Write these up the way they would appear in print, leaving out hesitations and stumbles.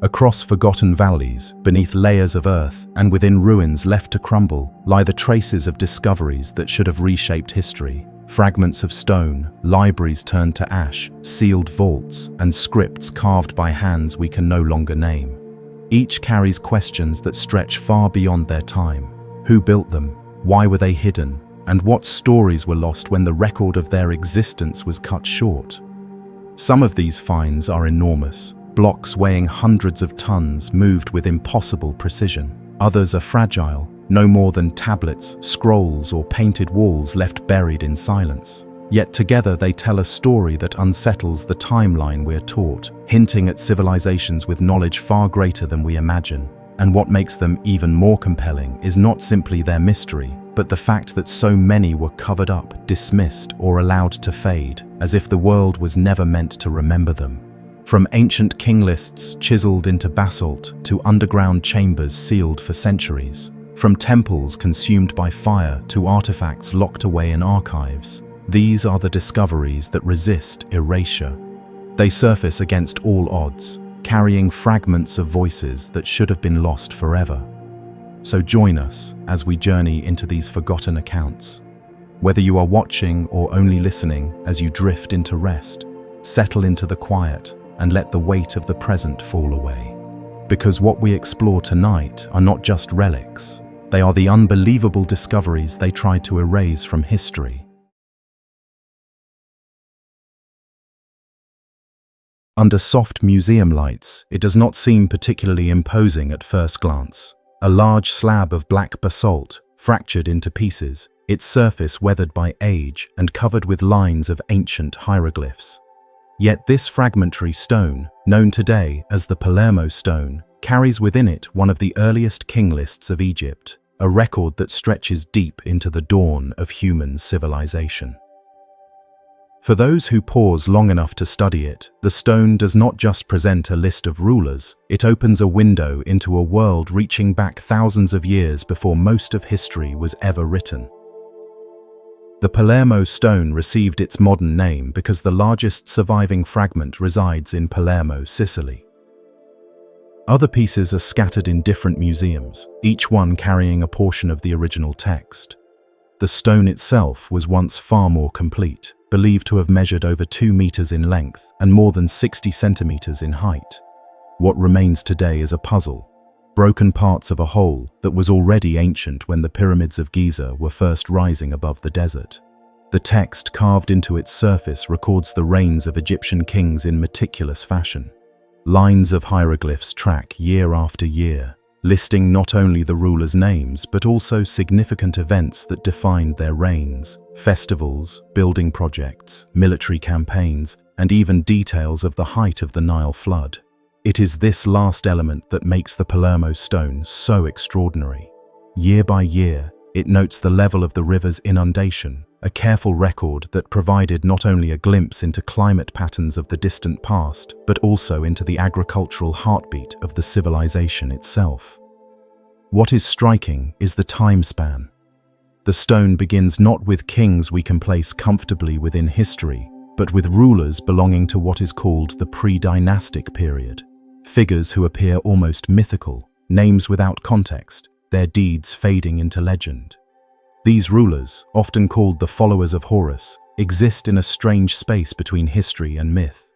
Across forgotten valleys, beneath layers of earth, and within ruins left to crumble, lie the traces of discoveries that should have reshaped history. Fragments of stone, libraries turned to ash, sealed vaults, and scripts carved by hands we can no longer name. Each carries questions that stretch far beyond their time. Who built them? Why were they hidden? And what stories were lost when the record of their existence was cut short? Some of these finds are enormous, blocks weighing hundreds of tons moved with impossible precision. Others are fragile, no more than tablets, scrolls, or painted walls left buried in silence. Yet together they tell a story that unsettles the timeline we're taught, hinting at civilizations with knowledge far greater than we imagine. And what makes them even more compelling is not simply their mystery, but the fact that so many were covered up, dismissed, or allowed to fade, as if the world was never meant to remember them. From ancient king lists chiseled into basalt to underground chambers sealed for centuries, from temples consumed by fire to artifacts locked away in archives, these are the discoveries that resist erasure. They surface against all odds, carrying fragments of voices that should have been lost forever. So join us as we journey into these forgotten accounts. Whether you are watching or only listening as you drift into rest, settle into the quiet and let the weight of the present fall away. Because what we explore tonight are not just relics, they are the unbelievable discoveries they tried to erase from history. Under soft museum lights, it does not seem particularly imposing at first glance. A large slab of black basalt, fractured into pieces, its surface weathered by age and covered with lines of ancient hieroglyphs. Yet this fragmentary stone, known today as the Palermo stone, carries within it one of the earliest king lists of Egypt, a record that stretches deep into the dawn of human civilization. For those who pause long enough to study it, the stone does not just present a list of rulers, it opens a window into a world reaching back thousands of years before most of history was ever written. The Palermo stone received its modern name because the largest surviving fragment resides in Palermo, Sicily. Other pieces are scattered in different museums, each one carrying a portion of the original text. The stone itself was once far more complete, believed to have measured over 2 meters in length and more than 60 centimeters in height. What remains today is a puzzle, broken parts of a whole that was already ancient when the pyramids of Giza were first rising above the desert. The text carved into its surface records the reigns of Egyptian kings in meticulous fashion. Lines of hieroglyphs track year after year, listing not only the rulers' names but also significant events that defined their reigns, festivals, building projects, military campaigns, and even details of the height of the Nile flood. It is this last element that makes the Palermo stone so extraordinary. Year by year, it notes the level of the river's inundation, a careful record that provided not only a glimpse into climate patterns of the distant past, but also into the agricultural heartbeat of the civilization itself. What is striking is the time span. The stone begins not with kings we can place comfortably within history, but with rulers belonging to what is called the pre-dynastic period. Figures who appear almost mythical, names without context, their deeds fading into legend. These rulers, often called the followers of Horus, exist in a strange space between history and myth.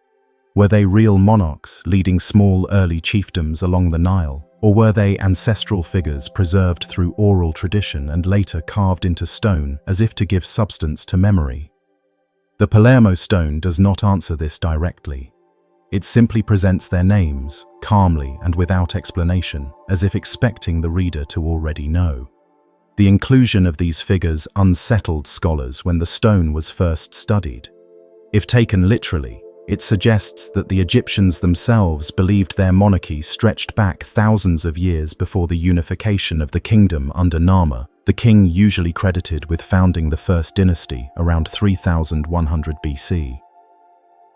Were they real monarchs leading small early chiefdoms along the Nile, or were they ancestral figures preserved through oral tradition and later carved into stone as if to give substance to memory? The Palermo stone does not answer this directly. It simply presents their names, calmly and without explanation, as if expecting the reader to already know. The inclusion of these figures unsettled scholars when the stone was first studied. If taken literally, it suggests that the Egyptians themselves believed their monarchy stretched back thousands of years before the unification of the kingdom under Narmer, the king usually credited with founding the first dynasty around 3100 BC.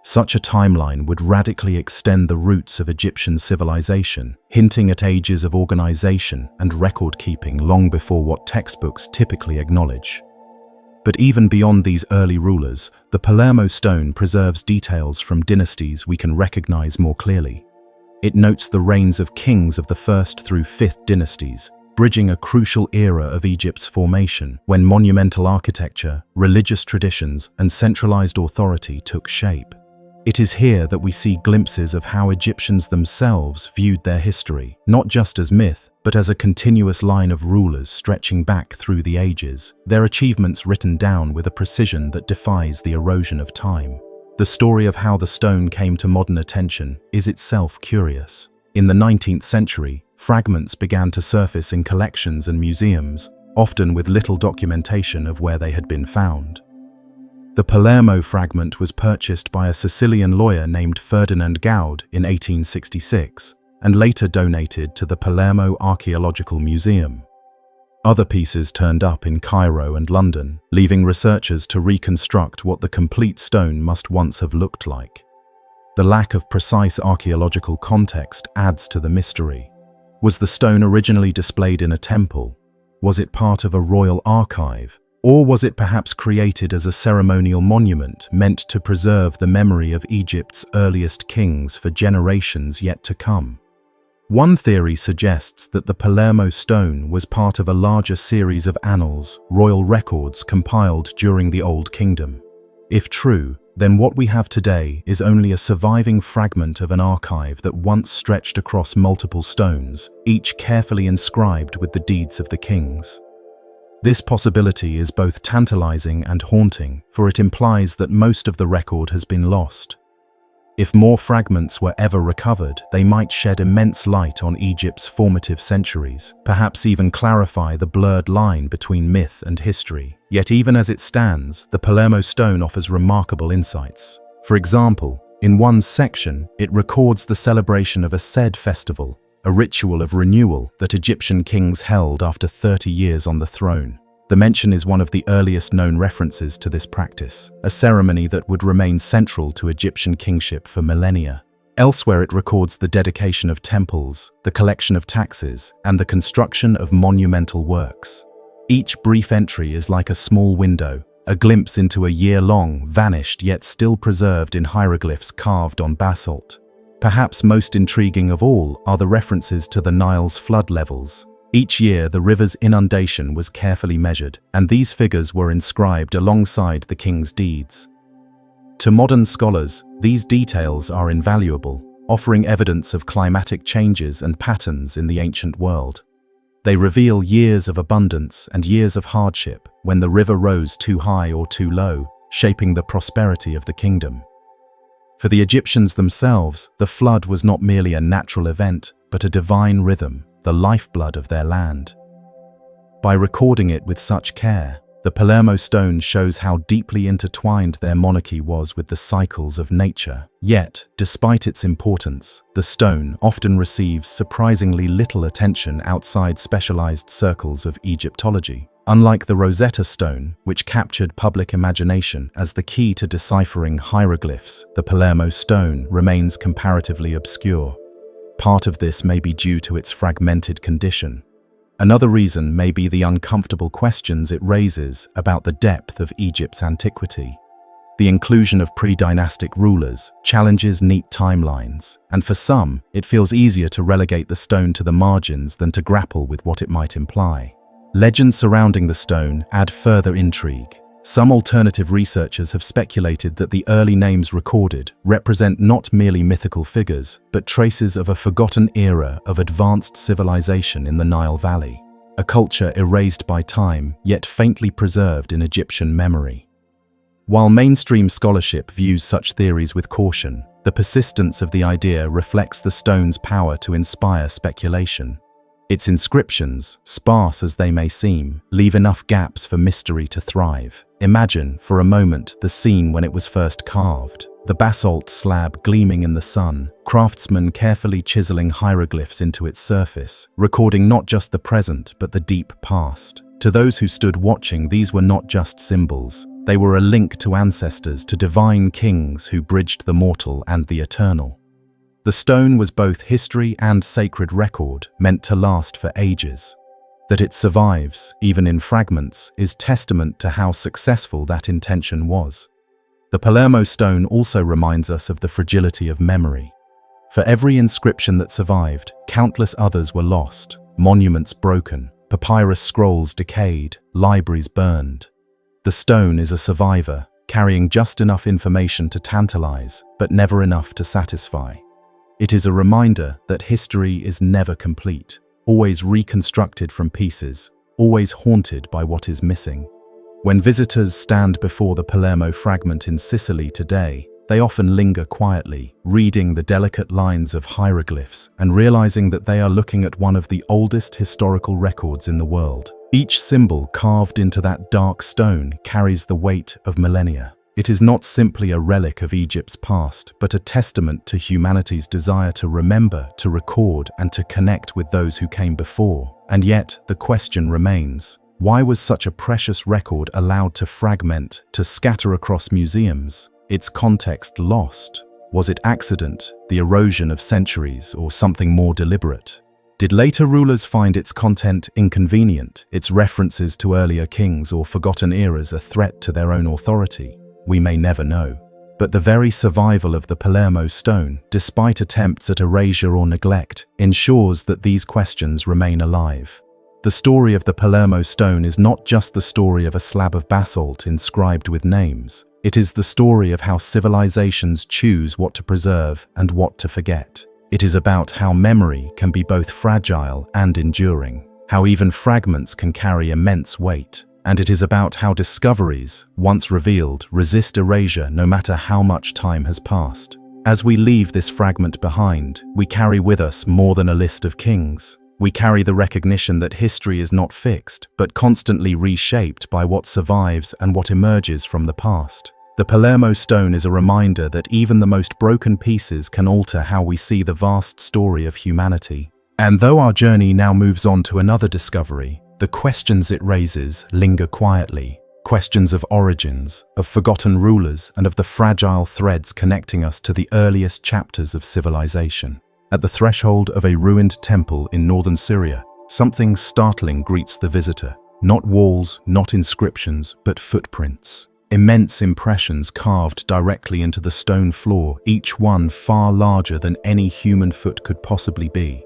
Such a timeline would radically extend the roots of Egyptian civilization, hinting at ages of organization and record-keeping long before what textbooks typically acknowledge. But even beyond these early rulers, the Palermo stone preserves details from dynasties we can recognize more clearly. It notes the reigns of kings of the 1st through 5th dynasties, bridging a crucial era of Egypt's formation, when monumental architecture, religious traditions, and centralized authority took shape. It is here that we see glimpses of how Egyptians themselves viewed their history, not just as myth, but as a continuous line of rulers stretching back through the ages, their achievements written down with a precision that defies the erosion of time. The story of how the stone came to modern attention is itself curious. In the 19th century, fragments began to surface in collections and museums, often with little documentation of where they had been found. The Palermo fragment was purchased by a Sicilian lawyer named Ferdinand Gaud in 1866 and later donated to the Palermo Archaeological Museum. Other pieces turned up in Cairo and London, leaving researchers to reconstruct what the complete stone must once have looked like. The lack of precise archaeological context adds to the mystery. Was the stone originally displayed in a temple? Was it part of a royal archive? Or was it perhaps created as a ceremonial monument meant to preserve the memory of Egypt's earliest kings for generations yet to come? One theory suggests that the Palermo stone was part of a larger series of annals, royal records compiled during the Old Kingdom. If true, then what we have today is only a surviving fragment of an archive that once stretched across multiple stones, each carefully inscribed with the deeds of the kings. This possibility is both tantalizing and haunting, for it implies that most of the record has been lost. If more fragments were ever recovered, they might shed immense light on Egypt's formative centuries, perhaps even clarify the blurred line between myth and history. Yet even as it stands, the Palermo stone offers remarkable insights. For example, in one section, it records the celebration of a Sed festival, a ritual of renewal that Egyptian kings held after 30 years on the throne. The mention is one of the earliest known references to this practice, a ceremony that would remain central to Egyptian kingship for millennia. Elsewhere, it records the dedication of temples, the collection of taxes, and the construction of monumental works. Each brief entry is like a small window, a glimpse into a year-long, vanished yet still preserved in hieroglyphs carved on basalt. Perhaps most intriguing of all are the references to the Nile's flood levels. Each year, the river's inundation was carefully measured, and these figures were inscribed alongside the king's deeds. To modern scholars, these details are invaluable, offering evidence of climatic changes and patterns in the ancient world. They reveal years of abundance and years of hardship when the river rose too high or too low, shaping the prosperity of the kingdom. For the Egyptians themselves, the flood was not merely a natural event, but a divine rhythm, the lifeblood of their land. By recording it with such care, the Palermo stone shows how deeply intertwined their monarchy was with the cycles of nature. Yet, despite its importance, the stone often receives surprisingly little attention outside specialized circles of Egyptology. Unlike the Rosetta Stone, which captured public imagination as the key to deciphering hieroglyphs, the Palermo stone remains comparatively obscure. Part of this may be due to its fragmented condition. Another reason may be the uncomfortable questions it raises about the depth of Egypt's antiquity. The inclusion of pre-dynastic rulers challenges neat timelines, and for some, it feels easier to relegate the stone to the margins than to grapple with what it might imply. Legends surrounding the stone add further intrigue. Some alternative researchers have speculated that the early names recorded represent not merely mythical figures, but traces of a forgotten era of advanced civilization in the Nile Valley, a culture erased by time yet faintly preserved in Egyptian memory. While mainstream scholarship views such theories with caution, the persistence of the idea reflects the stone's power to inspire speculation. Its inscriptions, sparse as they may seem, leave enough gaps for mystery to thrive. Imagine, for a moment, the scene when it was first carved. The basalt slab gleaming in the sun, craftsmen carefully chiseling hieroglyphs into its surface, recording not just the present but the deep past. To those who stood watching, these were not just symbols. They were a link to ancestors, to divine kings who bridged the mortal and the eternal. The stone was both history and sacred record, meant to last for ages. That it survives, even in fragments, is testament to how successful that intention was. The Palermo stone also reminds us of the fragility of memory. For every inscription that survived, countless others were lost, monuments broken, papyrus scrolls decayed, libraries burned. The stone is a survivor, carrying just enough information to tantalize, but never enough to satisfy. It is a reminder that history is never complete, always reconstructed from pieces, always haunted by what is missing. When visitors stand before the Palermo fragment in Sicily today, they often linger quietly, reading the delicate lines of hieroglyphs and realizing that they are looking at one of the oldest historical records in the world. Each symbol carved into that dark stone carries the weight of millennia. It is not simply a relic of Egypt's past, but a testament to humanity's desire to remember, to record, and to connect with those who came before. And yet, the question remains, why was such a precious record allowed to fragment, to scatter across museums? Its context lost? Was it accident, the erosion of centuries, or something more deliberate? Did later rulers find its content inconvenient, its references to earlier kings or forgotten eras a threat to their own authority? We may never know. But the very survival of the Palermo stone, despite attempts at erasure or neglect, ensures that these questions remain alive. The story of the Palermo stone is not just the story of a slab of basalt inscribed with names. It is the story of how civilizations choose what to preserve and what to forget. It is about how memory can be both fragile and enduring, how even fragments can carry immense weight. And it is about how discoveries, once revealed, resist erasure no matter how much time has passed. As we leave this fragment behind, we carry with us more than a list of kings. We carry the recognition that history is not fixed, but constantly reshaped by what survives and what emerges from the past. The Palermo stone is a reminder that even the most broken pieces can alter how we see the vast story of humanity. And though our journey now moves on to another discovery, the questions it raises linger quietly. Questions of origins, of forgotten rulers, and of the fragile threads connecting us to the earliest chapters of civilization. At the threshold of a ruined temple in northern Syria, something startling greets the visitor. Not walls, not inscriptions, but footprints. Immense impressions carved directly into the stone floor, each one far larger than any human foot could possibly be.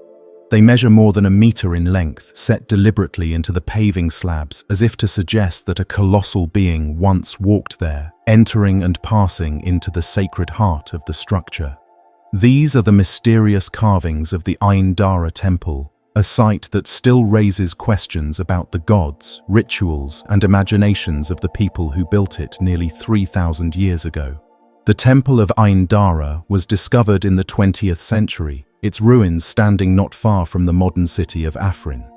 They measure more than a meter in length, set deliberately into the paving slabs, as if to suggest that a colossal being once walked there, entering and passing into the sacred heart of the structure. These are the mysterious carvings of the Aindara temple, a site that still raises questions about the gods, rituals, and imaginations of the people who built it nearly 3,000 years ago. The temple of Aindara was discovered in the 20th century, its ruins standing not far from the modern city of Afrin.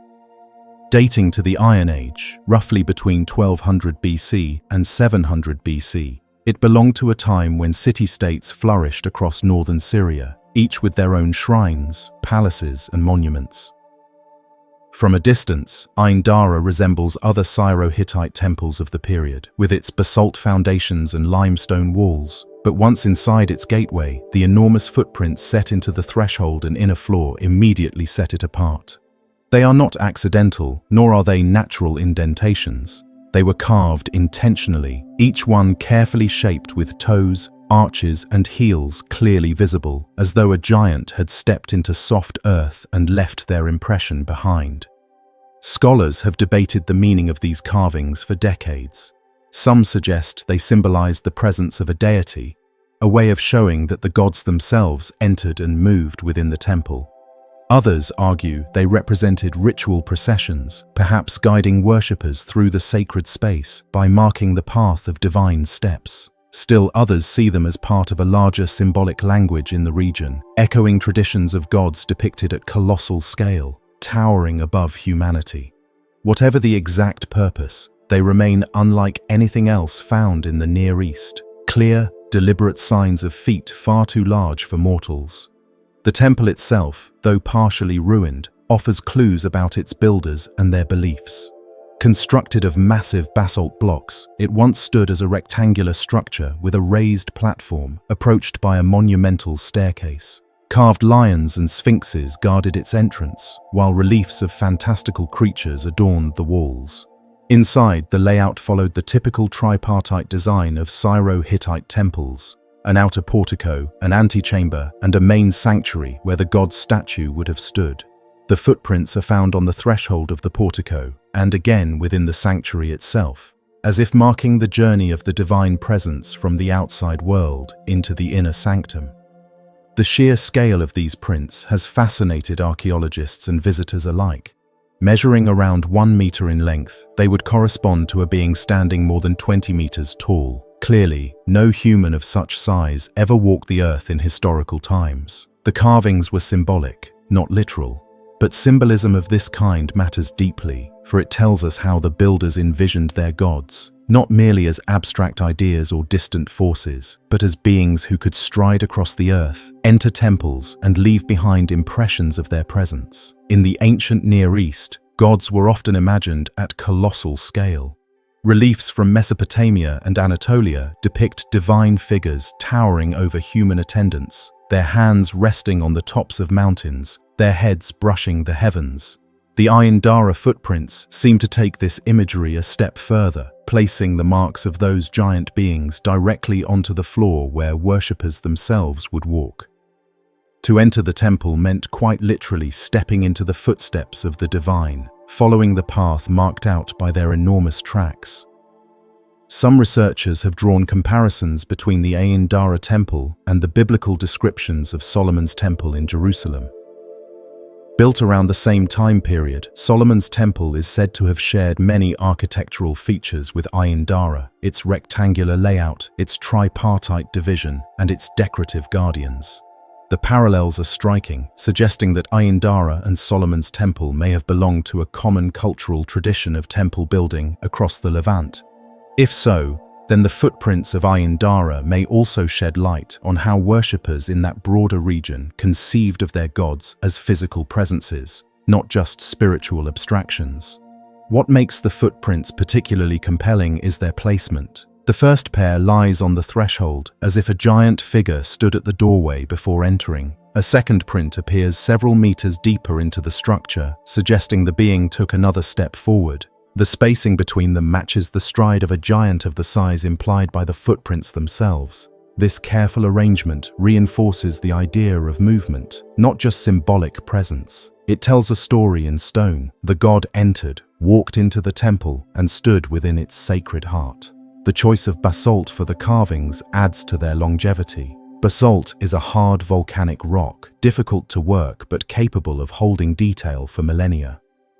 Dating to the Iron Age, roughly between 1200 BC and 700 BC, it belonged to a time when city-states flourished across northern Syria, each with their own shrines, palaces, and monuments. From a distance, Aindara resembles other Syro-Hittite temples of the period, with its basalt foundations and limestone walls. But once inside its gateway, the enormous footprints set into the threshold and inner floor immediately set it apart. They are not accidental, nor are they natural indentations. They were carved intentionally, each one carefully shaped with toes, arches, and heels clearly visible, as though a giant had stepped into soft earth and left their impression behind. Scholars have debated the meaning of these carvings for decades. Some suggest they symbolize the presence of a deity, a way of showing that the gods themselves entered and moved within the temple. Others argue they represented ritual processions, perhaps guiding worshippers through the sacred space by marking the path of divine steps. Still others see them as part of a larger symbolic language in the region, echoing traditions of gods depicted at colossal scale, towering above humanity. Whatever the exact purpose, they remain unlike anything else found in the Near East, clear, deliberate signs of feet far too large for mortals. The temple itself, though partially ruined, offers clues about its builders and their beliefs. Constructed of massive basalt blocks, it once stood as a rectangular structure with a raised platform approached by a monumental staircase. Carved lions and sphinxes guarded its entrance, while reliefs of fantastical creatures adorned the walls. Inside, the layout followed the typical tripartite design of Syro-Hittite temples. an outer portico, an antechamber, and a main sanctuary where the god's statue would have stood. The footprints are found on the threshold of the portico, and again within the sanctuary itself, as if marking the journey of the divine presence from the outside world into the inner sanctum. The sheer scale of these prints has fascinated archaeologists and visitors alike. Measuring around 1 meter in length, they would correspond to a being standing more than 20 meters tall. Clearly, no human of such size ever walked the earth in historical times. The carvings were symbolic, not literal. But symbolism of this kind matters deeply, for it tells us how the builders envisioned their gods, not merely as abstract ideas or distant forces, but as beings who could stride across the earth, enter temples, and leave behind impressions of their presence. In the ancient Near East, gods were often imagined at colossal scale. Reliefs from Mesopotamia and Anatolia depict divine figures towering over human attendants, their hands resting on the tops of mountains, their heads brushing the heavens. The Aindara footprints seem to take this imagery a step further, placing the marks of those giant beings directly onto the floor where worshippers themselves would walk. To enter the temple meant quite literally stepping into the footsteps of the divine, following the path marked out by their enormous tracks. Some researchers have drawn comparisons between the Aindara temple and the biblical descriptions of Solomon's temple in Jerusalem. Built around the same time period, Solomon's temple is said to have shared many architectural features with Aindara, its rectangular layout, its tripartite division, and its decorative guardians. The parallels are striking, suggesting that Aindara and Solomon's temple may have belonged to a common cultural tradition of temple building across the Levant. If so, then the footprints of Aindara may also shed light on how worshippers in that broader region conceived of their gods as physical presences, not just spiritual abstractions. What makes the footprints particularly compelling is their placement. The first pair lies on the threshold, as if a giant figure stood at the doorway before entering. A second print appears several meters deeper into the structure, suggesting the being took another step forward. The spacing between them matches the stride of a giant of the size implied by the footprints themselves. This careful arrangement reinforces the idea of movement, not just symbolic presence. It tells a story in stone. The god entered, walked into the temple, and stood within its sacred heart. The choice of basalt for the carvings adds to their longevity. Basalt is a hard volcanic rock, difficult to work but capable of holding detail for millennia.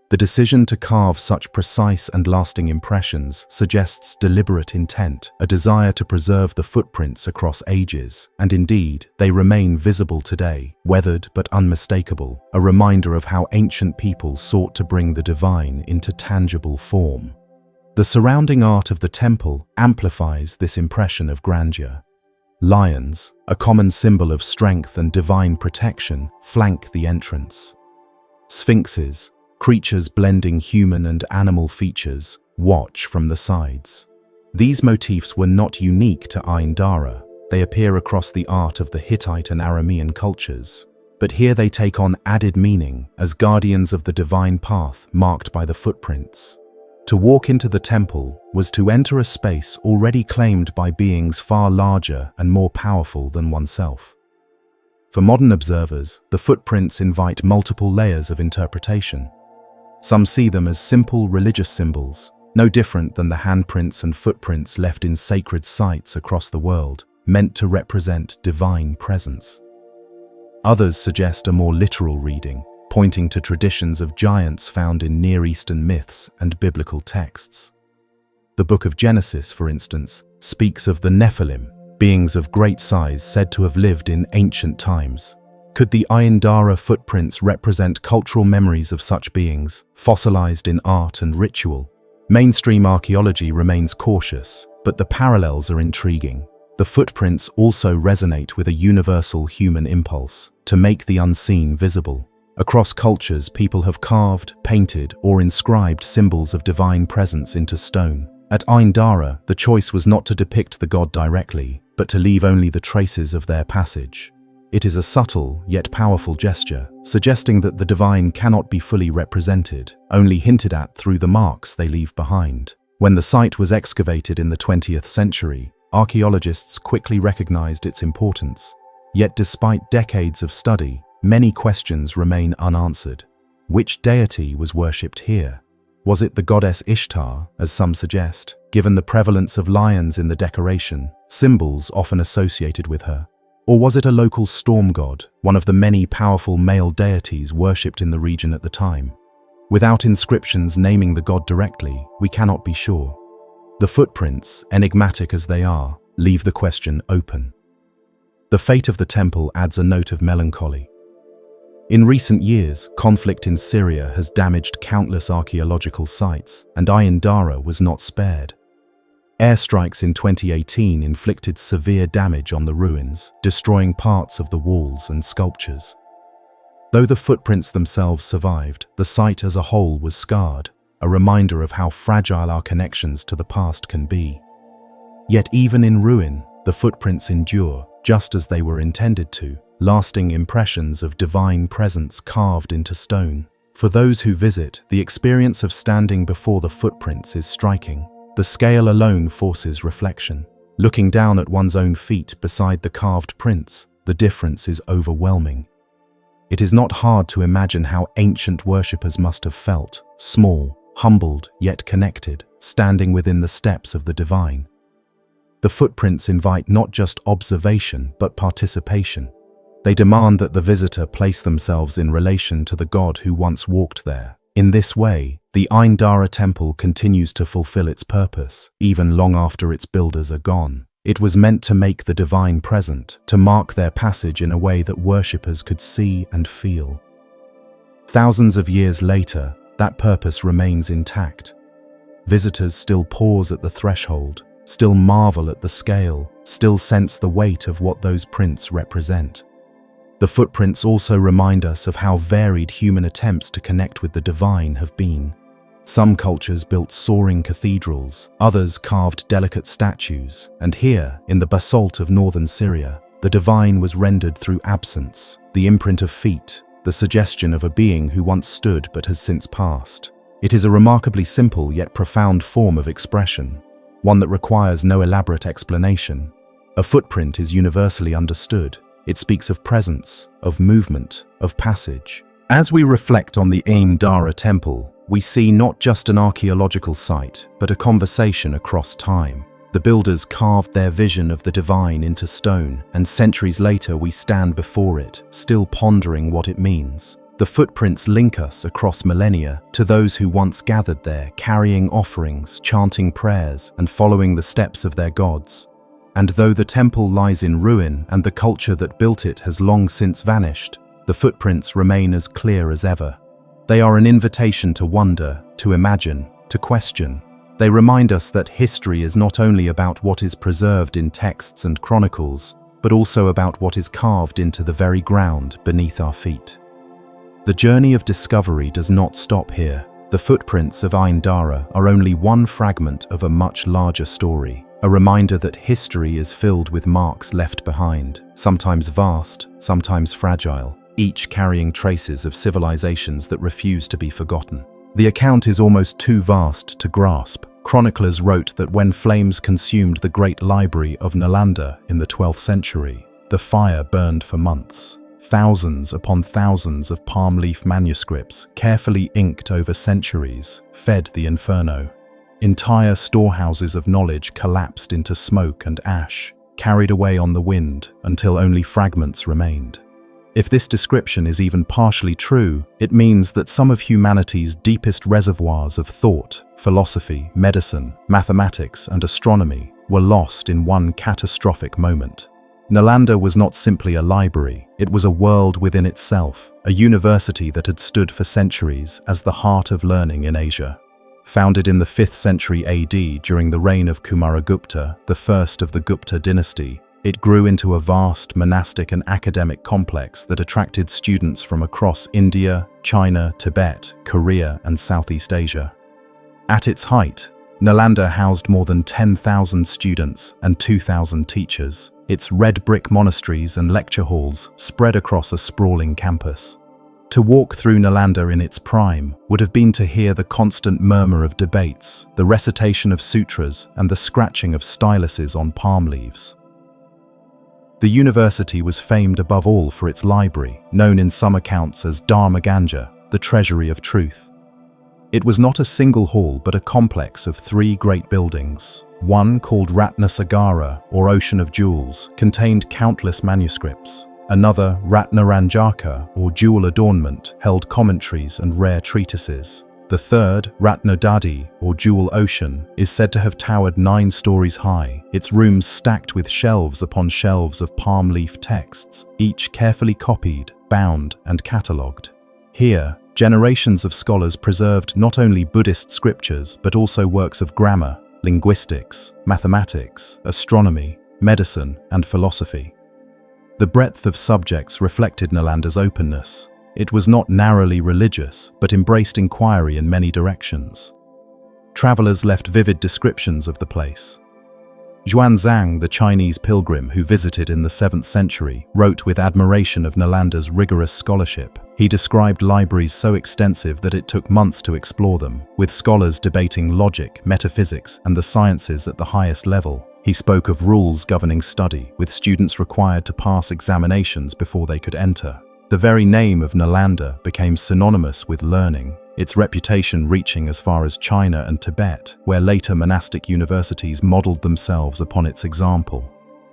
The decision to carve such precise and lasting impressions suggests deliberate intent, a desire to preserve the footprints across ages, and indeed, they remain visible today, weathered but unmistakable, a reminder of how ancient people sought to bring the divine into tangible form. The surrounding art of the temple amplifies this impression of grandeur. Lions, a common symbol of strength and divine protection, flank the entrance. Sphinxes, creatures blending human and animal features, watch from the sides. These motifs were not unique to Aindara. They appear across the art of the Hittite and Aramean cultures. But here they take on added meaning as guardians of the divine path marked by the footprints. To walk into the temple was to enter a space already claimed by beings far larger and more powerful than oneself. For modern observers, the footprints invite multiple layers of interpretation. Some see them as simple religious symbols, no different than the handprints and footprints left in sacred sites across the world, meant to represent divine presence. Others suggest a more literal reading, pointing to traditions of giants found in Near Eastern myths and biblical texts. The Book of Genesis, for instance, speaks of the Nephilim, beings of great size said to have lived in ancient times. Could the Aindara footprints represent cultural memories of such beings, fossilized in art and ritual? Mainstream archaeology remains cautious, but the parallels are intriguing. The footprints also resonate with a universal human impulse to make the unseen visible. Across cultures, people have carved, painted, or inscribed symbols of divine presence into stone. At Aindara, the choice was not to depict the god directly, but to leave only the traces of their passage. It is a subtle yet powerful gesture, suggesting that the divine cannot be fully represented, only hinted at through the marks they leave behind. When the site was excavated in the 20th century, archaeologists quickly recognized its importance. Yet despite decades of study, many questions remain unanswered. Which deity was worshipped here? Was it the goddess Ishtar, as some suggest, given the prevalence of lions in the decoration, symbols often associated with her? Or was it a local storm god, one of the many powerful male deities worshipped in the region at the time? Without inscriptions naming the god directly, we cannot be sure. The footprints, enigmatic as they are, leave the question open. The fate of the temple adds a note of melancholy. In recent years, conflict in Syria has damaged countless archaeological sites, and Aindara was not spared. Airstrikes in 2018 inflicted severe damage on the ruins, destroying parts of the walls and sculptures. Though the footprints themselves survived, the site as a whole was scarred, a reminder of how fragile our connections to the past can be. Yet even in ruin, the footprints endure, just as they were intended to, lasting impressions of divine presence carved into stone. For those who visit, the experience of standing before the footprints is striking. The scale alone forces reflection. Looking down at one's own feet beside the carved prints, the difference is overwhelming. It is not hard to imagine how ancient worshippers must have felt, small, humbled, yet connected, standing within the steps of the divine. The footprints invite not just observation, but participation. They demand that the visitor place themselves in relation to the god who once walked there. In this way, the Aindara temple continues to fulfill its purpose, even long after its builders are gone. It was meant to make the divine present, to mark their passage in a way that worshippers could see and feel. Thousands of years later, that purpose remains intact. Visitors still pause at the threshold, still marvel at the scale, still sense the weight of what those prints represent. The footprints also remind us of how varied human attempts to connect with the divine have been. Some cultures built soaring cathedrals, others carved delicate statues, and here, in the basalt of northern Syria, the divine was rendered through absence, the imprint of feet, the suggestion of a being who once stood but has since passed. It is a remarkably simple yet profound form of expression, one that requires no elaborate explanation. A footprint is universally understood. It speaks of presence, of movement, of passage. As we reflect on the Aindara temple, we see not just an archaeological site, but a conversation across time. The builders carved their vision of the divine into stone, and centuries later we stand before it, still pondering what it means. The footprints link us across millennia to those who once gathered there, carrying offerings, chanting prayers, and following the steps of their gods. And though the temple lies in ruin and the culture that built it has long since vanished, the footprints remain as clear as ever. They are an invitation to wonder, to imagine, to question. They remind us that history is not only about what is preserved in texts and chronicles, but also about what is carved into the very ground beneath our feet. The journey of discovery does not stop here. The footprints of Aindara are only one fragment of a much larger story. A reminder that history is filled with marks left behind, sometimes vast, sometimes fragile, each carrying traces of civilizations that refuse to be forgotten. The account is almost too vast to grasp. Chroniclers wrote that when flames consumed the great library of Nalanda in the 12th century, the fire burned for months. Thousands upon thousands of palm leaf manuscripts, carefully inked over centuries, fed the inferno. Entire storehouses of knowledge collapsed into smoke and ash, carried away on the wind until only fragments remained. If this description is even partially true, it means that some of humanity's deepest reservoirs of thought, philosophy, medicine, mathematics, and astronomy were lost in one catastrophic moment. Nalanda was not simply a library, it was a world within itself, a university that had stood for centuries as the heart of learning in Asia. Founded in the 5th century AD during the reign of Kumaragupta, the first of the Gupta dynasty, it grew into a vast monastic and academic complex that attracted students from across India, China, Tibet, Korea, and Southeast Asia. At its height, Nalanda housed more than 10,000 students and 2,000 teachers. Its red brick monasteries and lecture halls spread across a sprawling campus. To walk through Nalanda in its prime would have been to hear the constant murmur of debates, the recitation of sutras, and the scratching of styluses on palm leaves. The university was famed above all for its library, known in some accounts as Dharma Ganja, the treasury of truth. It was not a single hall but a complex of 3 great buildings. One, called Ratna Sagara, or Ocean of Jewels, contained countless manuscripts. Another, Ratna Ranjaka, or Jewel Adornment, held commentaries and rare treatises. The third, Ratna Dadi, or Jewel Ocean, is said to have towered 9 stories high, its rooms stacked with shelves upon shelves of palm leaf texts, each carefully copied, bound, and catalogued. Here, generations of scholars preserved not only Buddhist scriptures but also works of grammar, linguistics, mathematics, astronomy, medicine, and philosophy. The breadth of subjects reflected Nalanda's openness. It was not narrowly religious, but embraced inquiry in many directions. Travelers left vivid descriptions of the place. Xuanzang, the Chinese pilgrim who visited in the 7th century, wrote with admiration of Nalanda's rigorous scholarship. He described libraries so extensive that it took months to explore them, with scholars debating logic, metaphysics, and the sciences at the highest level. He spoke of rules governing study, with students required to pass examinations before they could enter. The very name of Nalanda became synonymous with learning, its reputation reaching as far as China and Tibet, where later monastic universities modeled themselves upon its example.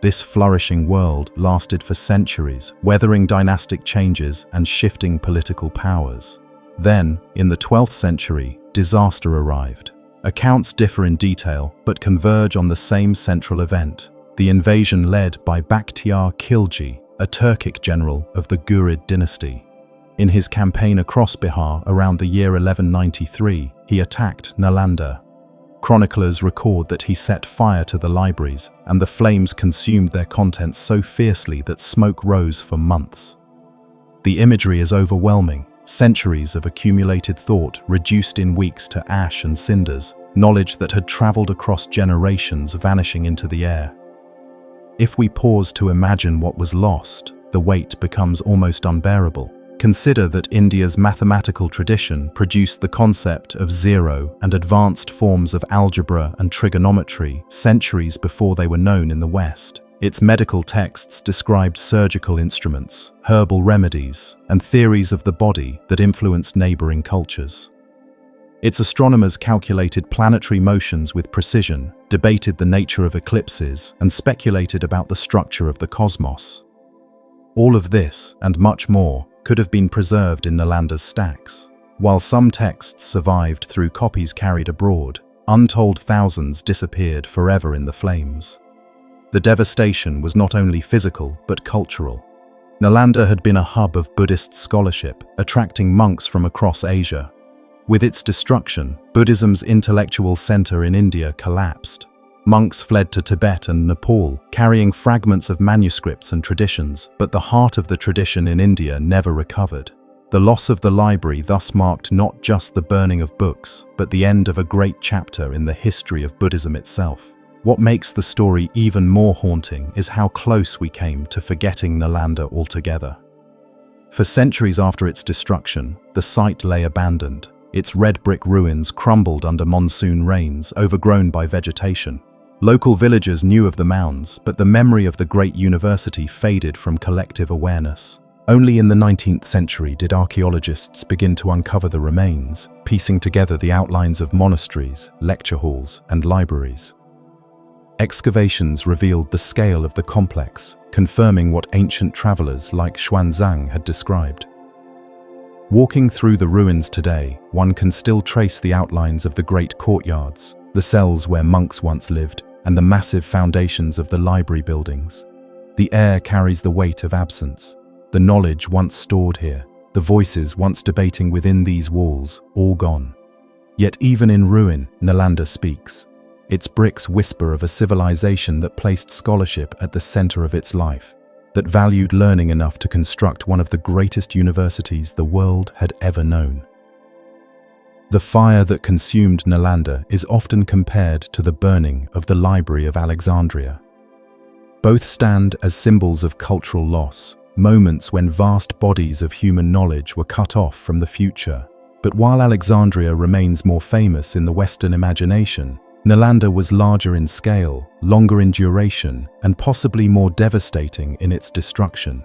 This flourishing world lasted for centuries, weathering dynastic changes and shifting political powers. Then, in the 12th century, disaster arrived. Accounts differ in detail, but converge on the same central event: the invasion led by Bakhtiar Khilji, a Turkic general of the Ghurid dynasty. In his campaign across Bihar around the year 1193, he attacked Nalanda. Chroniclers record that he set fire to the libraries, and the flames consumed their contents so fiercely that smoke rose for months. The imagery is overwhelming. Centuries of accumulated thought reduced in weeks to ash and cinders, knowledge that had traveled across generations vanishing into the air. If we pause to imagine what was lost, the weight becomes almost unbearable. Consider that India's mathematical tradition produced the concept of zero and advanced forms of algebra and trigonometry centuries before they were known in the West. Its medical texts described surgical instruments, herbal remedies, and theories of the body that influenced neighboring cultures. Its astronomers calculated planetary motions with precision, debated the nature of eclipses, and speculated about the structure of the cosmos. All of this, and much more, could have been preserved in Nalanda's stacks. While some texts survived through copies carried abroad, untold thousands disappeared forever in the flames. The devastation was not only physical but cultural. Nalanda had been a hub of Buddhist scholarship, attracting monks from across Asia. With its destruction, Buddhism's intellectual center in India collapsed. Monks fled to Tibet and Nepal, carrying fragments of manuscripts and traditions, but the heart of the tradition in India never recovered. The loss of the library thus marked not just the burning of books, but the end of a great chapter in the history of Buddhism itself. What makes the story even more haunting is how close we came to forgetting Nalanda altogether. For centuries after its destruction, the site lay abandoned. Its red brick ruins crumbled under monsoon rains, overgrown by vegetation. Local villagers knew of the mounds, but the memory of the great university faded from collective awareness. Only in the 19th century did archaeologists begin to uncover the remains, piecing together the outlines of monasteries, lecture halls, and libraries. Excavations revealed the scale of the complex, confirming what ancient travelers like Xuanzang had described. Walking through the ruins today, one can still trace the outlines of the great courtyards, the cells where monks once lived, and the massive foundations of the library buildings. The air carries the weight of absence. The knowledge once stored here, the voices once debating within these walls, all gone. Yet even in ruin, Nalanda speaks. Its bricks whisper of a civilization that placed scholarship at the center of its life, that valued learning enough to construct one of the greatest universities the world had ever known. The fire that consumed Nalanda is often compared to the burning of the Library of Alexandria. Both stand as symbols of cultural loss, moments when vast bodies of human knowledge were cut off from the future. But while Alexandria remains more famous in the Western imagination, Nalanda was larger in scale, longer in duration, and possibly more devastating in its destruction.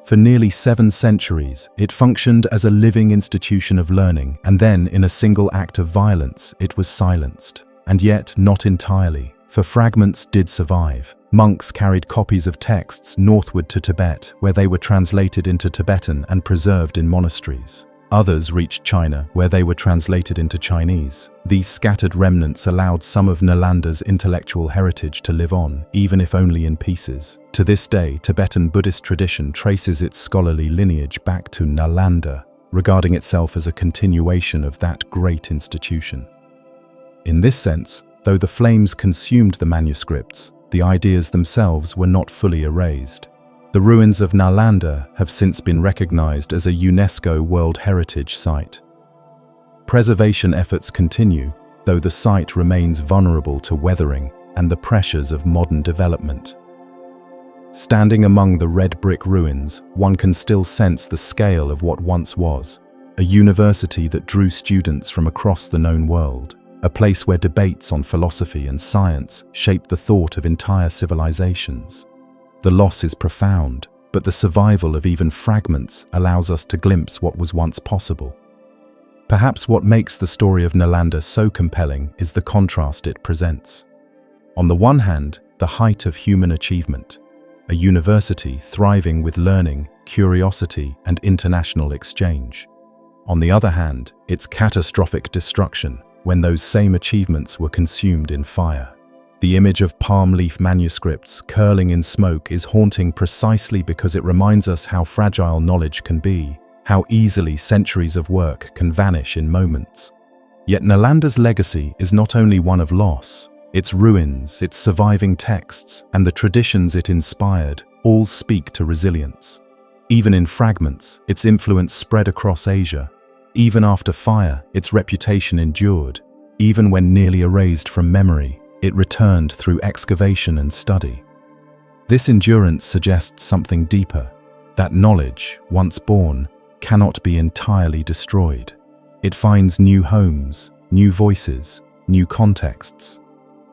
For nearly 7 centuries, it functioned as a living institution of learning, and then, in a single act of violence, it was silenced. And yet, not entirely, for fragments did survive. Monks carried copies of texts northward to Tibet, where they were translated into Tibetan and preserved in monasteries. Others reached China, where they were translated into Chinese. These scattered remnants allowed some of Nalanda's intellectual heritage to live on, even if only in pieces. To this day, Tibetan Buddhist tradition traces its scholarly lineage back to Nalanda, regarding itself as a continuation of that great institution. In this sense, though the flames consumed the manuscripts, the ideas themselves were not fully erased. The ruins of Nalanda have since been recognized as a UNESCO World Heritage Site. Preservation efforts continue, though the site remains vulnerable to weathering and the pressures of modern development. Standing among the red brick ruins, one can still sense the scale of what once was, a university that drew students from across the known world, a place where debates on philosophy and science shaped the thought of entire civilizations. The loss is profound, but the survival of even fragments allows us to glimpse what was once possible. Perhaps what makes the story of Nalanda so compelling is the contrast it presents. On the one hand, the height of human achievement, a university thriving with learning, curiosity, and international exchange. On the other hand, its catastrophic destruction, when those same achievements were consumed in fire. The image of palm leaf manuscripts curling in smoke is haunting precisely because it reminds us how fragile knowledge can be, how easily centuries of work can vanish in moments. Yet Nalanda's legacy is not only one of loss. Its ruins, its surviving texts, and the traditions it inspired all speak to resilience. Even in fragments, its influence spread across Asia. Even after fire, its reputation endured. Even when nearly erased from memory, it returned through excavation and study. This endurance suggests something deeper, that knowledge, once born, cannot be entirely destroyed. It finds new homes, new voices, new contexts.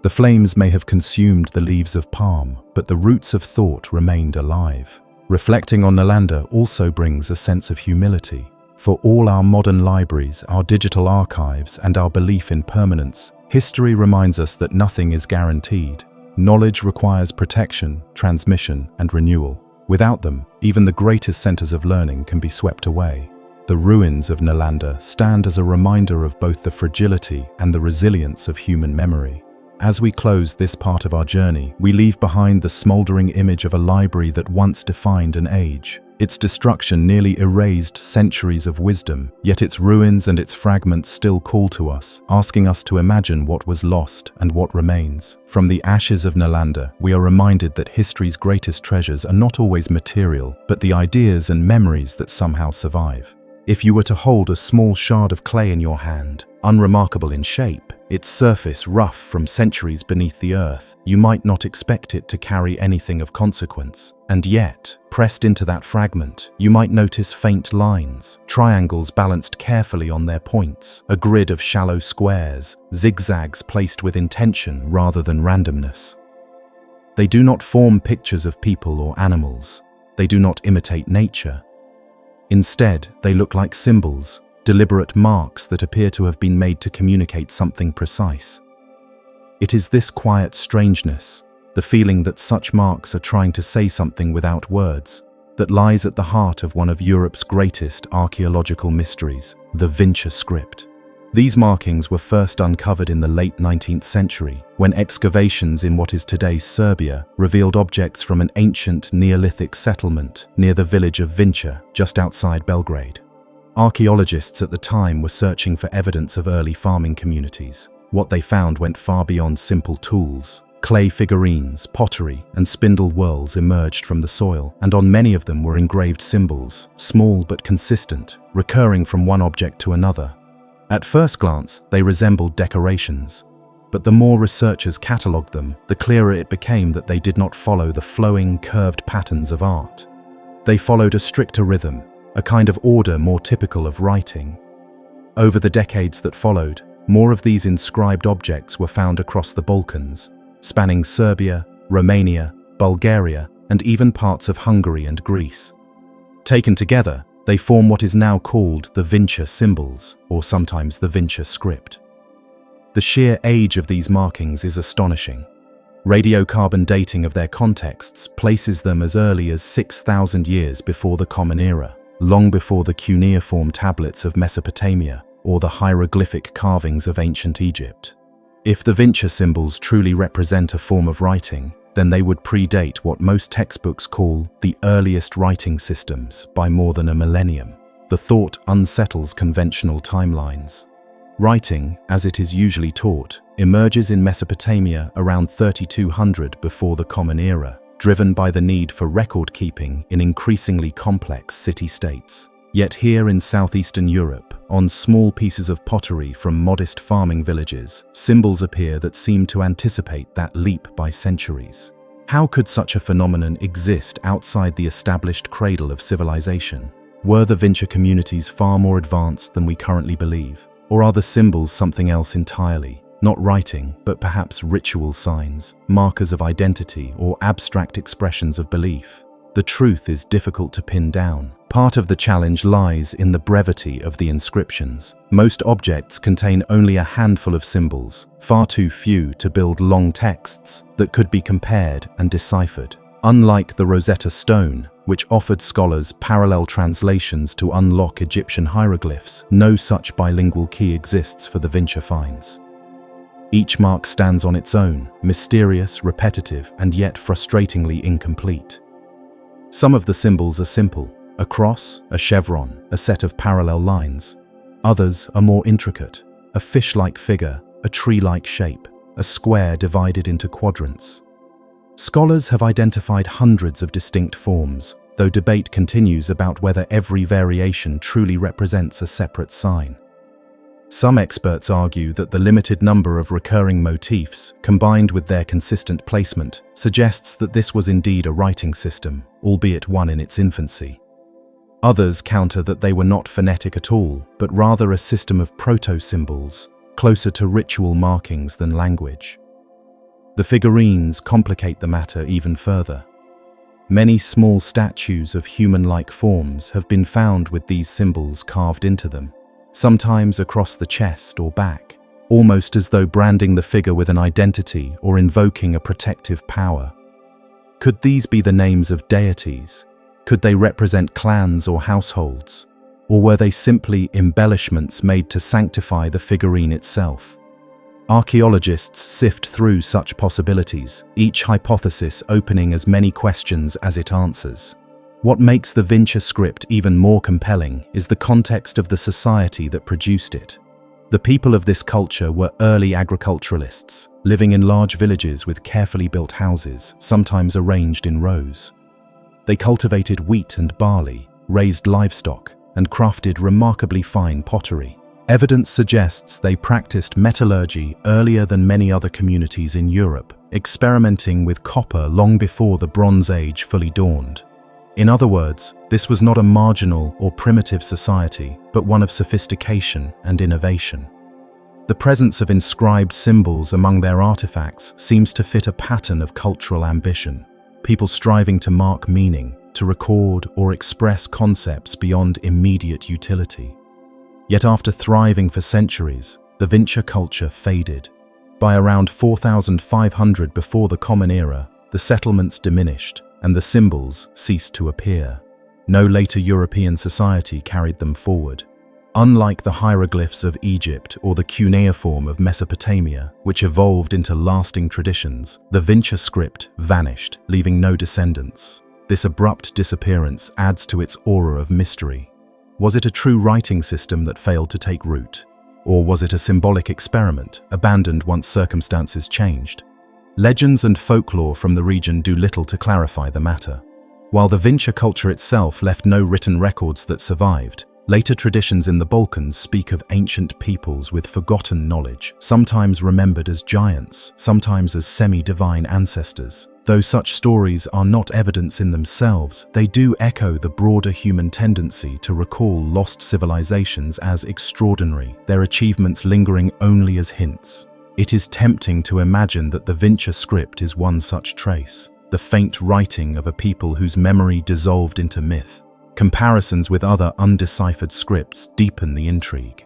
The flames may have consumed the leaves of palm, but the roots of thought remained alive. Reflecting on Nalanda also brings a sense of humility. For all our modern libraries, our digital archives, and our belief in permanence, history reminds us that nothing is guaranteed. Knowledge requires protection, transmission, and renewal. Without them, even the greatest centers of learning can be swept away. The ruins of Nalanda stand as a reminder of both the fragility and the resilience of human memory. As we close this part of our journey, we leave behind the smoldering image of a library that once defined an age. Its destruction nearly erased centuries of wisdom, yet its ruins and its fragments still call to us, asking us to imagine what was lost and what remains. From the ashes of Nalanda, we are reminded that history's greatest treasures are not always material, but the ideas and memories that somehow survive. If you were to hold a small shard of clay in your hand, unremarkable in shape, its surface rough from centuries beneath the earth, you might not expect it to carry anything of consequence. And yet, pressed into that fragment, you might notice faint lines, triangles balanced carefully on their points, a grid of shallow squares, zigzags placed with intention rather than randomness. They do not form pictures of people or animals. They do not imitate nature. Instead, they look like symbols, deliberate marks that appear to have been made to communicate something precise. It is this quiet strangeness, the feeling that such marks are trying to say something without words, that lies at the heart of one of Europe's greatest archaeological mysteries, the Vinca script. These markings were first uncovered in the late 19th century, when excavations in what is today Serbia revealed objects from an ancient Neolithic settlement near the village of Vinca, just outside Belgrade. Archaeologists at the time were searching for evidence of early farming communities. What they found went far beyond simple tools. Clay figurines, pottery, and spindle whorls emerged from the soil, and on many of them were engraved symbols, small but consistent, recurring from one object to another. At first glance, they resembled decorations, but the more researchers catalogued them, the clearer it became that they did not follow the flowing, curved patterns of art. They followed a stricter rhythm, a kind of order more typical of writing. Over the decades that followed, more of these inscribed objects were found across the Balkans, spanning Serbia, Romania, Bulgaria, and even parts of Hungary and Greece. Taken together, they form what is now called the Vinca symbols, or sometimes the Vinca script. The sheer age of these markings is astonishing. Radiocarbon dating of their contexts places them as early as 6,000 years before the Common Era, long before the cuneiform tablets of Mesopotamia or the hieroglyphic carvings of ancient Egypt. If the Vinca symbols truly represent a form of writing, then they would predate what most textbooks call the earliest writing systems by more than a millennium. The thought unsettles conventional timelines. Writing, as it is usually taught, emerges in Mesopotamia around 3200 before the Common Era, driven by the need for record-keeping in increasingly complex city-states. Yet here in southeastern Europe, on small pieces of pottery from modest farming villages, symbols appear that seem to anticipate that leap by centuries. How could such a phenomenon exist outside the established cradle of civilization? Were the Vinca communities far more advanced than we currently believe? Or are the symbols something else entirely? Not writing, but perhaps ritual signs, markers of identity, or abstract expressions of belief. The truth is difficult to pin down. Part of the challenge lies in the brevity of the inscriptions. Most objects contain only a handful of symbols, far too few to build long texts that could be compared and deciphered. Unlike the Rosetta Stone, which offered scholars parallel translations to unlock Egyptian hieroglyphs, no such bilingual key exists for the Vinca finds. Each mark stands on its own, mysterious, repetitive, and yet frustratingly incomplete. Some of the symbols are simple: a cross, a chevron, a set of parallel lines. Others are more intricate: a fish-like figure, a tree-like shape, a square divided into quadrants. Scholars have identified hundreds of distinct forms, though debate continues about whether every variation truly represents a separate sign. Some experts argue that the limited number of recurring motifs, combined with their consistent placement, suggests that this was indeed a writing system, albeit one in its infancy. Others counter that they were not phonetic at all, but rather a system of proto-symbols, closer to ritual markings than language. The figurines complicate the matter even further. Many small statues of human-like forms have been found with these symbols carved into them, sometimes across the chest or back, almost as though branding the figure with an identity or invoking a protective power. Could these be the names of deities? Could they represent clans or households? Or were they simply embellishments made to sanctify the figurine itself? Archaeologists sift through such possibilities, each hypothesis opening as many questions as it answers. What makes the Vinca script even more compelling is the context of the society that produced it. The people of this culture were early agriculturalists, living in large villages with carefully built houses, sometimes arranged in rows. They cultivated wheat and barley, raised livestock, and crafted remarkably fine pottery. Evidence suggests they practiced metallurgy earlier than many other communities in Europe, experimenting with copper long before the Bronze Age fully dawned. In other words, this was not a marginal or primitive society, but one of sophistication and innovation. The presence of inscribed symbols among their artifacts seems to fit a pattern of cultural ambition, people striving to mark meaning, to record or express concepts beyond immediate utility. Yet after thriving for centuries, the Vinca culture faded. By around 4,500 before the Common Era, the settlements diminished, and the symbols ceased to appear. No later European society carried them forward. Unlike the hieroglyphs of Egypt or the cuneiform of Mesopotamia, which evolved into lasting traditions, the Vinca script vanished, leaving no descendants. This abrupt disappearance adds to its aura of mystery. Was it a true writing system that failed to take root? Or was it a symbolic experiment, abandoned once circumstances changed? Legends and folklore from the region do little to clarify the matter. While the Vinca culture itself left no written records that survived, later traditions in the Balkans speak of ancient peoples with forgotten knowledge, sometimes remembered as giants, sometimes as semi-divine ancestors. Though such stories are not evidence in themselves, they do echo the broader human tendency to recall lost civilizations as extraordinary, their achievements lingering only as hints. It is tempting to imagine that the Vinca script is one such trace, the faint writing of a people whose memory dissolved into myth. Comparisons with other undeciphered scripts deepen the intrigue.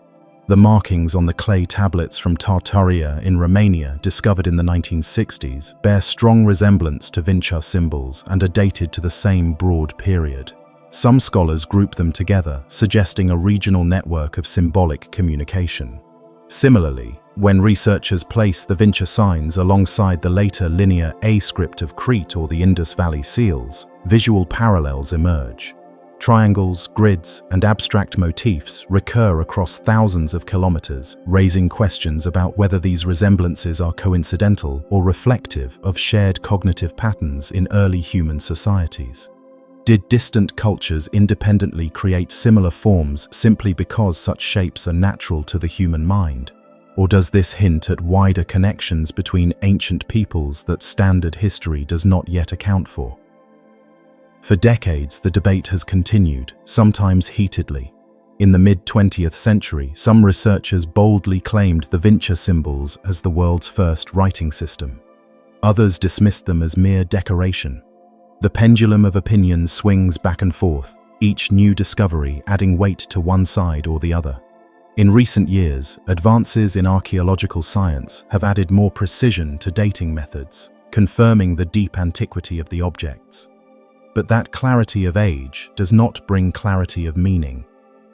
The markings on the clay tablets from Tartaria in Romania, discovered in the 1960s, bear strong resemblance to Vinca symbols and are dated to the same broad period. Some scholars group them together, suggesting a regional network of symbolic communication. Similarly, when researchers place the Vinca signs alongside the later linear A script of Crete or the Indus Valley seals, visual parallels emerge. Triangles, grids, and abstract motifs recur across thousands of kilometers, raising questions about whether these resemblances are coincidental or reflective of shared cognitive patterns in early human societies. Did distant cultures independently create similar forms simply because such shapes are natural to the human mind? Or does this hint at wider connections between ancient peoples that standard history does not yet account for? For decades, the debate has continued, sometimes heatedly. In the mid-20th century, some researchers boldly claimed the Vinca symbols as the world's first writing system. Others dismissed them as mere decoration. The pendulum of opinion swings back and forth, each new discovery adding weight to one side or the other. In recent years, advances in archaeological science have added more precision to dating methods, confirming the deep antiquity of the objects. But that clarity of age does not bring clarity of meaning.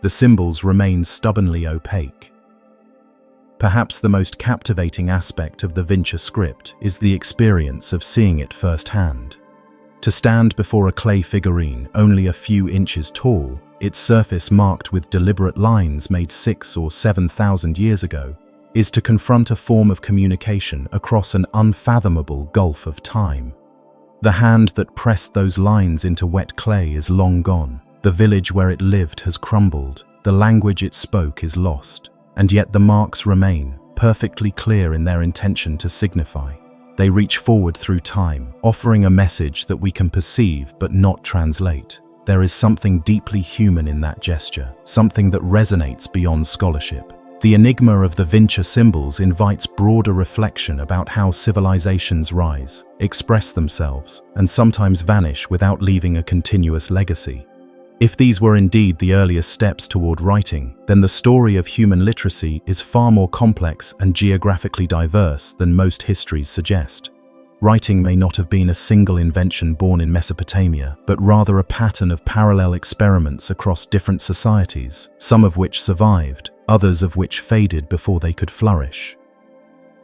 The symbols remain stubbornly opaque. Perhaps the most captivating aspect of the Vinca script is the experience of seeing it firsthand. To stand before a clay figurine only a few inches tall, its surface marked with deliberate lines made 6,000 or 7,000 years ago, is to confront a form of communication across an unfathomable gulf of time. The hand that pressed those lines into wet clay is long gone. The village where it lived has crumbled. The language it spoke is lost. And yet the marks remain, perfectly clear in their intention to signify. They reach forward through time, offering a message that we can perceive but not translate. There is something deeply human in that gesture, something that resonates beyond scholarship. The enigma of the Vinca symbols invites broader reflection about how civilizations rise, express themselves, and sometimes vanish without leaving a continuous legacy. If these were indeed the earliest steps toward writing, then the story of human literacy is far more complex and geographically diverse than most histories suggest. Writing may not have been a single invention born in Mesopotamia, but rather a pattern of parallel experiments across different societies, some of which survived, others of which faded before they could flourish.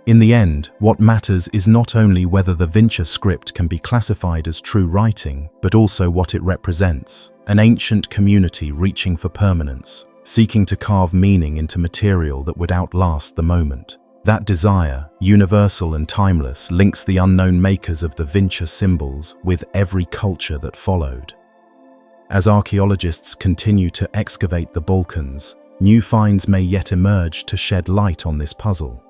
In the end, what matters is not only whether the Vinca script can be classified as true writing, but also what it represents: an ancient community reaching for permanence, seeking to carve meaning into material that would outlast the moment. That desire, universal and timeless, links the unknown makers of the Vinca symbols with every culture that followed. As archaeologists continue to excavate the Balkans, new finds may yet emerge to shed light on this puzzle.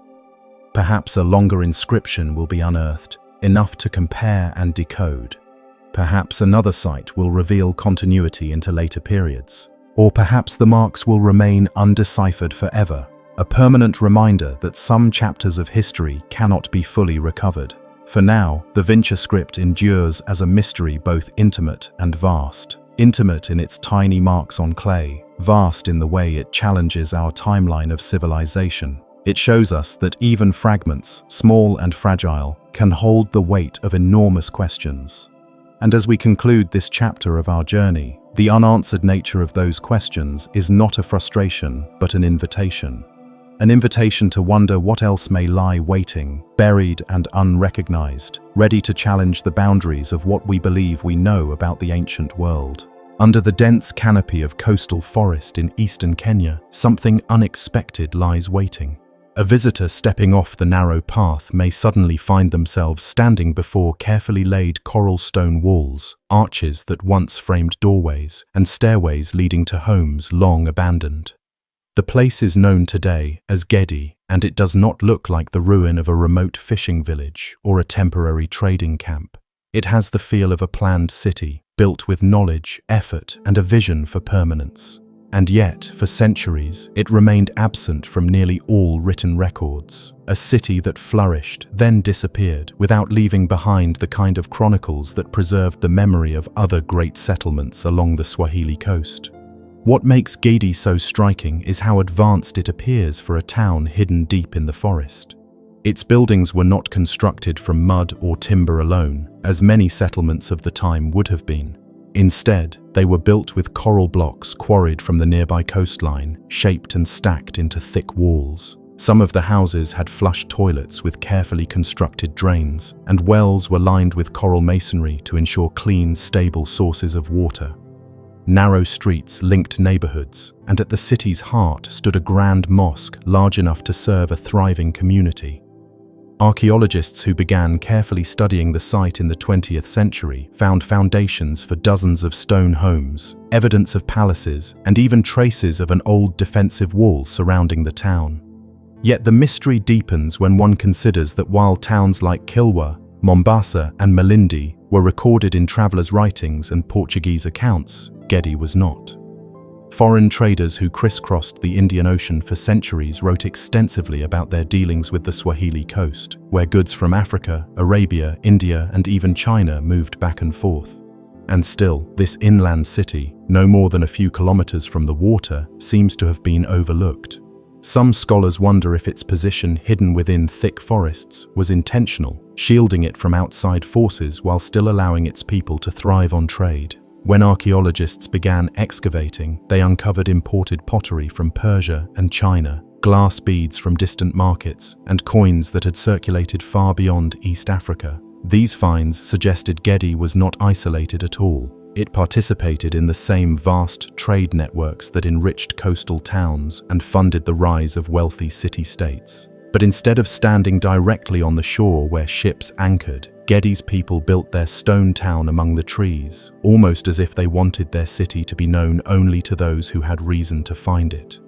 Perhaps a longer inscription will be unearthed, enough to compare and decode. Perhaps another site will reveal continuity into later periods. Or perhaps the marks will remain undeciphered forever, a permanent reminder that some chapters of history cannot be fully recovered. For now, the Vinca script endures as a mystery both intimate and vast. Intimate in its tiny marks on clay, vast in the way it challenges our timeline of civilization. It shows us that even fragments, small and fragile, can hold the weight of enormous questions. And as we conclude this chapter of our journey, the unanswered nature of those questions is not a frustration, but an invitation. An invitation to wonder what else may lie waiting, buried and unrecognized, ready to challenge the boundaries of what we believe we know about the ancient world. Under the dense canopy of coastal forest in eastern Kenya, something unexpected lies waiting. A visitor stepping off the narrow path may suddenly find themselves standing before carefully laid coral stone walls, arches that once framed doorways, and stairways leading to homes long abandoned. The place is known today as Gedi, and it does not look like the ruin of a remote fishing village or a temporary trading camp. It has the feel of a planned city, built with knowledge, effort, and a vision for permanence. And yet, for centuries, it remained absent from nearly all written records. A city that flourished, then disappeared, without leaving behind the kind of chronicles that preserved the memory of other great settlements along the Swahili coast. What makes Gedi so striking is how advanced it appears for a town hidden deep in the forest. Its buildings were not constructed from mud or timber alone, as many settlements of the time would have been. Instead, they were built with coral blocks quarried from the nearby coastline, shaped and stacked into thick walls. Some of the houses had flush toilets with carefully constructed drains, and wells were lined with coral masonry to ensure clean, stable sources of water. Narrow streets linked neighborhoods, and at the city's heart stood a grand mosque large enough to serve a thriving community. Archaeologists who began carefully studying the site in the 20th century found foundations for dozens of stone homes, evidence of palaces, and even traces of an old defensive wall surrounding the town. Yet the mystery deepens when one considers that while towns like Kilwa, Mombasa, and Malindi were recorded in travelers' writings and Portuguese accounts, Gedi was not. Foreign traders who crisscrossed the Indian Ocean for centuries wrote extensively about their dealings with the Swahili coast, where goods from Africa, Arabia, India, and even China moved back and forth. And still, this inland city, no more than a few kilometers from the water, seems to have been overlooked. Some scholars wonder if its position hidden within thick forests was intentional, shielding it from outside forces while still allowing its people to thrive on trade. When archaeologists began excavating, they uncovered imported pottery from Persia and China, glass beads from distant markets, and coins that had circulated far beyond East Africa. These finds suggested Gedi was not isolated at all. It participated in the same vast trade networks that enriched coastal towns and funded the rise of wealthy city-states. But instead of standing directly on the shore where ships anchored, Gedi's people built their stone town among the trees, almost as if they wanted their city to be known only to those who had reason to find it.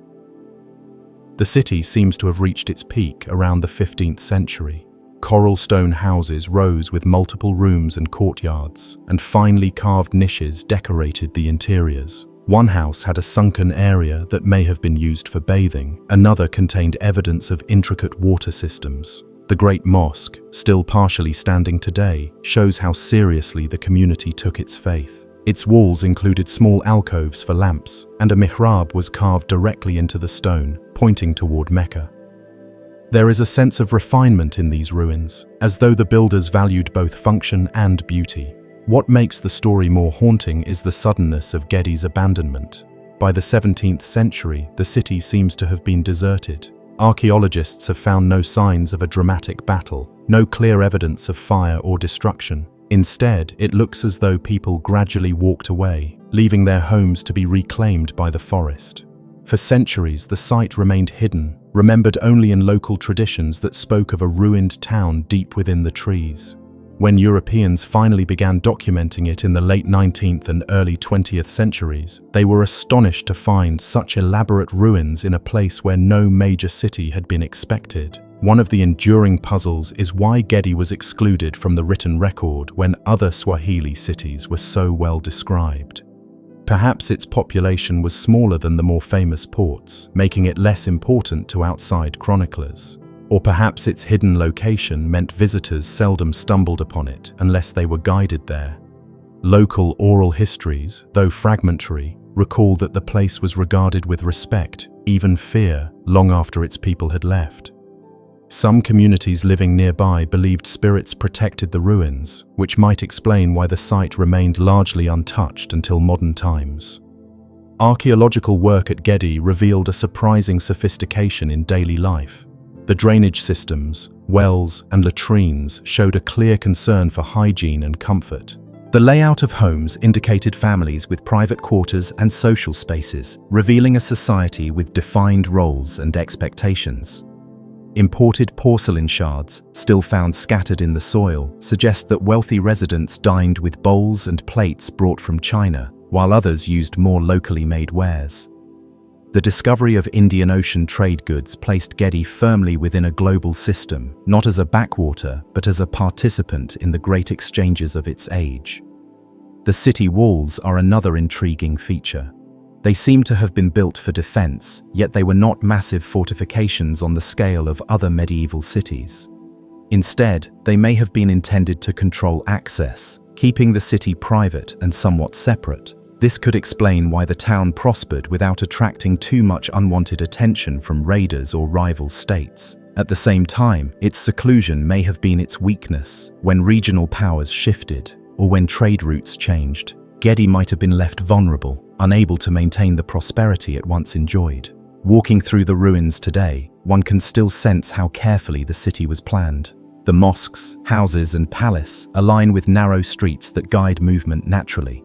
The city seems to have reached its peak around the 15th century. Coral stone houses rose with multiple rooms and courtyards, and finely carved niches decorated the interiors. One house had a sunken area that may have been used for bathing, another contained evidence of intricate water systems. The Great Mosque, still partially standing today, shows how seriously the community took its faith. Its walls included small alcoves for lamps, and a mihrab was carved directly into the stone, pointing toward Mecca. There is a sense of refinement in these ruins, as though the builders valued both function and beauty. What makes the story more haunting is the suddenness of Gedi's abandonment. By the 17th century, the city seems to have been deserted. Archaeologists have found no signs of a dramatic battle, no clear evidence of fire or destruction. Instead, it looks as though people gradually walked away, leaving their homes to be reclaimed by the forest. For centuries, the site remained hidden, remembered only in local traditions that spoke of a ruined town deep within the trees. When Europeans finally began documenting it in the late 19th and early 20th centuries, they were astonished to find such elaborate ruins in a place where no major city had been expected. One of the enduring puzzles is why Gedi was excluded from the written record when other Swahili cities were so well described. Perhaps its population was smaller than the more famous ports, making it less important to outside chroniclers. Or perhaps its hidden location meant visitors seldom stumbled upon it unless they were guided there. Local oral histories, though fragmentary, recall that the place was regarded with respect, even fear, long after its people had left. Some communities living nearby believed spirits protected the ruins, which might explain why the site remained largely untouched until modern times. Archaeological work at Gedi revealed a surprising sophistication in daily life. The drainage systems, wells, and latrines showed a clear concern for hygiene and comfort. The layout of homes indicated families with private quarters and social spaces, revealing a society with defined roles and expectations. Imported porcelain shards, still found scattered in the soil, suggest that wealthy residents dined with bowls and plates brought from China, while others used more locally made wares. The discovery of Indian Ocean trade goods placed Gedi firmly within a global system, not as a backwater, but as a participant in the great exchanges of its age. The city walls are another intriguing feature. They seem to have been built for defense, yet they were not massive fortifications on the scale of other medieval cities. Instead, they may have been intended to control access, keeping the city private and somewhat separate. This could explain why the town prospered without attracting too much unwanted attention from raiders or rival states. At the same time, its seclusion may have been its weakness. When regional powers shifted, or when trade routes changed, Gedi might have been left vulnerable, unable to maintain the prosperity it once enjoyed. Walking through the ruins today, one can still sense how carefully the city was planned. The mosques, houses, and palace align with narrow streets that guide movement naturally.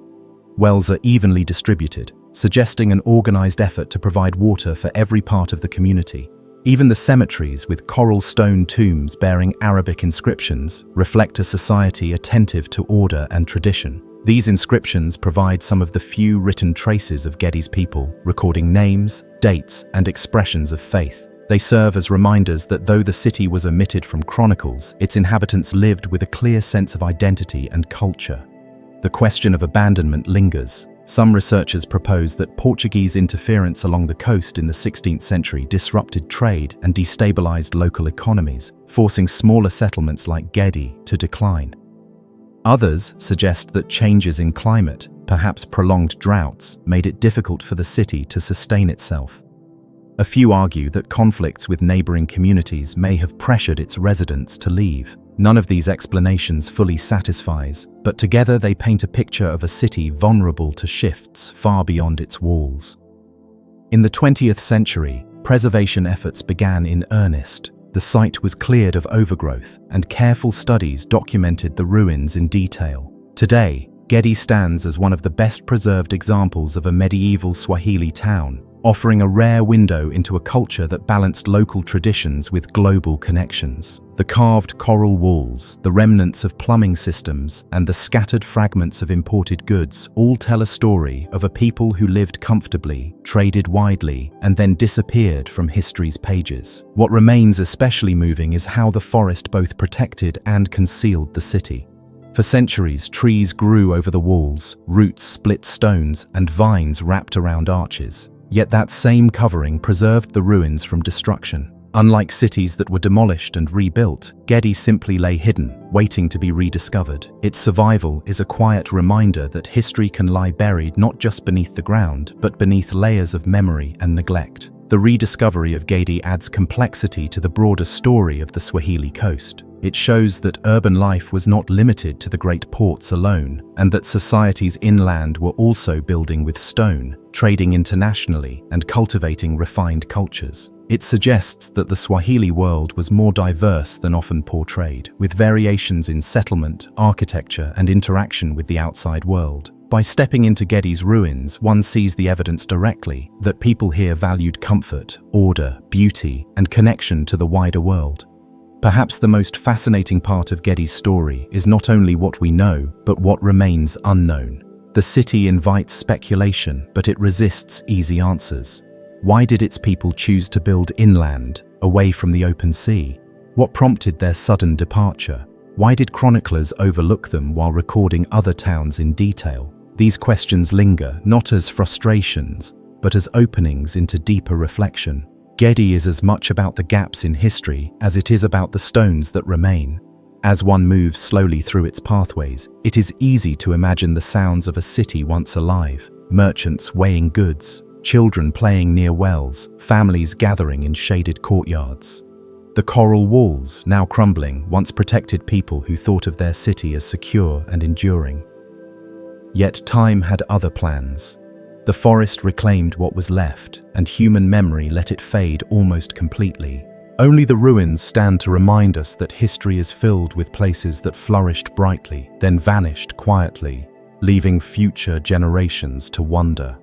Wells are evenly distributed, suggesting an organized effort to provide water for every part of the community. Even the cemeteries, with coral stone tombs bearing Arabic inscriptions, reflect a society attentive to order and tradition. These inscriptions provide some of the few written traces of Gedi's people, recording names, dates, and expressions of faith. They serve as reminders that though the city was omitted from chronicles, its inhabitants lived with a clear sense of identity and culture. The question of abandonment lingers. Some researchers propose that Portuguese interference along the coast in the 16th century disrupted trade and destabilized local economies, forcing smaller settlements like Gedi to decline. Others suggest that changes in climate, perhaps prolonged droughts, made it difficult for the city to sustain itself. A few argue that conflicts with neighboring communities may have pressured its residents to leave. None of these explanations fully satisfies, but together they paint a picture of a city vulnerable to shifts far beyond its walls. In the 20th century, preservation efforts began in earnest. The site was cleared of overgrowth, and careful studies documented the ruins in detail. Today, Gedi stands as one of the best preserved examples of a medieval Swahili town, offering a rare window into a culture that balanced local traditions with global connections. The carved coral walls, the remnants of plumbing systems, and the scattered fragments of imported goods all tell a story of a people who lived comfortably, traded widely, and then disappeared from history's pages. What remains especially moving is how the forest both protected and concealed the city. For centuries, trees grew over the walls, roots split stones, and vines wrapped around arches. Yet that same covering preserved the ruins from destruction. Unlike cities that were demolished and rebuilt, Gedi simply lay hidden, waiting to be rediscovered. Its survival is a quiet reminder that history can lie buried not just beneath the ground, but beneath layers of memory and neglect. The rediscovery of Gedi adds complexity to the broader story of the Swahili coast. It shows that urban life was not limited to the great ports alone, and that societies inland were also building with stone, trading internationally, and cultivating refined cultures. It suggests that the Swahili world was more diverse than often portrayed, with variations in settlement, architecture, and interaction with the outside world. By stepping into Gedi's ruins, one sees the evidence directly that people here valued comfort, order, beauty, and connection to the wider world. Perhaps the most fascinating part of Gedi's story is not only what we know, but what remains unknown. The city invites speculation, but it resists easy answers. Why did its people choose to build inland, away from the open sea? What prompted their sudden departure? Why did chroniclers overlook them while recording other towns in detail? These questions linger, not as frustrations, but as openings into deeper reflection. Gedi is as much about the gaps in history as it is about the stones that remain. As one moves slowly through its pathways, it is easy to imagine the sounds of a city once alive: merchants weighing goods, children playing near wells, families gathering in shaded courtyards. The coral walls, now crumbling, once protected people who thought of their city as secure and enduring. Yet time had other plans. The forest reclaimed what was left, and human memory let it fade almost completely. Only the ruins stand to remind us that history is filled with places that flourished brightly, then vanished quietly, leaving future generations to wonder.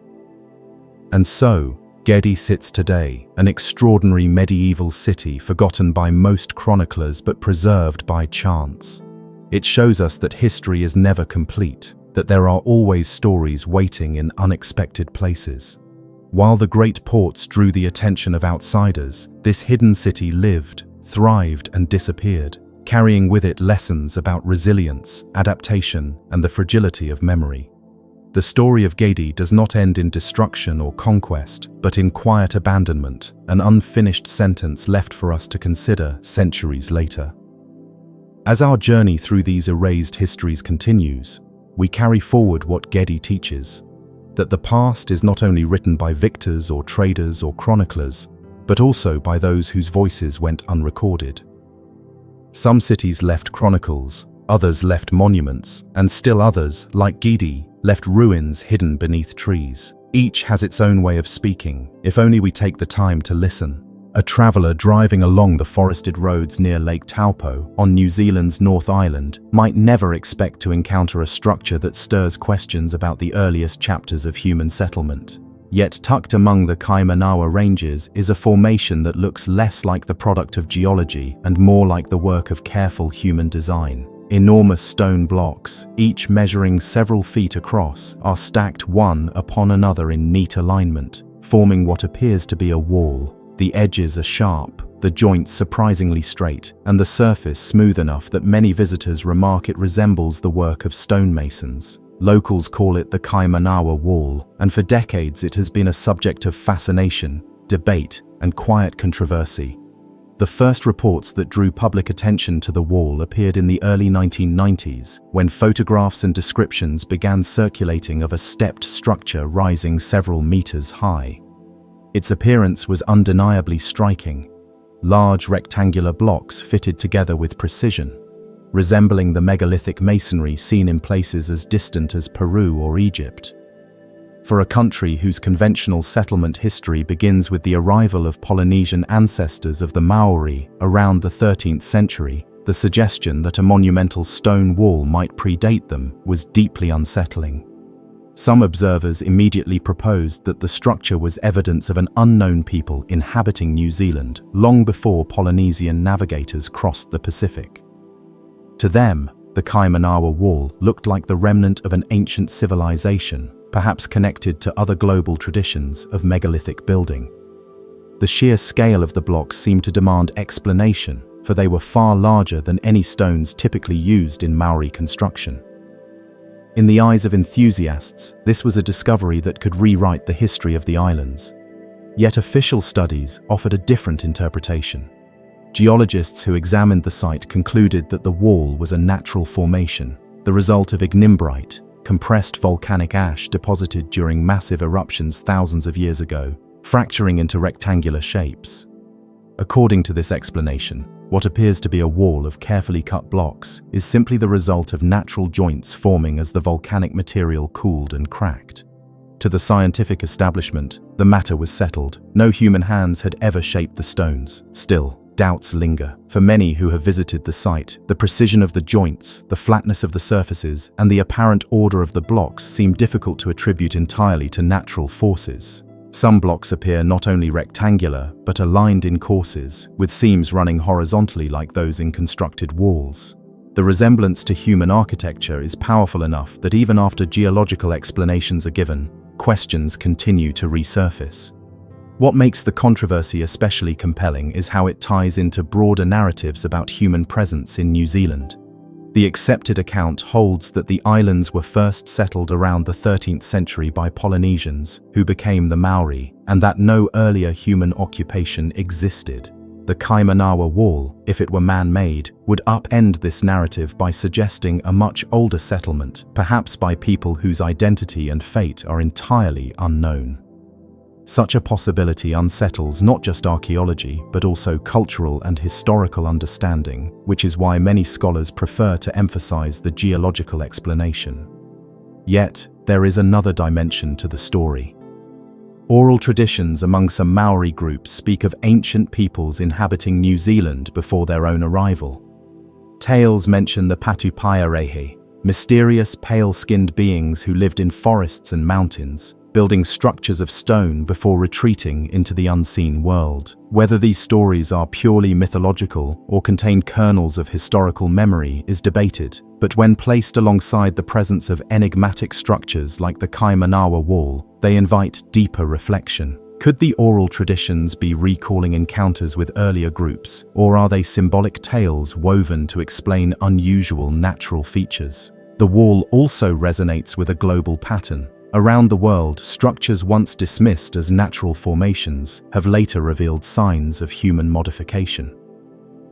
And so, Gedi sits today, an extraordinary medieval city forgotten by most chroniclers but preserved by chance. It shows us that history is never complete, that there are always stories waiting in unexpected places. While the great ports drew the attention of outsiders, this hidden city lived, thrived, and disappeared, carrying with it lessons about resilience, adaptation, and the fragility of memory. The story of Gedi does not end in destruction or conquest, but in quiet abandonment, an unfinished sentence left for us to consider centuries later. As our journey through these erased histories continues, we carry forward what Gedi teaches, that the past is not only written by victors or traders or chroniclers, but also by those whose voices went unrecorded. Some cities left chronicles, others left monuments, and still others, like Gedi, left ruins hidden beneath trees. Each has its own way of speaking, if only we take the time to listen. A traveller driving along the forested roads near Lake Taupo on New Zealand's North Island might never expect to encounter a structure that stirs questions about the earliest chapters of human settlement. Yet tucked among the Kaimanawa ranges is a formation that looks less like the product of geology and more like the work of careful human design. Enormous stone blocks, each measuring several feet across, are stacked one upon another in neat alignment, forming what appears to be a wall. The edges are sharp, the joints surprisingly straight, and the surface smooth enough that many visitors remark it resembles the work of stonemasons. Locals call it the Kaimanawa Wall, and for decades it has been a subject of fascination, debate, and quiet controversy. The first reports that drew public attention to the wall appeared in the early 1990s, when photographs and descriptions began circulating of a stepped structure rising several meters high. Its appearance was undeniably striking. Large rectangular blocks fitted together with precision, resembling the megalithic masonry seen in places as distant as Peru or Egypt. For a country whose conventional settlement history begins with the arrival of Polynesian ancestors of the Maori around the 13th century, the suggestion that a monumental stone wall might predate them was deeply unsettling. Some observers immediately proposed that the structure was evidence of an unknown people inhabiting New Zealand long before Polynesian navigators crossed the Pacific. To them, the Kaimanawa Wall looked like the remnant of an ancient civilization, perhaps connected to other global traditions of megalithic building. The sheer scale of the blocks seemed to demand explanation, for they were far larger than any stones typically used in Maori construction. In the eyes of enthusiasts, this was a discovery that could rewrite the history of the islands. Yet official studies offered a different interpretation. Geologists who examined the site concluded that the wall was a natural formation, the result of ignimbrite, compressed volcanic ash deposited during massive eruptions thousands of years ago, fracturing into rectangular shapes. According to this explanation, what appears to be a wall of carefully cut blocks is simply the result of natural joints forming as the volcanic material cooled and cracked. To the scientific establishment, the matter was settled. No human hands had ever shaped the stones. Still, doubts linger. For many who have visited the site, the precision of the joints, the flatness of the surfaces, and the apparent order of the blocks seem difficult to attribute entirely to natural forces. Some blocks appear not only rectangular, but aligned in courses, with seams running horizontally like those in constructed walls. The resemblance to human architecture is powerful enough that even after geological explanations are given, questions continue to resurface. What makes the controversy especially compelling is how it ties into broader narratives about human presence in New Zealand. The accepted account holds that the islands were first settled around the 13th century by Polynesians, who became the Maori, and that no earlier human occupation existed. The Kaimanawa Wall, if it were man-made, would upend this narrative by suggesting a much older settlement, perhaps by people whose identity and fate are entirely unknown. Such a possibility unsettles not just archaeology, but also cultural and historical understanding, which is why many scholars prefer to emphasize the geological explanation. Yet, there is another dimension to the story. Oral traditions among some Maori groups speak of ancient peoples inhabiting New Zealand before their own arrival. Tales mention the Patupaiarehe, mysterious pale-skinned beings who lived in forests and mountains, building structures of stone before retreating into the unseen world. Whether these stories are purely mythological or contain kernels of historical memory is debated, but when placed alongside the presence of enigmatic structures like the Kaimanawa Wall, They invite deeper reflection. Could the oral traditions be recalling encounters with earlier groups, or are they symbolic tales woven to explain unusual natural features? The wall also resonates with a global pattern. Around the world, structures once dismissed as natural formations have later revealed signs of human modification.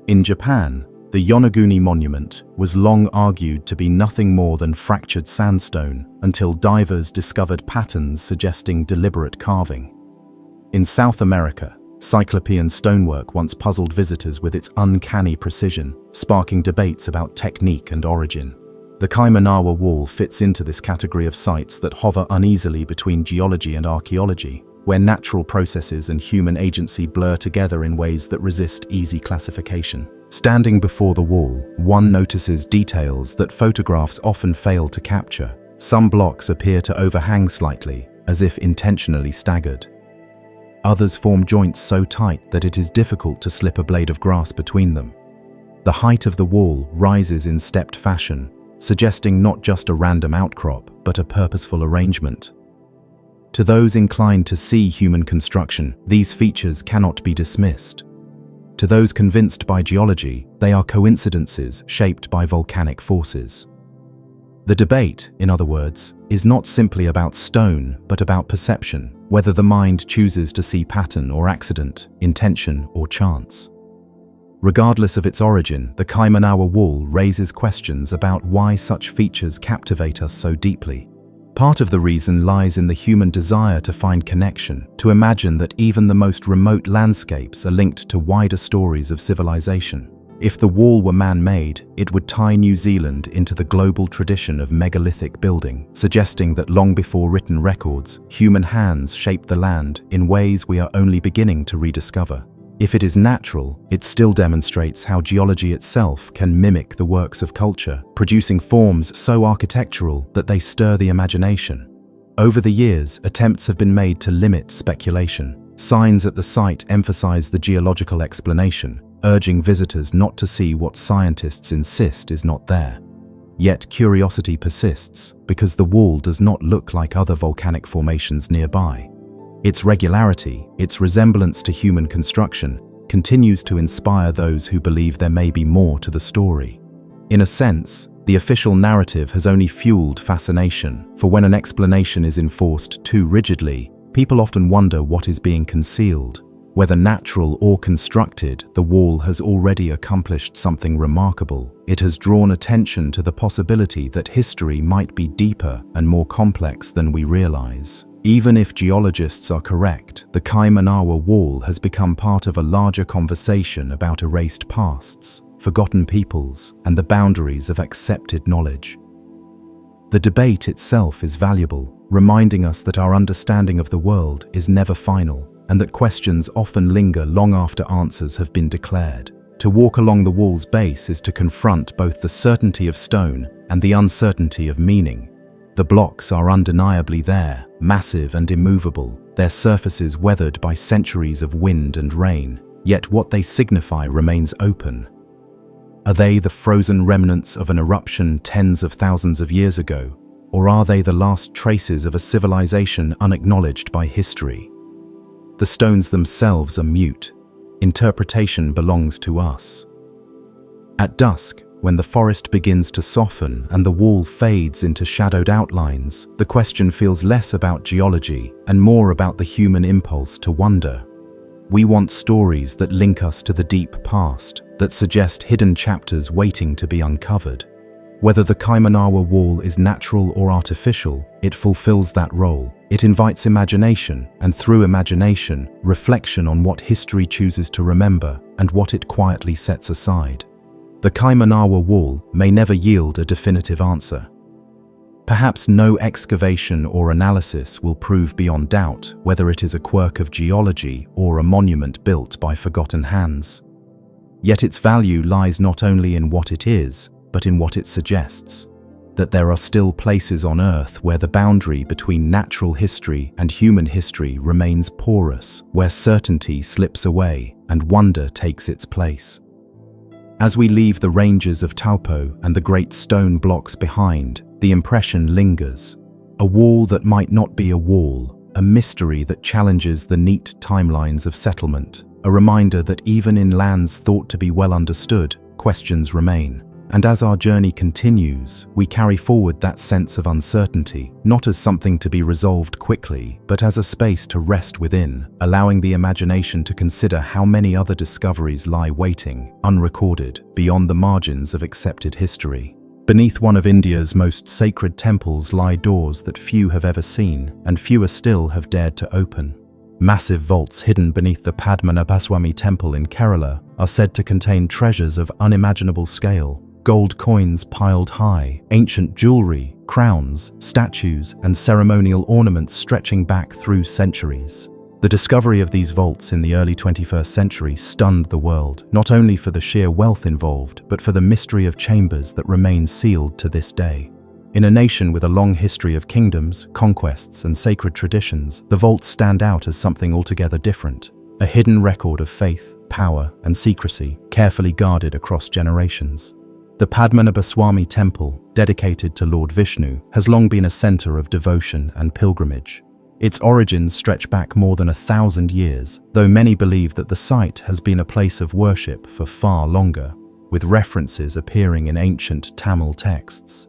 In Japan, the Yonaguni monument was long argued to be nothing more than fractured sandstone until divers discovered patterns suggesting deliberate carving. In South America, Cyclopean stonework once puzzled visitors with its uncanny precision, sparking debates about technique and origin. The Kaimanawa wall fits into this category of sites that hover uneasily between geology and archaeology, where natural processes and human agency blur together in ways that resist easy classification. Standing before the wall, one notices details that photographs often fail to capture. Some blocks appear to overhang slightly, as if intentionally staggered. Others form joints so tight that it is difficult to slip a blade of grass between them. The height of the wall rises in stepped fashion, suggesting not just a random outcrop, but a purposeful arrangement. To those inclined to see human construction, these features cannot be dismissed. To those convinced by geology, they are coincidences shaped by volcanic forces. The debate, in other words, is not simply about stone, but about perception, whether the mind chooses to see pattern or accident, intention or chance. Regardless of its origin, the Kaimanawa wall raises questions about why such features captivate us so deeply. Part of the reason lies in the human desire to find connection, to imagine that even the most remote landscapes are linked to wider stories of civilization. If the wall were man-made, it would tie New Zealand into the global tradition of megalithic building, suggesting that long before written records, human hands shaped the land in ways we are only beginning to rediscover. If it is natural, it still demonstrates how geology itself can mimic the works of culture, producing forms so architectural that they stir the imagination. Over the years, attempts have been made to limit speculation. Signs at the site emphasize the geological explanation, urging visitors not to see what scientists insist is not there. Yet curiosity persists because the wall does not look like other volcanic formations nearby. Its regularity, its resemblance to human construction, continues to inspire those who believe there may be more to the story. In a sense, the official narrative has only fueled fascination, for when an explanation is enforced too rigidly, people often wonder what is being concealed. Whether natural or constructed, the wall has already accomplished something remarkable. It has drawn attention to the possibility that history might be deeper and more complex than we realize. Even if geologists are correct, the Kaimanawa wall has become part of a larger conversation about erased pasts, forgotten peoples, and the boundaries of accepted knowledge. The debate itself is valuable, reminding us that our understanding of the world is never final, and that questions often linger long after answers have been declared. To walk along the wall's base is to confront both the certainty of stone and the uncertainty of meaning. The blocks are undeniably there, massive and immovable, their surfaces weathered by centuries of wind and rain, yet what they signify remains open. Are they the frozen remnants of an eruption tens of thousands of years ago, or are they the last traces of a civilization unacknowledged by history? The stones themselves are mute. Interpretation belongs to us. At dusk, when the forest begins to soften and the wall fades into shadowed outlines, the question feels less about geology and more about the human impulse to wonder. We want stories that link us to the deep past, that suggest hidden chapters waiting to be uncovered. Whether the Kaimanawa wall is natural or artificial, it fulfills that role. It invites imagination, and through imagination, reflection on what history chooses to remember and what it quietly sets aside. The Kaimanawa wall may never yield a definitive answer. Perhaps no excavation or analysis will prove beyond doubt whether it is a quirk of geology or a monument built by forgotten hands. Yet its value lies not only in what it is, but in what it suggests. That there are still places on Earth where the boundary between natural history and human history remains porous, where certainty slips away and wonder takes its place. As we leave the ranges of Taupo and the great stone blocks behind, the impression lingers. A wall that might not be a wall, a mystery that challenges the neat timelines of settlement, a reminder that even in lands thought to be well understood, questions remain. And as our journey continues, we carry forward that sense of uncertainty, not as something to be resolved quickly, but as a space to rest within, allowing the imagination to consider how many other discoveries lie waiting, unrecorded, beyond the margins of accepted history. Beneath one of India's most sacred temples lie doors that few have ever seen, and fewer still have dared to open. Massive vaults hidden beneath the Padmanabhaswami temple in Kerala are said to contain treasures of unimaginable scale. Gold coins piled high, ancient jewelry, crowns, statues, and ceremonial ornaments stretching back through centuries. The discovery of these vaults in the early 21st century stunned the world, not only for the sheer wealth involved, but for the mystery of chambers that remain sealed to this day. In a nation with a long history of kingdoms, conquests, and sacred traditions, the vaults stand out as something altogether different. A hidden record of faith, power, and secrecy, carefully guarded across generations. The Padmanabhaswami temple, dedicated to Lord Vishnu, has long been a center of devotion and pilgrimage. Its origins stretch back more than 1,000 years, though many believe that the site has been a place of worship for far longer, with references appearing in ancient Tamil texts.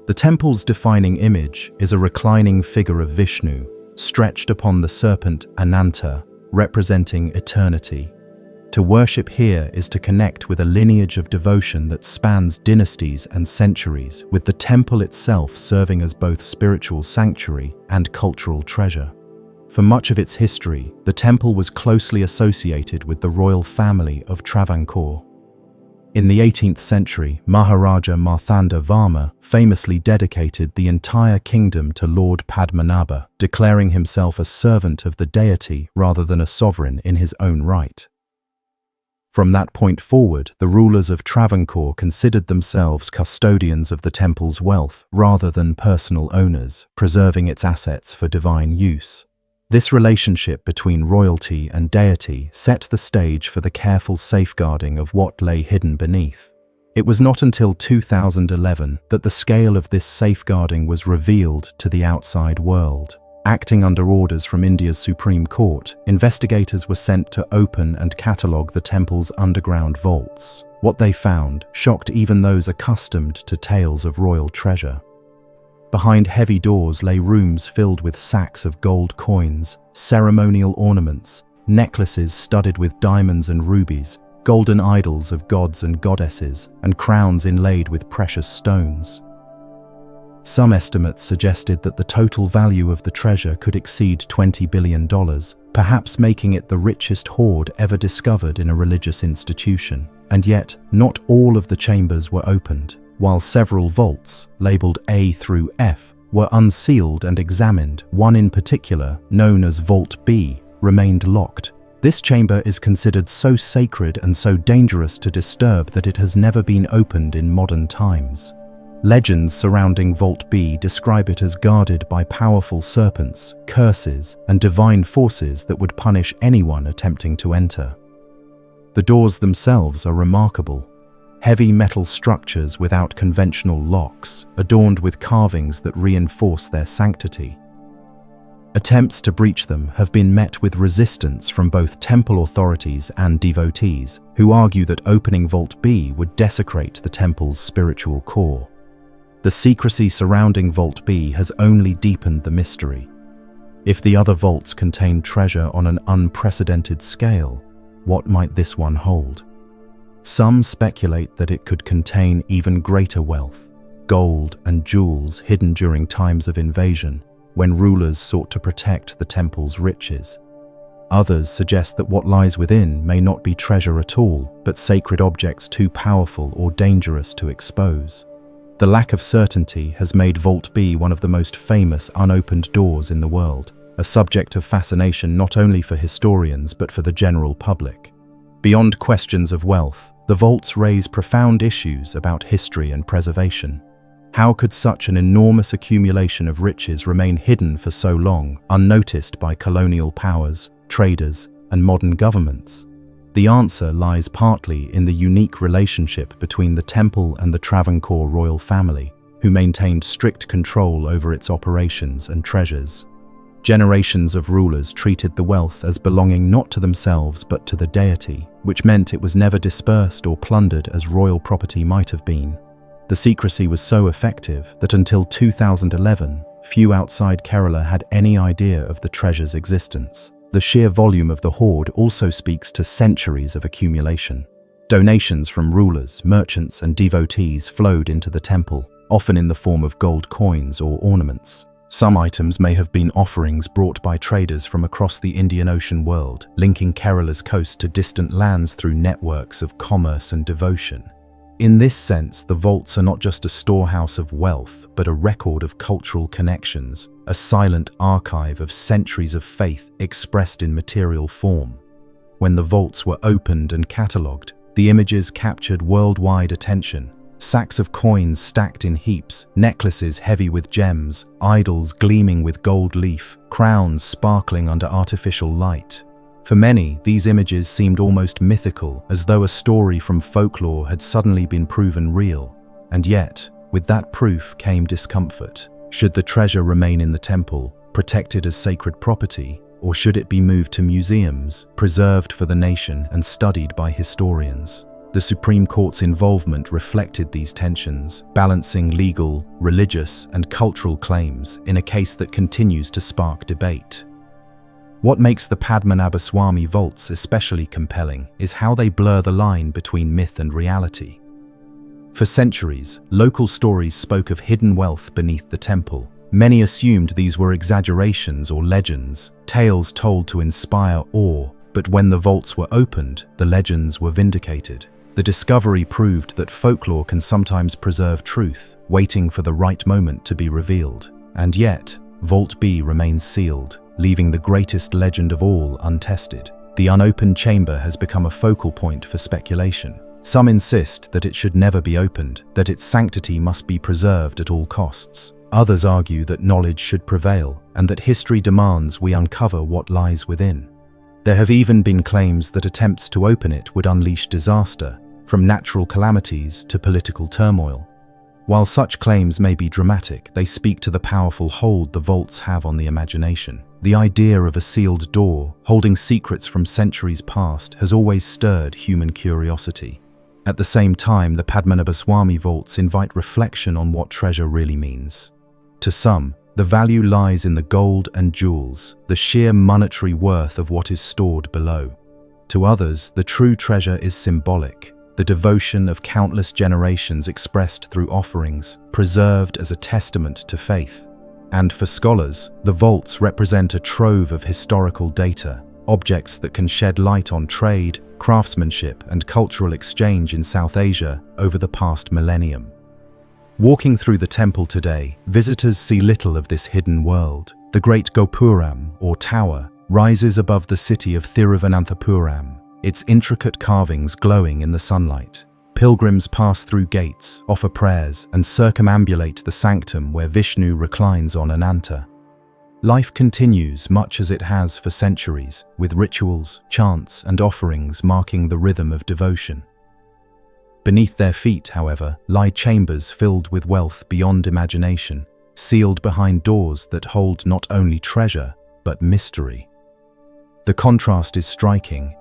The temple's defining image is a reclining figure of Vishnu, stretched upon the serpent Ananta, representing eternity. To worship here is to connect with a lineage of devotion that spans dynasties and centuries, with the temple itself serving as both spiritual sanctuary and cultural treasure. For much of its history, the temple was closely associated with the royal family of Travancore. In the 18th century, Maharaja Marthanda Varma famously dedicated the entire kingdom to Lord Padmanabha, declaring himself a servant of the deity rather than a sovereign in his own right. From that point forward, the rulers of Travancore considered themselves custodians of the temple's wealth rather than personal owners, preserving its assets for divine use. This relationship between royalty and deity set the stage for the careful safeguarding of what lay hidden beneath. It was not until 2011 that the scale of this safeguarding was revealed to the outside world. Acting under orders from India's Supreme Court, investigators were sent to open and catalogue the temple's underground vaults. What they found shocked even those accustomed to tales of royal treasure. Behind heavy doors lay rooms filled with sacks of gold coins, ceremonial ornaments, necklaces studded with diamonds and rubies, golden idols of gods and goddesses, and crowns inlaid with precious stones. Some estimates suggested that the total value of the treasure could exceed $20 billion, perhaps making it the richest hoard ever discovered in a religious institution. And yet, not all of the chambers were opened. While several vaults, labeled A through F, were unsealed and examined, one in particular, known as Vault B, remained locked. This chamber is considered so sacred and so dangerous to disturb that it has never been opened in modern times. Legends surrounding Vault B describe it as guarded by powerful serpents, curses, and divine forces that would punish anyone attempting to enter. The doors themselves are remarkable. Heavy metal structures without conventional locks, adorned with carvings that reinforce their sanctity. Attempts to breach them have been met with resistance from both temple authorities and devotees, who argue that opening Vault B would desecrate the temple's spiritual core. The secrecy surrounding Vault B has only deepened the mystery. If the other vaults contain treasure on an unprecedented scale, what might this one hold? Some speculate that it could contain even greater wealth, gold and jewels hidden during times of invasion, when rulers sought to protect the temple's riches. Others suggest that what lies within may not be treasure at all, but sacred objects too powerful or dangerous to expose. The lack of certainty has made Vault B one of the most famous unopened doors in the world, a subject of fascination not only for historians but for the general public. Beyond questions of wealth, the vaults raise profound issues about history and preservation. How could such an enormous accumulation of riches remain hidden for so long, unnoticed by colonial powers, traders, and modern governments? The answer lies partly in the unique relationship between the temple and the Travancore royal family, who maintained strict control over its operations and treasures. Generations of rulers treated the wealth as belonging not to themselves but to the deity, which meant it was never dispersed or plundered as royal property might have been. The secrecy was so effective that until 2011, few outside Kerala had any idea of the treasure's existence. The sheer volume of the hoard also speaks to centuries of accumulation. Donations from rulers, merchants, and devotees flowed into the temple, often in the form of gold coins or ornaments. Some items may have been offerings brought by traders from across the Indian Ocean world, linking Kerala's coast to distant lands through networks of commerce and devotion. In this sense, the vaults are not just a storehouse of wealth, but a record of cultural connections, a silent archive of centuries of faith expressed in material form. When the vaults were opened and catalogued, the images captured worldwide attention. Sacks of coins stacked in heaps, necklaces heavy with gems, idols gleaming with gold leaf, crowns sparkling under artificial light. For many, these images seemed almost mythical, as though a story from folklore had suddenly been proven real. And yet, with that proof came discomfort. Should the treasure remain in the temple, protected as sacred property, or should it be moved to museums, preserved for the nation and studied by historians? The Supreme Court's involvement reflected these tensions, balancing legal, religious, and cultural claims in a case that continues to spark debate. What makes the Padmanabhaswami vaults especially compelling is how they blur the line between myth and reality. For centuries, local stories spoke of hidden wealth beneath the temple. Many assumed these were exaggerations or legends, tales told to inspire awe, but when the vaults were opened, the legends were vindicated. The discovery proved that folklore can sometimes preserve truth, waiting for the right moment to be revealed. And yet, Vault B remains sealed, leaving the greatest legend of all untested. The unopened chamber has become a focal point for speculation. Some insist that it should never be opened, that its sanctity must be preserved at all costs. Others argue that knowledge should prevail, and that history demands we uncover what lies within. There have even been claims that attempts to open it would unleash disaster, from natural calamities to political turmoil. While such claims may be dramatic, they speak to the powerful hold the vaults have on the imagination. The idea of a sealed door, holding secrets from centuries past, has always stirred human curiosity. At the same time, the Padmanabhaswami vaults invite reflection on what treasure really means. To some, the value lies in the gold and jewels, the sheer monetary worth of what is stored below. To others, the true treasure is symbolic, the devotion of countless generations expressed through offerings, preserved as a testament to faith. And for scholars, the vaults represent a trove of historical data, objects that can shed light on trade, craftsmanship, and cultural exchange in South Asia over the past millennium. Walking through the temple today, visitors see little of this hidden world. The great Gopuram, or tower, rises above the city of Thiruvananthapuram, its intricate carvings glowing in the sunlight. Pilgrims pass through gates, offer prayers, and circumambulate the sanctum where Vishnu reclines on Ananta. Life continues much as it has for centuries, with rituals, chants, and offerings marking the rhythm of devotion. Beneath their feet, however, lie chambers filled with wealth beyond imagination, sealed behind doors that hold not only treasure, but mystery. The contrast is striking.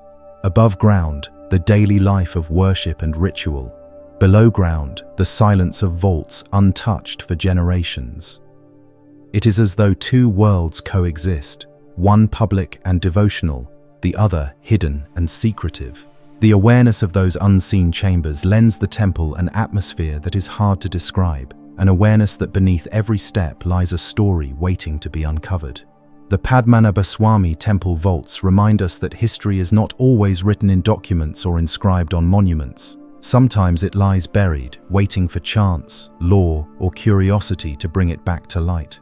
Above ground, the daily life of worship and ritual. Below ground, the silence of vaults untouched for generations. It is as though two worlds coexist, one public and devotional, the other hidden and secretive. The awareness of those unseen chambers lends the temple an atmosphere that is hard to describe, an awareness that beneath every step lies a story waiting to be uncovered. The Padmanabhaswami temple vaults remind us that history is not always written in documents or inscribed on monuments. Sometimes it lies buried, waiting for chance, law, or curiosity to bring it back to light.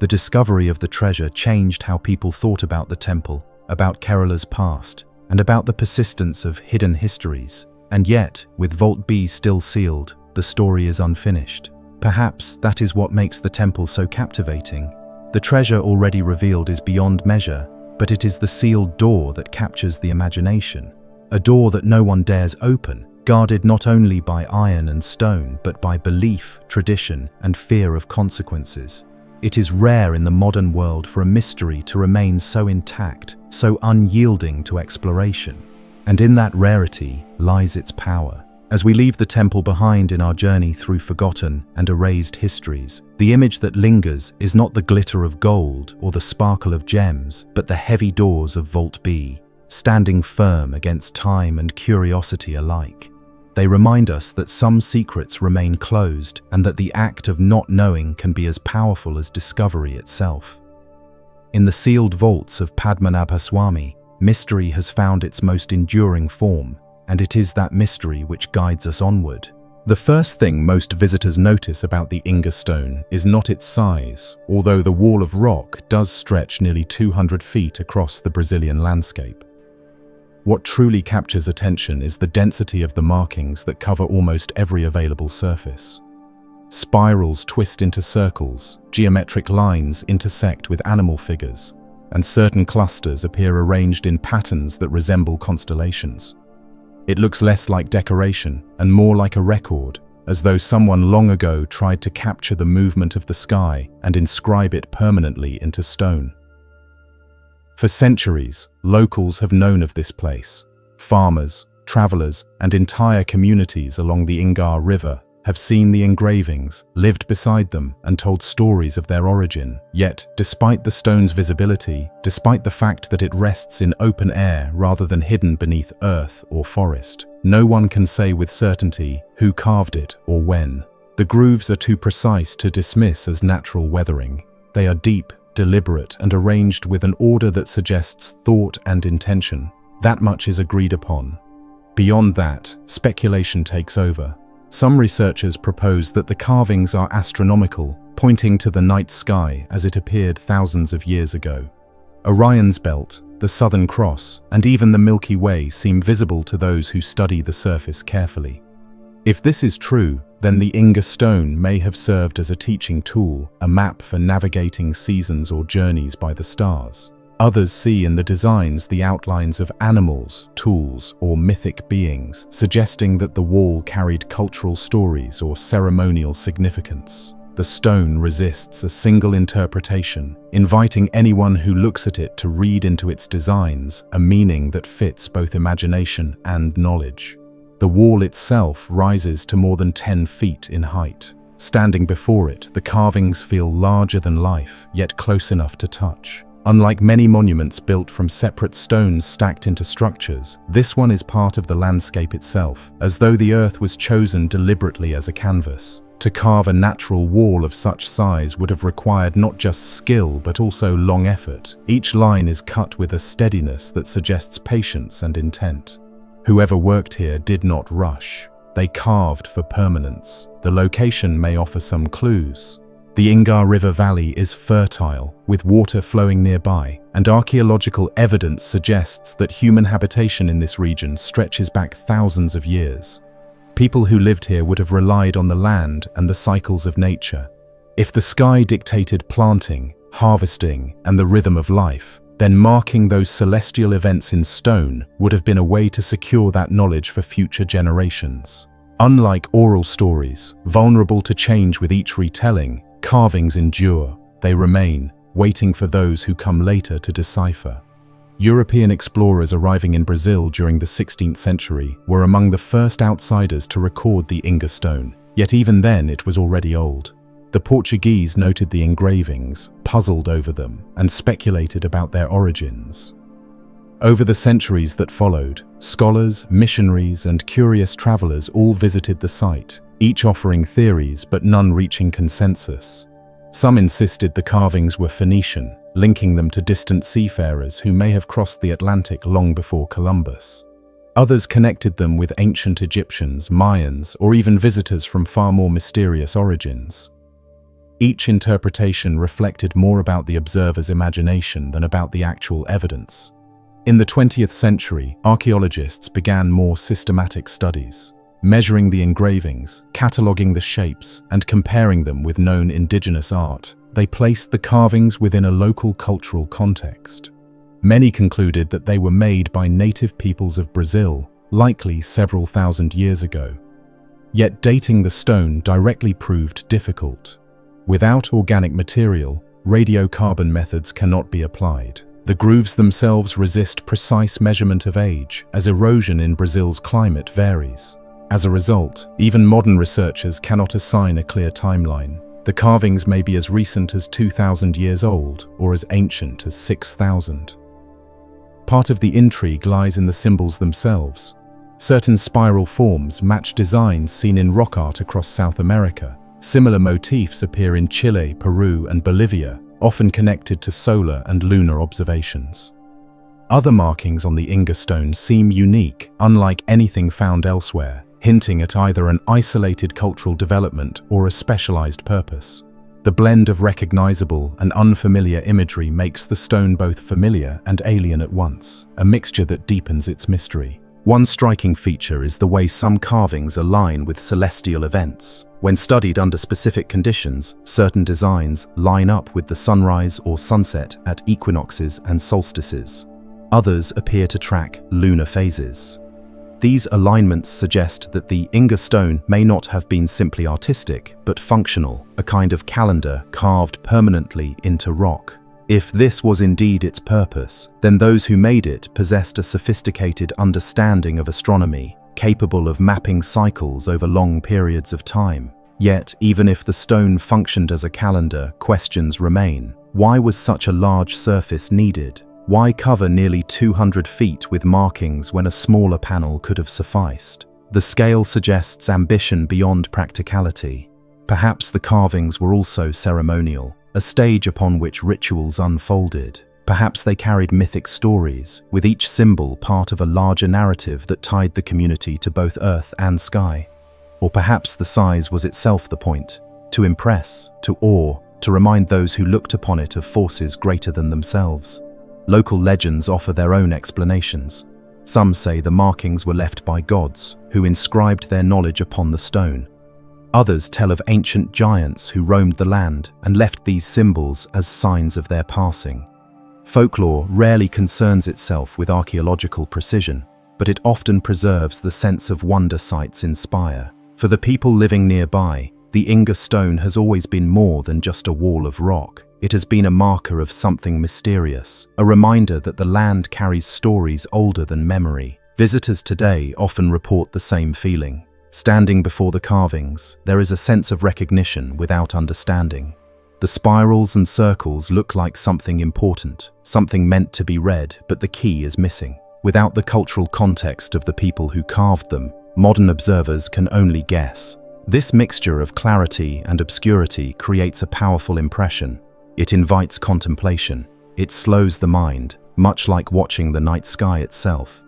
The discovery of the treasure changed how people thought about the temple, about Kerala's past, and about the persistence of hidden histories. And yet, with Vault B still sealed, the story is unfinished. Perhaps that is what makes the temple so captivating. The treasure already revealed is beyond measure, but it is the sealed door that captures the imagination. A door that no one dares open, guarded not only by iron and stone, but by belief, tradition, and fear of consequences. It is rare in the modern world for a mystery to remain so intact, so unyielding to exploration. And in that rarity lies its power. As we leave the temple behind in our journey through forgotten and erased histories, the image that lingers is not the glitter of gold or the sparkle of gems, but the heavy doors of Vault B, standing firm against time and curiosity alike. They remind us that some secrets remain closed and that the act of not knowing can be as powerful as discovery itself. In the sealed vaults of Padmanabhaswami, mystery has found its most enduring form, and it is that mystery which guides us onward. The first thing most visitors notice about the Ingar stone is not its size, although the wall of rock does stretch nearly 200 feet across the Brazilian landscape. What truly captures attention is the density of the markings that cover almost every available surface. Spirals twist into circles, geometric lines intersect with animal figures, and certain clusters appear arranged in patterns that resemble constellations. It looks less like decoration and more like a record, as though someone long ago tried to capture the movement of the sky and inscribe it permanently into stone. For centuries, locals have known of this place. Farmers, travelers, and entire communities along the Ingar River have seen the engravings, lived beside them, and told stories of their origin. Yet, despite the stone's visibility, despite the fact that it rests in open air rather than hidden beneath earth or forest, no one can say with certainty who carved it or when. The grooves are too precise to dismiss as natural weathering. They are deep, deliberate, and arranged with an order that suggests thought and intention. That much is agreed upon. Beyond that, speculation takes over. Some researchers propose that the carvings are astronomical, pointing to the night sky as it appeared thousands of years ago. Orion's belt, the Southern Cross, and even the Milky Way seem visible to those who study the surface carefully. If this is true, then the Ingar stone may have served as a teaching tool, a map for navigating seasons or journeys by the stars. Others see in the designs the outlines of animals, tools, or mythic beings, suggesting that the wall carried cultural stories or ceremonial significance. The stone resists a single interpretation, inviting anyone who looks at it to read into its designs a meaning that fits both imagination and knowledge. The wall itself rises to more than 10 feet in height. Standing before it, the carvings feel larger than life, yet close enough to touch. Unlike many monuments built from separate stones stacked into structures, this one is part of the landscape itself, as though the earth was chosen deliberately as a canvas. To carve a natural wall of such size would have required not just skill but also long effort. Each line is cut with a steadiness that suggests patience and intent. Whoever worked here did not rush. They carved for permanence. The location may offer some clues. The Ingar River Valley is fertile, with water flowing nearby, and archaeological evidence suggests that human habitation in this region stretches back thousands of years. People who lived here would have relied on the land and the cycles of nature. If the sky dictated planting, harvesting, and the rhythm of life, then marking those celestial events in stone would have been a way to secure that knowledge for future generations. Unlike oral stories, vulnerable to change with each retelling, carvings endure. They remain, waiting for those who come later to decipher. European explorers arriving in Brazil during the 16th century were among the first outsiders to record the Ingar stone, yet even then it was already old. The Portuguese noted the engravings, puzzled over them, and speculated about their origins. Over the centuries that followed, scholars, missionaries, and curious travelers all visited the site, each offering theories but none reaching consensus. Some insisted the carvings were Phoenician, linking them to distant seafarers who may have crossed the Atlantic long before Columbus. Others connected them with ancient Egyptians, Mayans, or even visitors from far more mysterious origins. Each interpretation reflected more about the observer's imagination than about the actual evidence. In the 20th century, archaeologists began more systematic studies, measuring the engravings, cataloguing the shapes, and comparing them with known indigenous art. They placed the carvings within a local cultural context. Many concluded that they were made by native peoples of Brazil, likely several thousand years ago. Yet dating the stone directly proved difficult. Without organic material, radiocarbon methods cannot be applied. The grooves themselves resist precise measurement of age, as erosion in Brazil's climate varies. As a result, even modern researchers cannot assign a clear timeline. The carvings may be as recent as 2,000 years old, or as ancient as 6,000. Part of the intrigue lies in the symbols themselves. Certain spiral forms match designs seen in rock art across South America. Similar motifs appear in Chile, Peru, and Bolivia, often connected to solar and lunar observations. Other markings on the Ingar stone seem unique, unlike anything found elsewhere, hinting at either an isolated cultural development or a specialized purpose. The blend of recognizable and unfamiliar imagery makes the stone both familiar and alien at once, a mixture that deepens its mystery. One striking feature is the way some carvings align with celestial events. When studied under specific conditions, certain designs line up with the sunrise or sunset at equinoxes and solstices. Others appear to track lunar phases. These alignments suggest that the Ingar stone may not have been simply artistic, but functional, a kind of calendar carved permanently into rock. If this was indeed its purpose, then those who made it possessed a sophisticated understanding of astronomy, capable of mapping cycles over long periods of time. Yet, even if the stone functioned as a calendar, questions remain. Why was such a large surface needed? Why cover nearly 200 feet with markings when a smaller panel could have sufficed? The scale suggests ambition beyond practicality. Perhaps the carvings were also ceremonial, a stage upon which rituals unfolded. Perhaps they carried mythic stories, with each symbol part of a larger narrative that tied the community to both earth and sky. Or perhaps the size was itself the point, to impress, to awe, to remind those who looked upon it of forces greater than themselves. Local legends offer their own explanations. Some say the markings were left by gods, who inscribed their knowledge upon the stone. Others tell of ancient giants who roamed the land and left these symbols as signs of their passing. Folklore rarely concerns itself with archaeological precision, but it often preserves the sense of wonder sites inspire. For the people living nearby, the Ingar stone has always been more than just a wall of rock. It has been a marker of something mysterious, a reminder that the land carries stories older than memory. Visitors today often report the same feeling. Standing before the carvings, there is a sense of recognition without understanding. The spirals and circles look like something important, something meant to be read, but the key is missing. Without the cultural context of the people who carved them, modern observers can only guess. This mixture of clarity and obscurity creates a powerful impression. It invites contemplation. It slows the mind, much like watching the night sky itself.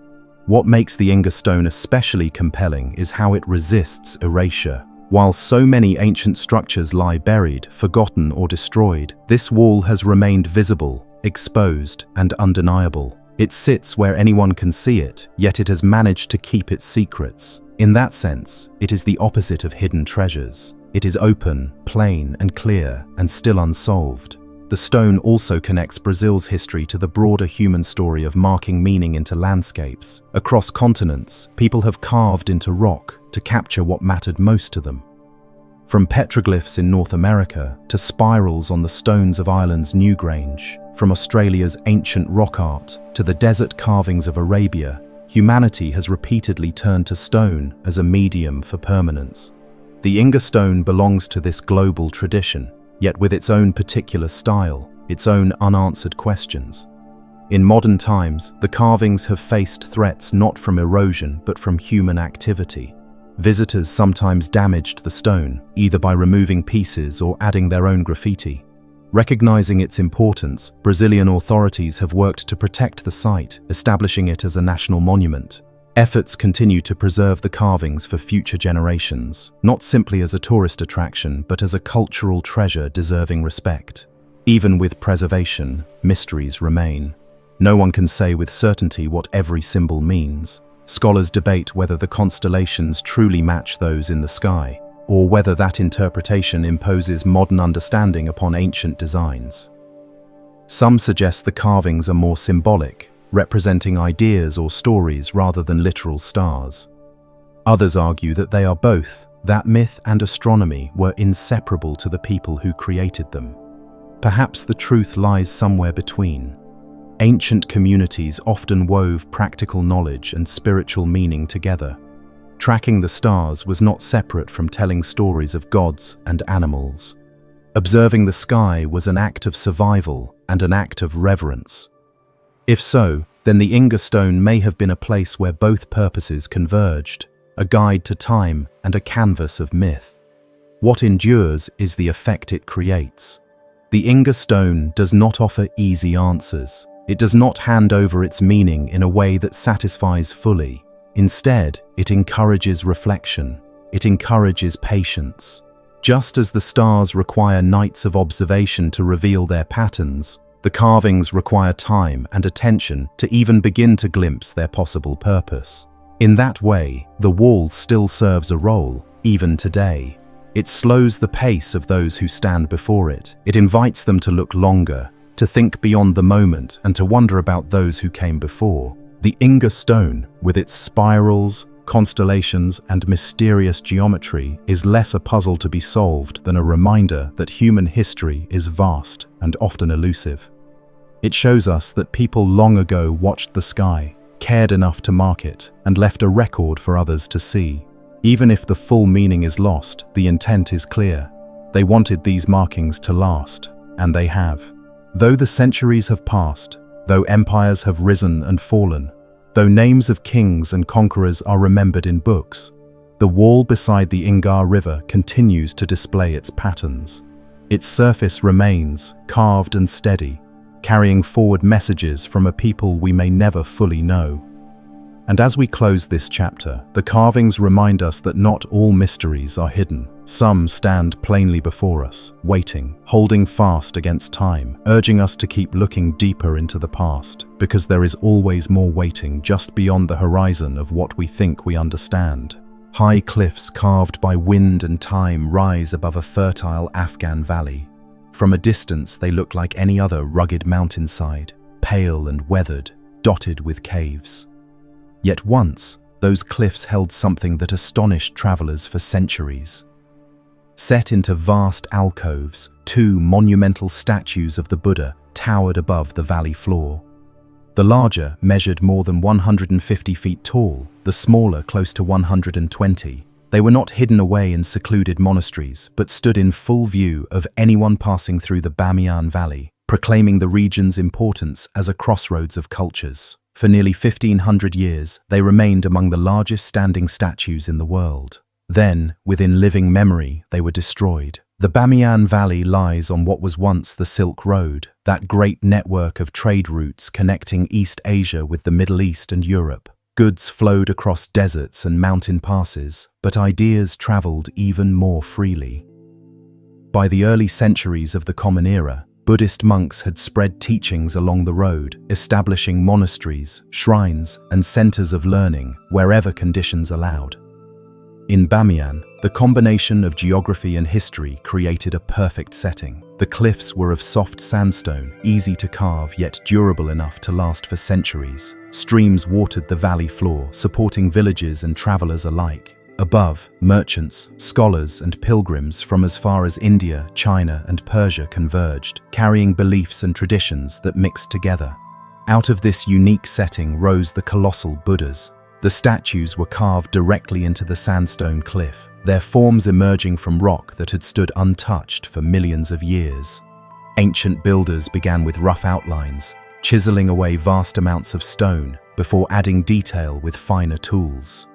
What makes the Ingar stone especially compelling is how it resists erasure. While so many ancient structures lie buried, forgotten, or destroyed, this wall has remained visible, exposed, and undeniable. It sits where anyone can see it, yet it has managed to keep its secrets. In that sense, it is the opposite of hidden treasures. It is open, plain, and clear, and still unsolved. The stone also connects Brazil's history to the broader human story of marking meaning into landscapes. Across continents, people have carved into rock to capture what mattered most to them. From petroglyphs in North America to spirals on the stones of Ireland's Newgrange, from Australia's ancient rock art to the desert carvings of Arabia, humanity has repeatedly turned to stone as a medium for permanence. The Ingar stone belongs to this global tradition, yet with its own particular style, its own unanswered questions. In modern times, the carvings have faced threats not from erosion but from human activity. Visitors sometimes damaged the stone, either by removing pieces or adding their own graffiti. Recognizing its importance, Brazilian authorities have worked to protect the site, establishing it as a national monument. Efforts continue to preserve the carvings for future generations, not simply as a tourist attraction, but as a cultural treasure deserving respect. Even with preservation, mysteries remain. No one can say with certainty what every symbol means. Scholars debate whether the constellations truly match those in the sky, or whether that interpretation imposes modern understanding upon ancient designs. Some suggest the carvings are more symbolic, representing ideas or stories rather than literal stars. Others argue that they are both, that myth and astronomy were inseparable to the people who created them. Perhaps the truth lies somewhere between. Ancient communities often wove practical knowledge and spiritual meaning together. Tracking the stars was not separate from telling stories of gods and animals. Observing the sky was an act of survival and an act of reverence. If so, then the Ingar stone may have been a place where both purposes converged, a guide to time and a canvas of myth. What endures is the effect it creates. The Ingar stone does not offer easy answers. It does not hand over its meaning in a way that satisfies fully. Instead, it encourages reflection. It encourages patience. Just as the stars require nights of observation to reveal their patterns, the carvings require time and attention to even begin to glimpse their possible purpose. In that way, the wall still serves a role, even today. It slows the pace of those who stand before it. It invites them to look longer, to think beyond the moment, and to wonder about those who came before. The Ingar stone, with its spirals, constellations, and mysterious geometry, is less a puzzle to be solved than a reminder that human history is vast and often elusive. It shows us that people long ago watched the sky, cared enough to mark it, and left a record for others to see. Even if the full meaning is lost, the intent is clear. They wanted these markings to last, and they have. Though the centuries have passed, though empires have risen and fallen, though names of kings and conquerors are remembered in books, the wall beside the Ingar River continues to display its patterns. Its surface remains carved and steady, carrying forward messages from a people we may never fully know. And as we close this chapter, the carvings remind us that not all mysteries are hidden. Some stand plainly before us, waiting, holding fast against time, urging us to keep looking deeper into the past, because there is always more waiting just beyond the horizon of what we think we understand. High cliffs carved by wind and time rise above a fertile Afghan valley. From a distance, they look like any other rugged mountainside, pale and weathered, dotted with caves. Yet once, those cliffs held something that astonished travelers for centuries. Set into vast alcoves, two monumental statues of the Buddha towered above the valley floor. The larger measured more than 150 feet tall, the smaller close to 120. They were not hidden away in secluded monasteries, but stood in full view of anyone passing through the Bamiyan Valley, proclaiming the region's importance as a crossroads of cultures. For nearly 1,500 years, they remained among the largest standing statues in the world. Then, within living memory, they were destroyed. The Bamiyan Valley lies on what was once the Silk Road, that great network of trade routes connecting East Asia with the Middle East and Europe. Goods flowed across deserts and mountain passes, but ideas traveled even more freely. By the early centuries of the Common Era, Buddhist monks had spread teachings along the road, establishing monasteries, shrines, and centers of learning wherever conditions allowed. In Bamiyan, the combination of geography and history created a perfect setting. The cliffs were of soft sandstone, easy to carve yet durable enough to last for centuries. Streams watered the valley floor, supporting villages and travelers alike. Above, merchants, scholars, and pilgrims from as far as India, China, and Persia converged, carrying beliefs and traditions that mixed together. Out of this unique setting rose the colossal Buddhas. The statues were carved directly into the sandstone cliff, their forms emerging from rock that had stood untouched for millions of years. Ancient builders began with rough outlines, chiseling away vast amounts of stone before adding detail with finer tools.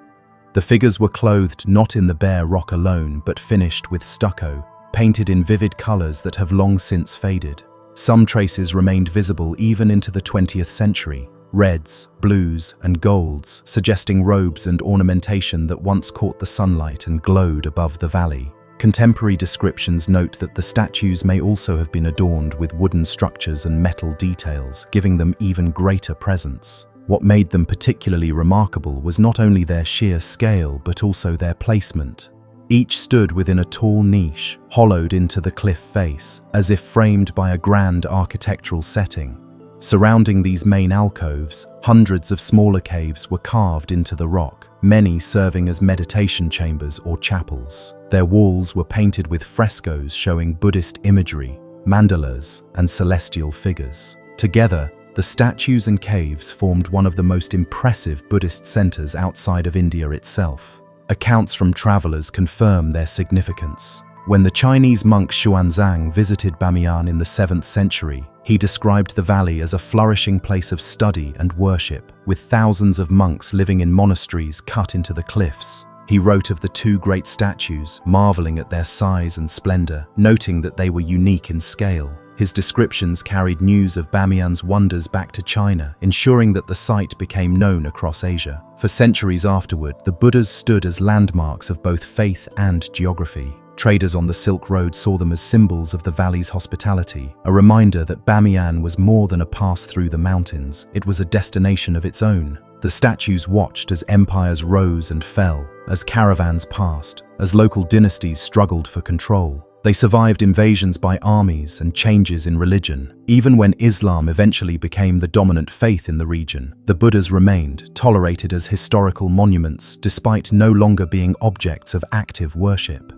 The figures were clothed not in the bare rock alone, but finished with stucco, painted in vivid colors that have long since faded. Some traces remained visible even into the 20th century, reds, blues, and golds, suggesting robes and ornamentation that once caught the sunlight and glowed above the valley. Contemporary descriptions note that the statues may also have been adorned with wooden structures and metal details, giving them even greater presence. What made them particularly remarkable was not only their sheer scale, but also their placement. Each stood within a tall niche, hollowed into the cliff face, as if framed by a grand architectural setting. Surrounding these main alcoves, hundreds of smaller caves were carved into the rock, many serving as meditation chambers or chapels. Their walls were painted with frescoes showing Buddhist imagery, mandalas, and celestial figures. Together, the statues and caves formed one of the most impressive Buddhist centers outside of India itself. Accounts from travelers confirm their significance. When the Chinese monk Xuanzang visited Bamiyan in the 7th century, he described the valley as a flourishing place of study and worship, with thousands of monks living in monasteries cut into the cliffs. He wrote of the two great statues, marveling at their size and splendor, noting that they were unique in scale. His descriptions carried news of Bamiyan's wonders back to China, ensuring that the site became known across Asia. For centuries afterward, the Buddhas stood as landmarks of both faith and geography. Traders on the Silk Road saw them as symbols of the valley's hospitality, a reminder that Bamiyan was more than a pass through the mountains. It was a destination of its own. The statues watched as empires rose and fell, as caravans passed, as local dynasties struggled for control. They survived invasions by armies and changes in religion. Even when Islam eventually became the dominant faith in the region, the Buddhas remained, tolerated as historical monuments despite no longer being objects of active worship.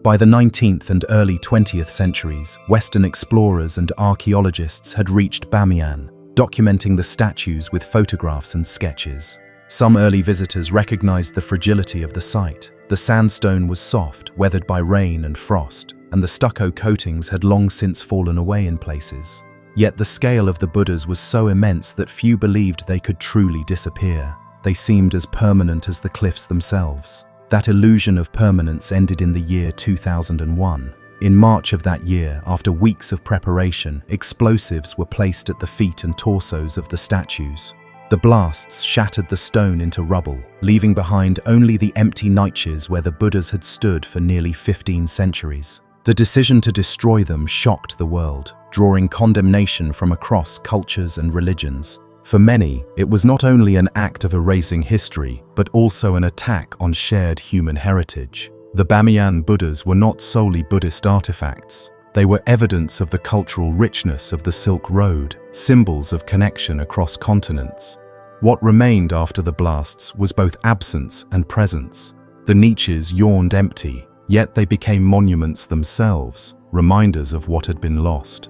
By the 19th and early 20th centuries, Western explorers and archaeologists had reached Bamiyan, documenting the statues with photographs and sketches. Some early visitors recognized the fragility of the site. The sandstone was soft, weathered by rain and frost, and the stucco coatings had long since fallen away in places. Yet the scale of the Buddhas was so immense that few believed they could truly disappear. They seemed as permanent as the cliffs themselves. That illusion of permanence ended in the year 2001. In March of that year, after weeks of preparation, explosives were placed at the feet and torsos of the statues. The blasts shattered the stone into rubble, leaving behind only the empty niches where the Buddhas had stood for nearly 15 centuries. The decision to destroy them shocked the world, drawing condemnation from across cultures and religions. For many, it was not only an act of erasing history, but also an attack on shared human heritage. The Bamiyan Buddhas were not solely Buddhist artifacts. They were evidence of the cultural richness of the Silk Road, symbols of connection across continents. What remained after the blasts was both absence and presence. The niches yawned empty, yet they became monuments themselves, reminders of what had been lost.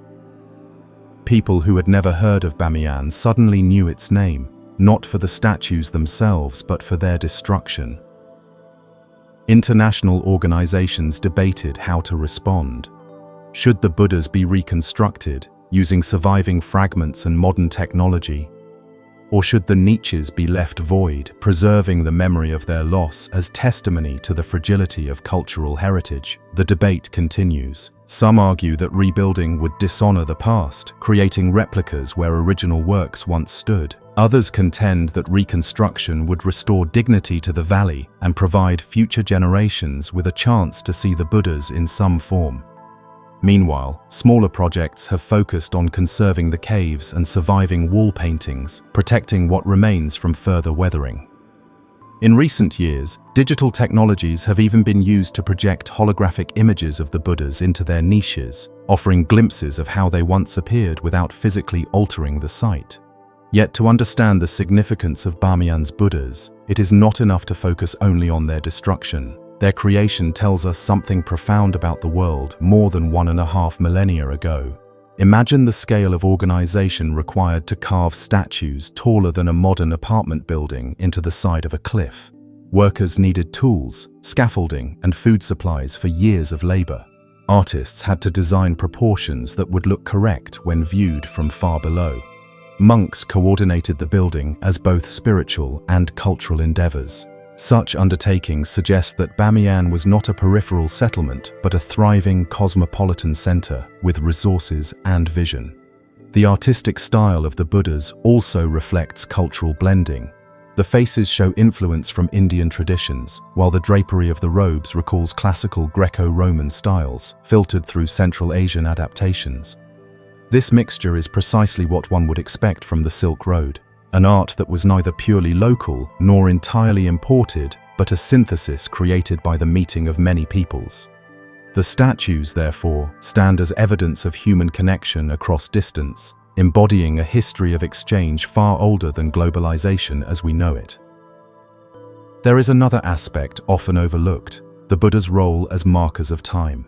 People who had never heard of Bamiyan suddenly knew its name, not for the statues themselves, but for their destruction. International organizations debated how to respond. Should the Buddhas be reconstructed, using surviving fragments and modern technology? Or should the niches be left void, preserving the memory of their loss as testimony to the fragility of cultural heritage? The debate continues. Some argue that rebuilding would dishonor the past, creating replicas where original works once stood. Others contend that reconstruction would restore dignity to the valley and provide future generations with a chance to see the Buddhas in some form. Meanwhile, smaller projects have focused on conserving the caves and surviving wall paintings, protecting what remains from further weathering. In recent years, digital technologies have even been used to project holographic images of the Buddhas into their niches, offering glimpses of how they once appeared without physically altering the site. Yet to understand the significance of Bamiyan's Buddhas, it is not enough to focus only on their destruction. Their creation tells us something profound about the world more than 1.5 millennia ago. Imagine the scale of organization required to carve statues taller than a modern apartment building into the side of a cliff. Workers needed tools, scaffolding, and food supplies for years of labor. Artists had to design proportions that would look correct when viewed from far below. Monks coordinated the building as both spiritual and cultural endeavors. Such undertakings suggest that Bamiyan was not a peripheral settlement, but a thriving cosmopolitan center with resources and vision. The artistic style of the Buddhas also reflects cultural blending. The faces show influence from Indian traditions, while the drapery of the robes recalls classical Greco-Roman styles, filtered through Central Asian adaptations. This mixture is precisely what one would expect from the Silk Road. An art that was neither purely local nor entirely imported, but a synthesis created by the meeting of many peoples. The statues, therefore, stand as evidence of human connection across distance, embodying a history of exchange far older than globalization as we know it. There is another aspect often overlooked: the Buddha's role as markers of time.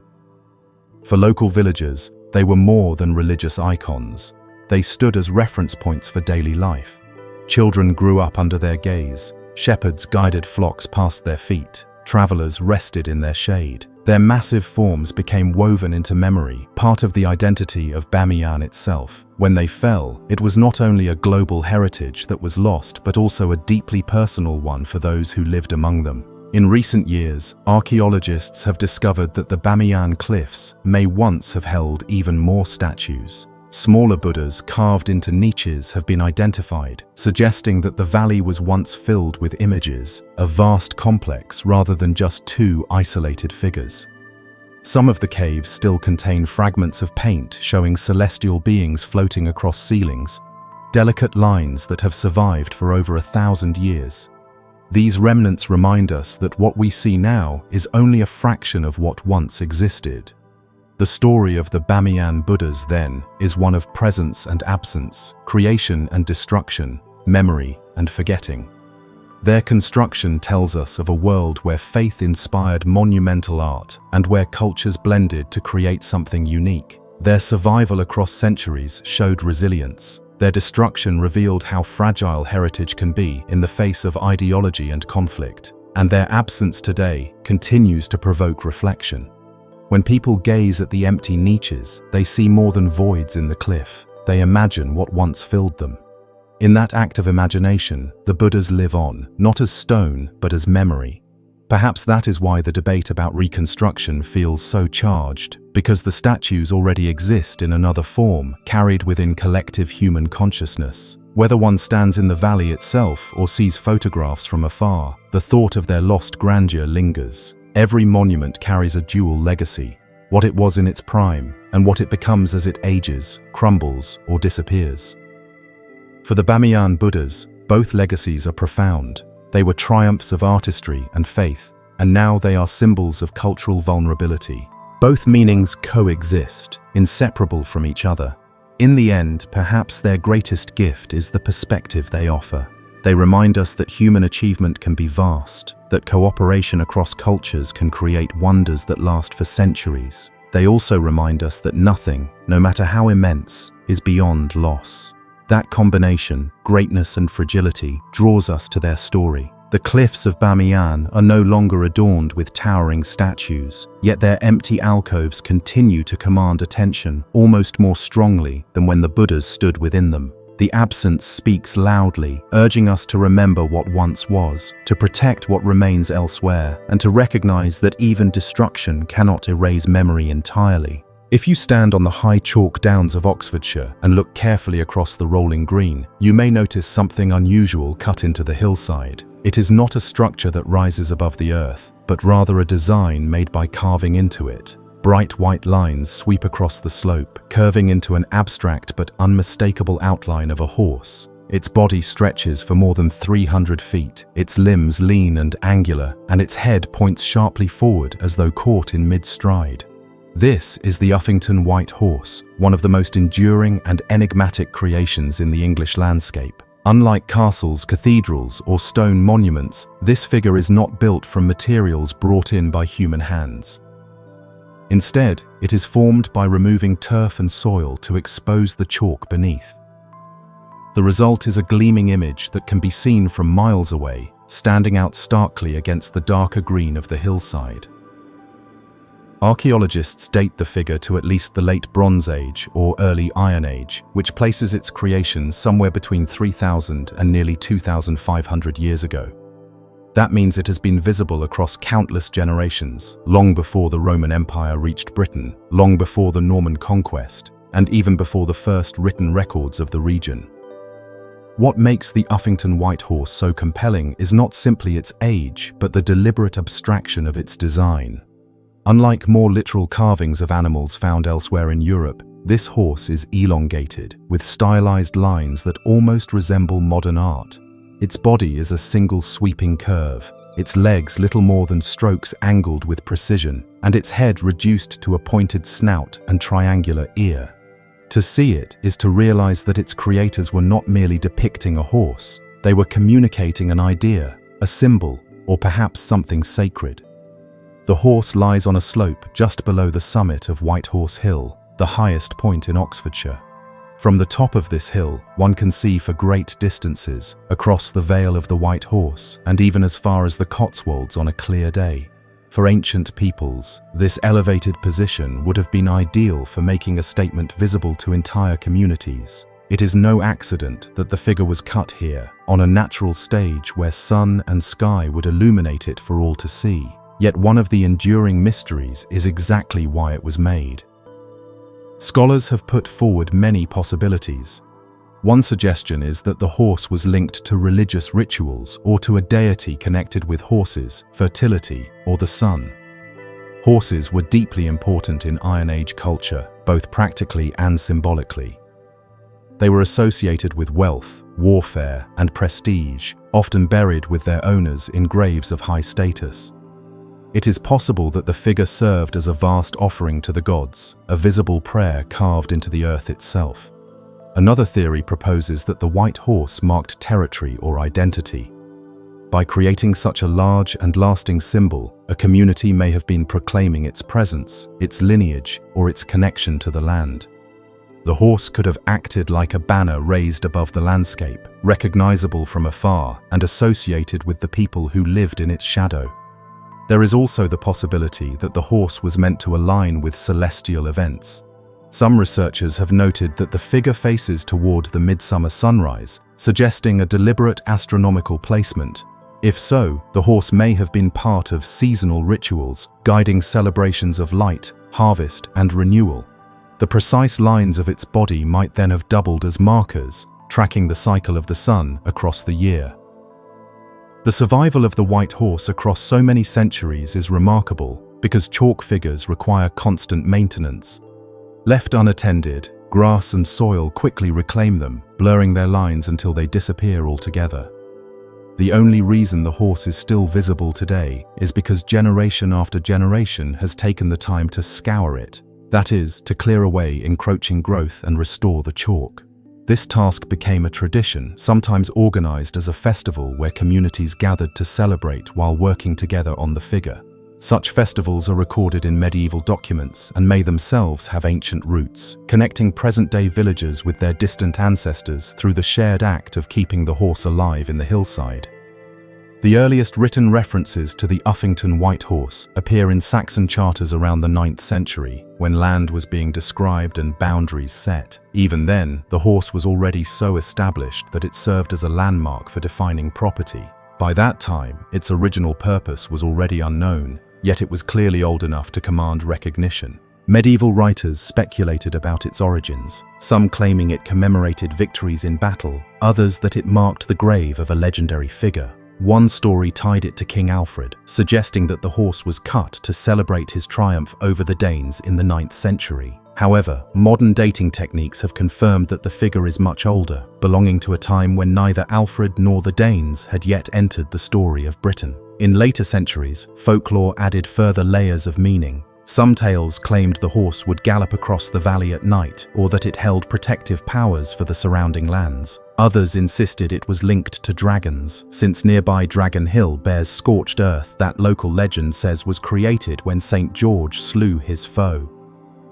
For local villagers, they were more than religious icons. They stood as reference points for daily life. Children grew up under their gaze, shepherds guided flocks past their feet, travelers rested in their shade. Their massive forms became woven into memory, part of the identity of Bamiyan itself. When they fell, it was not only a global heritage that was lost, but also a deeply personal one for those who lived among them. In recent years, archaeologists have discovered that the Bamiyan cliffs may once have held even more statues. Smaller Buddhas carved into niches have been identified, suggesting that the valley was once filled with images, a vast complex rather than just two isolated figures. Some of the caves still contain fragments of paint showing celestial beings floating across ceilings, delicate lines that have survived for over 1,000 years. These remnants remind us that what we see now is only a fraction of what once existed. The story of the Bamiyan Buddhas, then, is one of presence and absence, creation and destruction, memory and forgetting. Their construction tells us of a world where faith inspired monumental art and where cultures blended to create something unique. Their survival across centuries showed resilience. Their destruction revealed how fragile heritage can be in the face of ideology and conflict. And their absence today continues to provoke reflection. When people gaze at the empty niches, they see more than voids in the cliff. They imagine what once filled them. In that act of imagination, the Buddhas live on, not as stone, but as memory. Perhaps that is why the debate about reconstruction feels so charged, because the statues already exist in another form, carried within collective human consciousness. Whether one stands in the valley itself or sees photographs from afar, the thought of their lost grandeur lingers. Every monument carries a dual legacy: what it was in its prime and what it becomes as it ages, crumbles, or disappears. For the Bamiyan Buddhas, both legacies are profound. They were triumphs of artistry and faith, and now they are symbols of cultural vulnerability. Both meanings coexist, inseparable from each other. In the end, perhaps their greatest gift is the perspective they offer. They remind us that human achievement can be vast, that cooperation across cultures can create wonders that last for centuries. They also remind us that nothing, no matter how immense, is beyond loss. That combination, greatness and fragility, draws us to their story. The cliffs of Bamiyan are no longer adorned with towering statues, yet their empty alcoves continue to command attention almost more strongly than when the Buddhas stood within them. The absence speaks loudly, urging us to remember what once was, to protect what remains elsewhere, and to recognize that even destruction cannot erase memory entirely. If you stand on the high chalk downs of Oxfordshire and look carefully across the rolling green, you may notice something unusual cut into the hillside. It is not a structure that rises above the earth, but rather a design made by carving into it. Bright white lines sweep across the slope, curving into an abstract but unmistakable outline of a horse. Its body stretches for more than 300 feet, its limbs lean and angular, and its head points sharply forward as though caught in mid-stride. This is the Uffington White Horse, one of the most enduring and enigmatic creations in the English landscape. Unlike castles, cathedrals, or stone monuments, this figure is not built from materials brought in by human hands. Instead, it is formed by removing turf and soil to expose the chalk beneath. The result is a gleaming image that can be seen from miles away, standing out starkly against the darker green of the hillside. Archaeologists date the figure to at least the late Bronze Age or early Iron Age, which places its creation somewhere between 3,000 and nearly 2,500 years ago. That means it has been visible across countless generations, long before the Roman Empire reached Britain, long before the Norman conquest, and even before the first written records of the region. What makes the Uffington White Horse so compelling is not simply its age, but the deliberate abstraction of its design. Unlike more literal carvings of animals found elsewhere in Europe, this horse is elongated, with stylized lines that almost resemble modern art. Its body is a single sweeping curve, its legs little more than strokes angled with precision, and its head reduced to a pointed snout and triangular ear. To see it is to realize that its creators were not merely depicting a horse, they were communicating an idea, a symbol, or perhaps something sacred. The horse lies on a slope just below the summit of White Horse Hill, the highest point in Oxfordshire. From the top of this hill, one can see for great distances, across the Vale of the White Horse, and even as far as the Cotswolds on a clear day. For ancient peoples, this elevated position would have been ideal for making a statement visible to entire communities. It is no accident that the figure was cut here, on a natural stage where sun and sky would illuminate it for all to see. Yet one of the enduring mysteries is exactly why it was made. Scholars have put forward many possibilities. One suggestion is that the horse was linked to religious rituals or to a deity connected with horses, fertility, or the sun. Horses were deeply important in Iron Age culture, both practically and symbolically. They were associated with wealth, warfare, and prestige, often buried with their owners in graves of high status. It is possible that the figure served as a vast offering to the gods, a visible prayer carved into the earth itself. Another theory proposes that the white horse marked territory or identity. By creating such a large and lasting symbol, a community may have been proclaiming its presence, its lineage, or its connection to the land. The horse could have acted like a banner raised above the landscape, recognizable from afar and associated with the people who lived in its shadow. There is also the possibility that the horse was meant to align with celestial events. Some researchers have noted that the figure faces toward the midsummer sunrise, suggesting a deliberate astronomical placement. If so, the horse may have been part of seasonal rituals, guiding celebrations of light, harvest, and renewal. The precise lines of its body might then have doubled as markers, tracking the cycle of the sun across the year. The survival of the white horse across so many centuries is remarkable because chalk figures require constant maintenance. Left unattended, grass and soil quickly reclaim them, blurring their lines until they disappear altogether. The only reason the horse is still visible today is because generation after generation has taken the time to scour it, that is, to clear away encroaching growth and restore the chalk. This task became a tradition, sometimes organized as a festival where communities gathered to celebrate while working together on the figure. Such festivals are recorded in medieval documents and may themselves have ancient roots, connecting present-day villagers with their distant ancestors through the shared act of keeping the horse alive in the hillside. The earliest written references to the Uffington white horse appear in Saxon charters around the 9th century, when land was being described and boundaries set. Even then, the horse was already so established that it served as a landmark for defining property. By that time, its original purpose was already unknown, yet it was clearly old enough to command recognition. Medieval writers speculated about its origins, some claiming it commemorated victories in battle, others that it marked the grave of a legendary figure. One story tied it to King Alfred, suggesting that the horse was cut to celebrate his triumph over the Danes in the 9th century. However, modern dating techniques have confirmed that the figure is much older, belonging to a time when neither Alfred nor the Danes had yet entered the story of Britain. In later centuries, folklore added further layers of meaning. Some tales claimed the horse would gallop across the valley at night, or that it held protective powers for the surrounding lands. Others insisted it was linked to dragons, since nearby Dragon Hill bears scorched earth that local legend says was created when St. George slew his foe.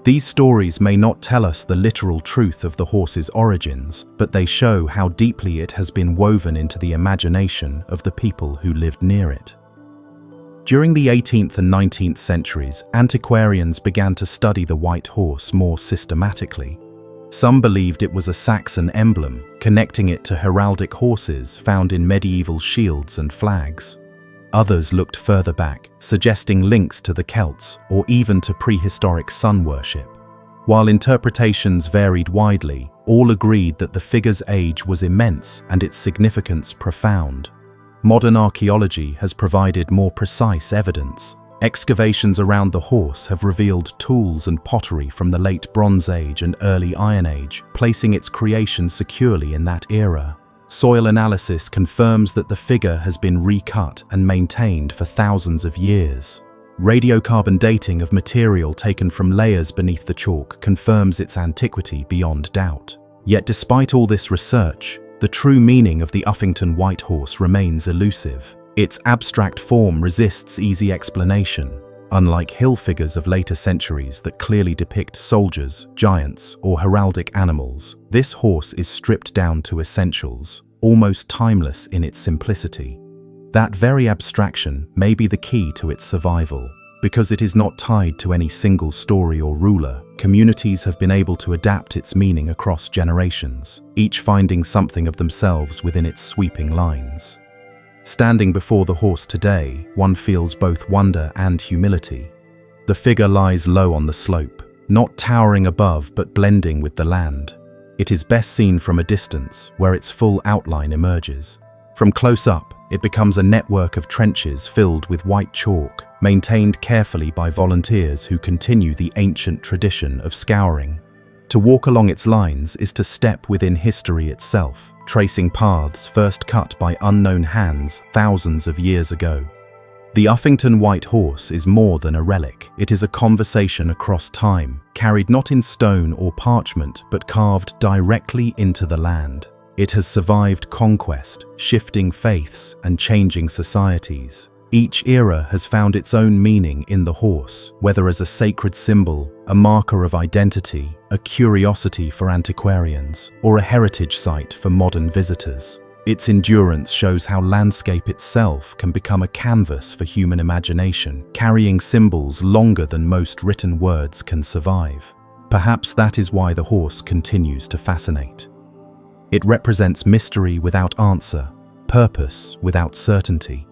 These stories may not tell us the literal truth of the horse's origins, but they show how deeply it has been woven into the imagination of the people who lived near it. During the 18th and 19th centuries, antiquarians began to study the white horse more systematically. Some believed it was a Saxon emblem, connecting it to heraldic horses found in medieval shields and flags. Others looked further back, suggesting links to the Celts or even to prehistoric sun worship. While interpretations varied widely, all agreed that the figure's age was immense and its significance profound. Modern archaeology has provided more precise evidence. Excavations around the horse have revealed tools and pottery from the late Bronze Age and early Iron Age, placing its creation securely in that era. Soil analysis confirms that the figure has been recut and maintained for thousands of years. Radiocarbon dating of material taken from layers beneath the chalk confirms its antiquity beyond doubt. Yet despite all this research, the true meaning of the Uffington White Horse remains elusive. Its abstract form resists easy explanation. Unlike hill figures of later centuries that clearly depict soldiers, giants, or heraldic animals, this horse is stripped down to essentials, almost timeless in its simplicity. That very abstraction may be the key to its survival. Because it is not tied to any single story or ruler, communities have been able to adapt its meaning across generations, each finding something of themselves within its sweeping lines. Standing before the horse today, one feels both wonder and humility. The figure lies low on the slope, not towering above but blending with the land. It is best seen from a distance, where its full outline emerges. From close up, it becomes a network of trenches filled with white chalk, maintained carefully by volunteers who continue the ancient tradition of scouring. To walk along its lines is to step within history itself, tracing paths first cut by unknown hands thousands of years ago. The Uffington White Horse is more than a relic. It is a conversation across time, carried not in stone or parchment, but carved directly into the land. It has survived conquest, shifting faiths, and changing societies. Each era has found its own meaning in the horse, whether as a sacred symbol, a marker of identity, a curiosity for antiquarians, or a heritage site for modern visitors. Its endurance shows how landscape itself can become a canvas for human imagination, carrying symbols longer than most written words can survive. Perhaps that is why the horse continues to fascinate. It represents mystery without answer, purpose without certainty.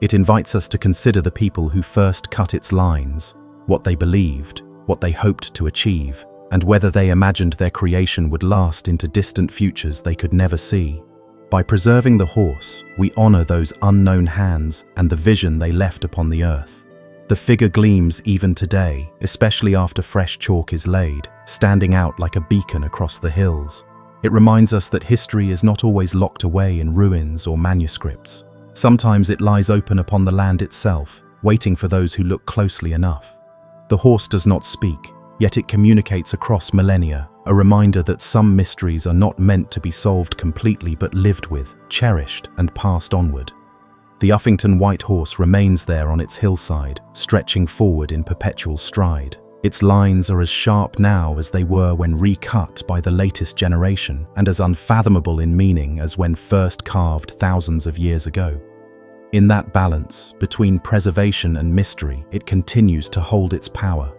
It invites us to consider the people who first cut its lines, what they believed, what they hoped to achieve, and whether they imagined their creation would last into distant futures they could never see. By preserving the horse, we honor those unknown hands and the vision they left upon the earth. The figure gleams even today, especially after fresh chalk is laid, standing out like a beacon across the hills. It reminds us that history is not always locked away in ruins or manuscripts. Sometimes it lies open upon the land itself, waiting for those who look closely enough. The horse does not speak, yet it communicates across millennia, a reminder that some mysteries are not meant to be solved completely but lived with, cherished, and passed onward. The Uffington White Horse remains there on its hillside, stretching forward in perpetual stride. Its lines are as sharp now as they were when recut by the latest generation, and as unfathomable in meaning as when first carved thousands of years ago. In that balance, between preservation and mystery, it continues to hold its power.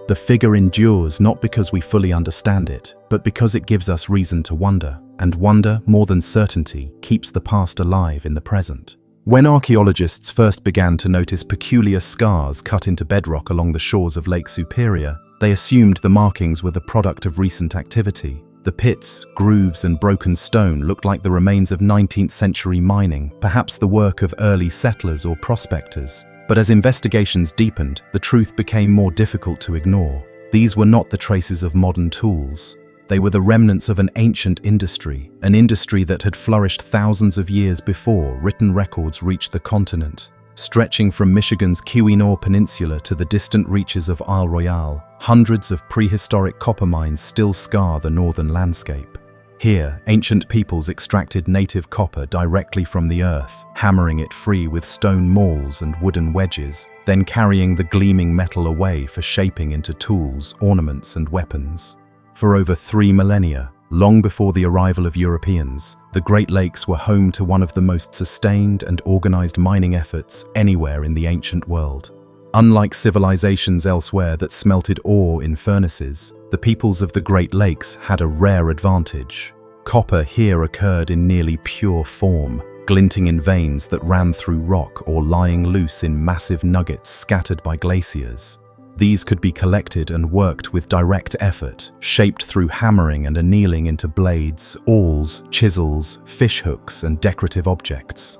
The figure endures not because we fully understand it, but because it gives us reason to wonder, and wonder, more than certainty, keeps the past alive in the present. When archaeologists first began to notice peculiar scars cut into bedrock along the shores of Lake Superior, they assumed the markings were the product of recent activity. The pits, grooves, and broken stone looked like the remains of 19th century mining, perhaps the work of early settlers or prospectors. But as investigations deepened, the truth became more difficult to ignore. These were not the traces of modern tools. They were the remnants of an ancient industry, an industry that had flourished thousands of years before written records reached the continent. Stretching from Michigan's Keweenaw Peninsula to the distant reaches of Isle Royale, hundreds of prehistoric copper mines still scar the northern landscape. Here, ancient peoples extracted native copper directly from the earth, hammering it free with stone mauls and wooden wedges, then carrying the gleaming metal away for shaping into tools, ornaments, and weapons. For over 3 millennia, long before the arrival of Europeans, the Great Lakes were home to one of the most sustained and organized mining efforts anywhere in the ancient world. Unlike civilizations elsewhere that smelted ore in furnaces, the peoples of the Great Lakes had a rare advantage. Copper here occurred in nearly pure form, glinting in veins that ran through rock or lying loose in massive nuggets scattered by glaciers. These could be collected and worked with direct effort, shaped through hammering and annealing into blades, awls, chisels, fishhooks, and decorative objects.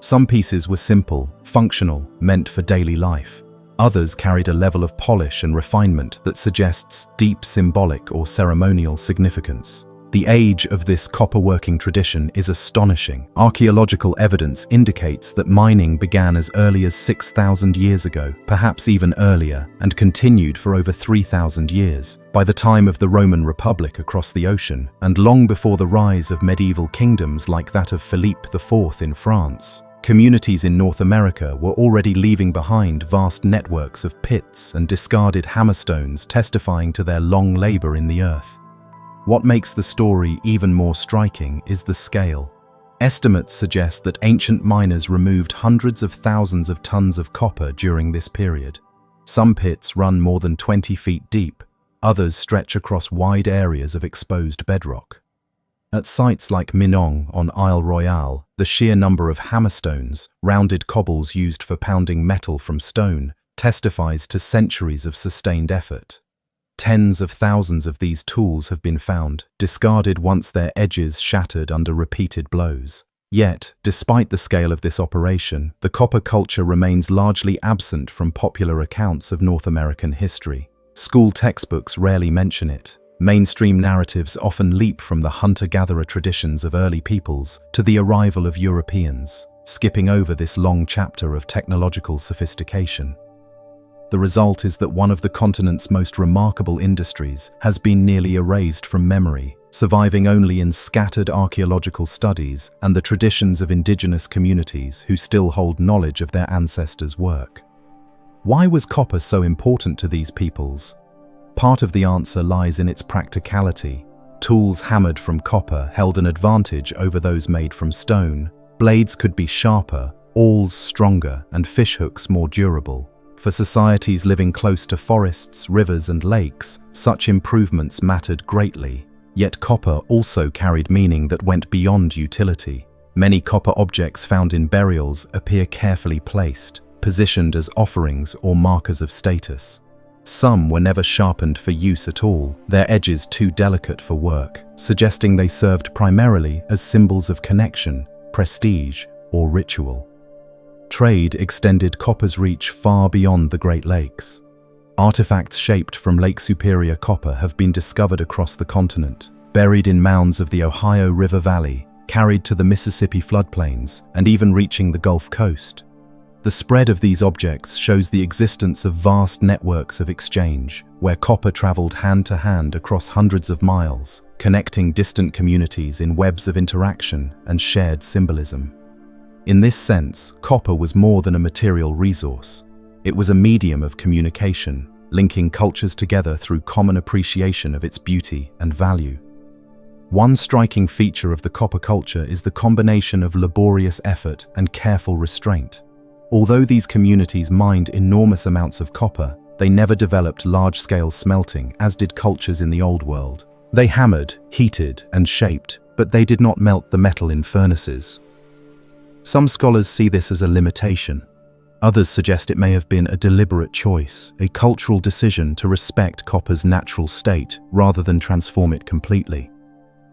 Some pieces were simple, functional, meant for daily life. Others carried a level of polish and refinement that suggests deep symbolic or ceremonial significance. The age of this copper-working tradition is astonishing. Archaeological evidence indicates that mining began as early as 6,000 years ago, perhaps even earlier, and continued for over 3,000 years, by the time of the Roman Republic across the ocean, and long before the rise of medieval kingdoms like that of Philippe IV in France. Communities in North America were already leaving behind vast networks of pits and discarded hammerstones, testifying to their long labor in the earth. What makes the story even more striking is the scale. Estimates suggest that ancient miners removed hundreds of thousands of tons of copper during this period. Some pits run more than 20 feet deep, others stretch across wide areas of exposed bedrock. At sites like Minong on Isle Royale, the sheer number of hammerstones, rounded cobbles used for pounding metal from stone, testifies to centuries of sustained effort. Tens of thousands of these tools have been found, discarded once their edges shattered under repeated blows. Yet, despite the scale of this operation, the copper culture remains largely absent from popular accounts of North American history. School textbooks rarely mention it. Mainstream narratives often leap from the hunter-gatherer traditions of early peoples to the arrival of Europeans, skipping over this long chapter of technological sophistication. The result is that one of the continent's most remarkable industries has been nearly erased from memory, surviving only in scattered archaeological studies and the traditions of indigenous communities who still hold knowledge of their ancestors' work. Why was copper so important to these peoples? Part of the answer lies in its practicality. Tools hammered from copper held an advantage over those made from stone. Blades could be sharper, awls stronger, and fishhooks more durable. For societies living close to forests, rivers, and lakes, such improvements mattered greatly. Yet copper also carried meaning that went beyond utility. Many copper objects found in burials appear carefully placed, positioned as offerings or markers of status. Some were never sharpened for use at all, their edges too delicate for work, suggesting they served primarily as symbols of connection, prestige, or ritual. Trade extended copper's reach far beyond the Great Lakes. Artifacts shaped from Lake Superior copper have been discovered across the continent, buried in mounds of the Ohio River Valley, carried to the Mississippi floodplains, and even reaching the Gulf Coast. The spread of these objects shows the existence of vast networks of exchange, where copper traveled hand to hand across hundreds of miles, connecting distant communities in webs of interaction and shared symbolism. In this sense, copper was more than a material resource. It was a medium of communication, linking cultures together through common appreciation of its beauty and value. One striking feature of the copper culture is the combination of laborious effort and careful restraint. Although these communities mined enormous amounts of copper, they never developed large-scale smelting, as did cultures in the Old World. They hammered, heated, and shaped, but they did not melt the metal in furnaces. Some scholars see this as a limitation. Others suggest it may have been a deliberate choice, a cultural decision to respect copper's natural state rather than transform it completely.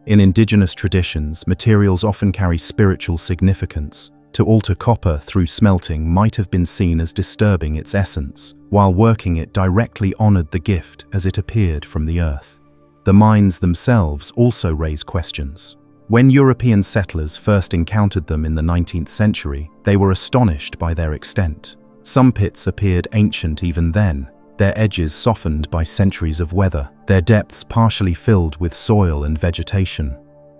In indigenous traditions, materials often carry spiritual significance. To alter copper through smelting might have been seen as disturbing its essence, while working it directly honored the gift as it appeared from the earth. The mines themselves also raise questions. When European settlers first encountered them in the 19th century, they were astonished by their extent. Some pits appeared ancient even then, their edges softened by centuries of weather, their depths partially filled with soil and vegetation.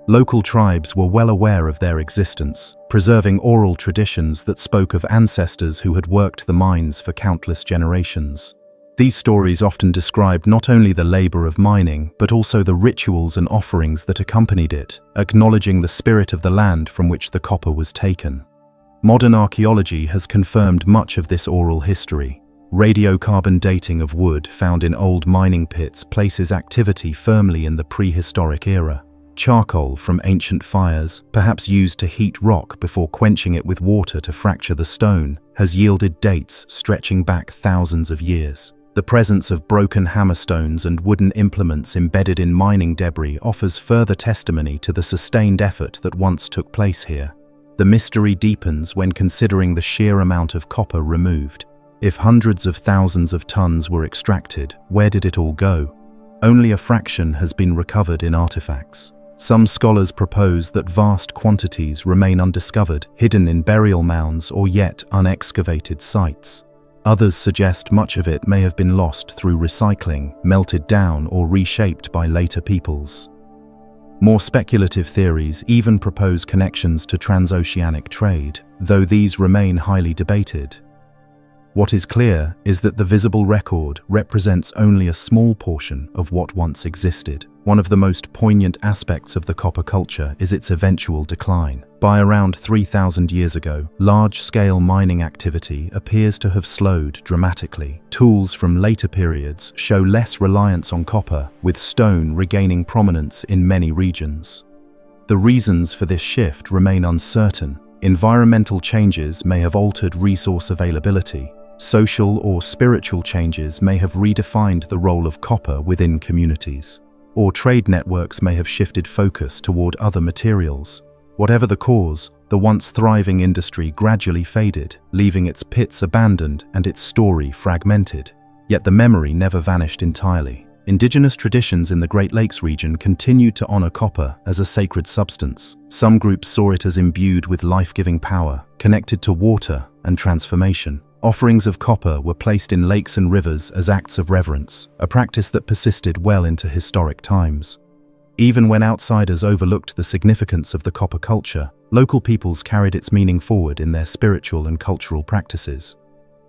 Local tribes were well aware of their existence, preserving oral traditions that spoke of ancestors who had worked the mines for countless generations. These stories often described not only the labor of mining, but also the rituals and offerings that accompanied it, acknowledging the spirit of the land from which the copper was taken. Modern archaeology has confirmed much of this oral history. Radiocarbon dating of wood found in old mining pits places activity firmly in the prehistoric era. Charcoal from ancient fires, perhaps used to heat rock before quenching it with water to fracture the stone, has yielded dates stretching back thousands of years. The presence of broken hammerstones and wooden implements embedded in mining debris offers further testimony to the sustained effort that once took place here. The mystery deepens when considering the sheer amount of copper removed. If hundreds of thousands of tons were extracted, where did it all go? Only a fraction has been recovered in artifacts. Some scholars propose that vast quantities remain undiscovered, hidden in burial mounds or yet unexcavated sites. Others suggest much of it may have been lost through recycling, melted down, or reshaped by later peoples. More speculative theories even propose connections to transoceanic trade, though these remain highly debated. What is clear is that the visible record represents only a small portion of what once existed. One of the most poignant aspects of the copper culture is its eventual decline. By around 3,000 years ago, large-scale mining activity appears to have slowed dramatically. Tools from later periods show less reliance on copper, with stone regaining prominence in many regions. The reasons for this shift remain uncertain. Environmental changes may have altered resource availability. Social or spiritual changes may have redefined the role of copper within communities, or trade networks may have shifted focus toward other materials. Whatever the cause, the once thriving industry gradually faded, leaving its pits abandoned and its story fragmented. Yet the memory never vanished entirely. Indigenous traditions in the Great Lakes region continued to honor copper as a sacred substance. Some groups saw it as imbued with life-giving power, connected to water and transformation. Offerings of copper were placed in lakes and rivers as acts of reverence, a practice that persisted well into historic times. Even when outsiders overlooked the significance of the copper culture, local peoples carried its meaning forward in their spiritual and cultural practices.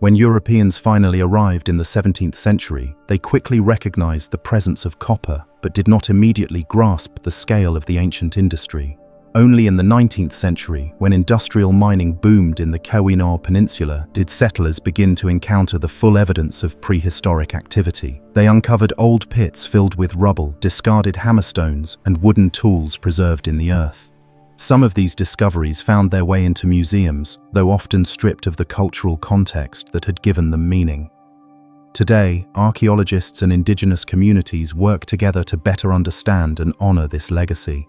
When Europeans finally arrived in the 17th century, they quickly recognized the presence of copper, but did not immediately grasp the scale of the ancient industry. Only in the 19th century, when industrial mining boomed in the Kaimanawa Peninsula, did settlers begin to encounter the full evidence of prehistoric activity. They uncovered old pits filled with rubble, discarded hammerstones, and wooden tools preserved in the earth. Some of these discoveries found their way into museums, though often stripped of the cultural context that had given them meaning. Today, archaeologists and indigenous communities work together to better understand and honor this legacy.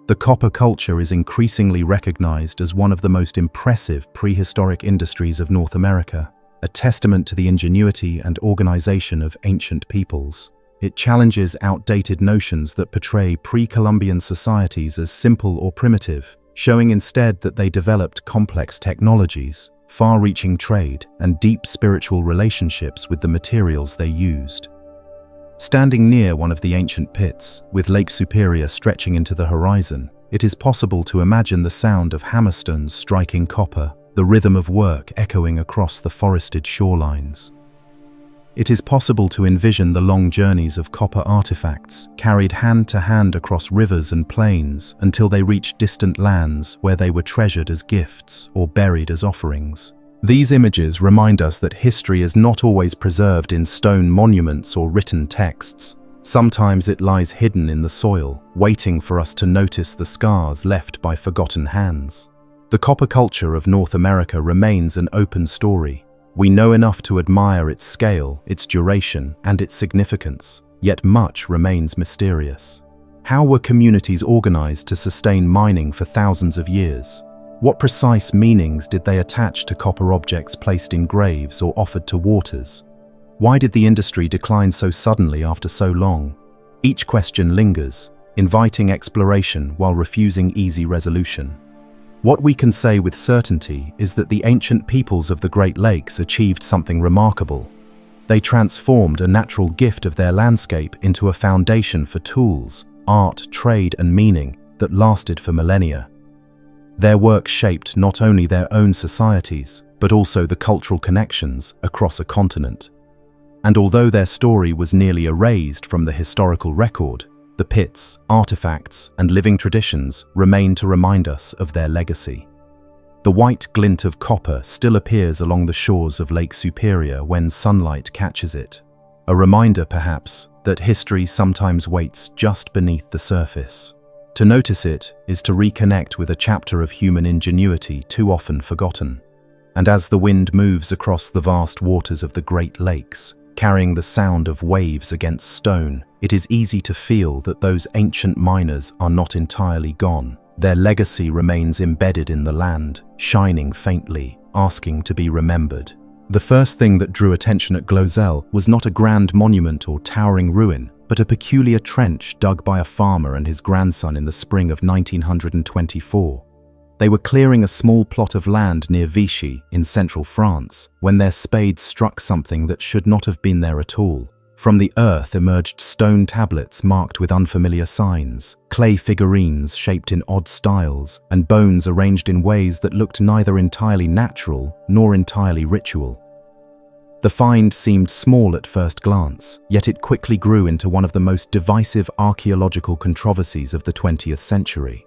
The copper culture is increasingly recognized as one of the most impressive prehistoric industries of North America, a testament to the ingenuity and organization of ancient peoples. It challenges outdated notions that portray pre-Columbian societies as simple or primitive, showing instead that they developed complex technologies, far-reaching trade, and deep spiritual relationships with the materials they used. Standing near one of the ancient pits, with Lake Superior stretching into the horizon, it is possible to imagine the sound of hammerstones striking copper, the rhythm of work echoing across the forested shorelines. It is possible to envision the long journeys of copper artifacts, carried hand to hand across rivers and plains until they reached distant lands where they were treasured as gifts or buried as offerings. These images remind us that history is not always preserved in stone monuments or written texts. Sometimes it lies hidden in the soil, waiting for us to notice the scars left by forgotten hands. The copper culture of North America remains an open story. We know enough to admire its scale, its duration, and its significance, yet much remains mysterious. How were communities organized to sustain mining for thousands of years? What precise meanings did they attach to copper objects placed in graves or offered to waters? Why did the industry decline so suddenly after so long? Each question lingers, inviting exploration while refusing easy resolution. What we can say with certainty is that the ancient peoples of the Great Lakes achieved something remarkable. They transformed a natural gift of their landscape into a foundation for tools, art, trade, and meaning that lasted for millennia. Their work shaped not only their own societies, but also the cultural connections across a continent. And although their story was nearly erased from the historical record, the pits, artifacts, and living traditions remain to remind us of their legacy. The white glint of copper still appears along the shores of Lake Superior when sunlight catches it, a reminder perhaps that history sometimes waits just beneath the surface. To notice it is to reconnect with a chapter of human ingenuity too often forgotten. And as the wind moves across the vast waters of the Great Lakes, carrying the sound of waves against stone, it is easy to feel that those ancient miners are not entirely gone. Their legacy remains embedded in the land, shining faintly, asking to be remembered. The first thing that drew attention at Glozelle was not a grand monument or towering ruin, but a peculiar trench dug by a farmer and his grandson in the spring of 1924. They were clearing a small plot of land near Vichy in central France when their spades struck something that should not have been there at all. From the earth emerged stone tablets marked with unfamiliar signs, clay figurines shaped in odd styles, and bones arranged in ways that looked neither entirely natural nor entirely ritual. The find seemed small at first glance, yet it quickly grew into one of the most divisive archaeological controversies of the 20th century.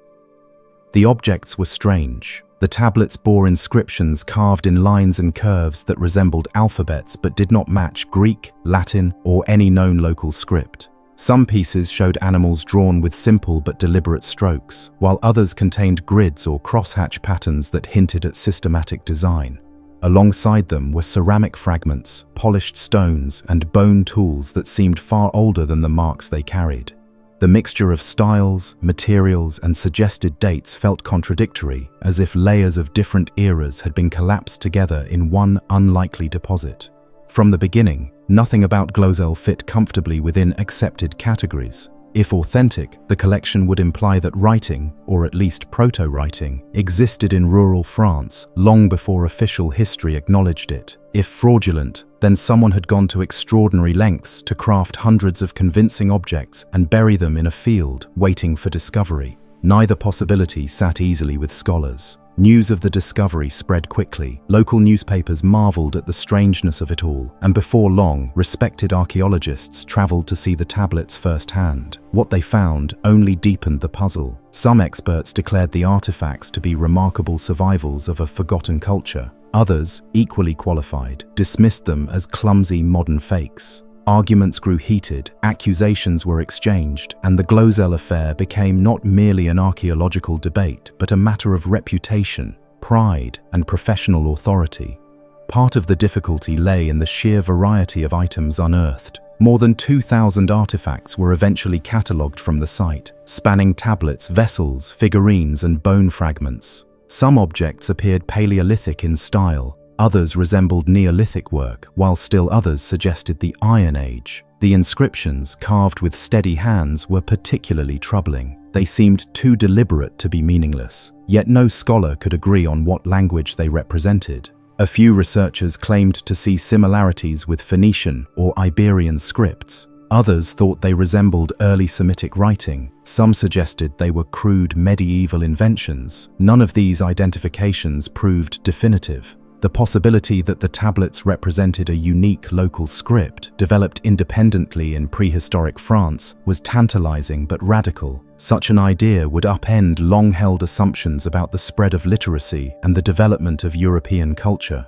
The objects were strange. The tablets bore inscriptions carved in lines and curves that resembled alphabets but did not match Greek, Latin, or any known local script. Some pieces showed animals drawn with simple but deliberate strokes, while others contained grids or crosshatch patterns that hinted at systematic design. Alongside them were ceramic fragments, polished stones, and bone tools that seemed far older than the marks they carried. The mixture of styles, materials, and suggested dates felt contradictory, as if layers of different eras had been collapsed together in one unlikely deposit. From the beginning, nothing about Glozelle fit comfortably within accepted categories. If authentic, the collection would imply that writing, or at least proto-writing, existed in rural France long before official history acknowledged it. If fraudulent, then someone had gone to extraordinary lengths to craft hundreds of convincing objects and bury them in a field, waiting for discovery. Neither possibility sat easily with scholars. News of the discovery spread quickly. Local newspapers marveled at the strangeness of it all, and before long, respected archaeologists traveled to see the tablets firsthand. What they found only deepened the puzzle. Some experts declared the artifacts to be remarkable survivals of a forgotten culture. Others, equally qualified, dismissed them as clumsy modern fakes. Arguments grew heated, accusations were exchanged, and the Glozelle affair became not merely an archaeological debate, but a matter of reputation, pride, and professional authority. Part of the difficulty lay in the sheer variety of items unearthed. More than 2,000 artifacts were eventually catalogued from the site, spanning tablets, vessels, figurines, and bone fragments. Some objects appeared Paleolithic in style, others resembled Neolithic work, while still others suggested the Iron Age. The inscriptions, carved with steady hands, were particularly troubling. They seemed too deliberate to be meaningless, yet no scholar could agree on what language they represented. A few researchers claimed to see similarities with Phoenician or Iberian scripts. Others thought they resembled early Semitic writing. Some suggested they were crude medieval inventions. None of these identifications proved definitive. The possibility that the tablets represented a unique local script, developed independently in prehistoric France, was tantalizing but radical. Such an idea would upend long-held assumptions about the spread of literacy and the development of European culture.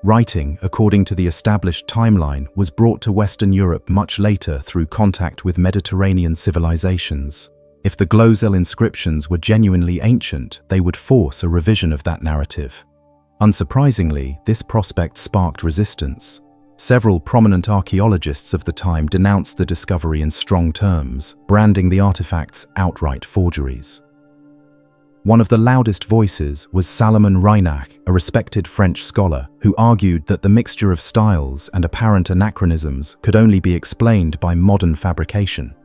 Writing, according to the established timeline, was brought to Western Europe much later through contact with Mediterranean civilizations. If the Glozelle inscriptions were genuinely ancient, they would force a revision of that narrative. Unsurprisingly, this prospect sparked resistance. Several prominent archaeologists of the time denounced the discovery in strong terms, branding the artifacts outright forgeries. One of the loudest voices was Salomon Reinach, a respected French scholar, who argued that the mixture of styles and apparent anachronisms could only be explained by modern fabrication.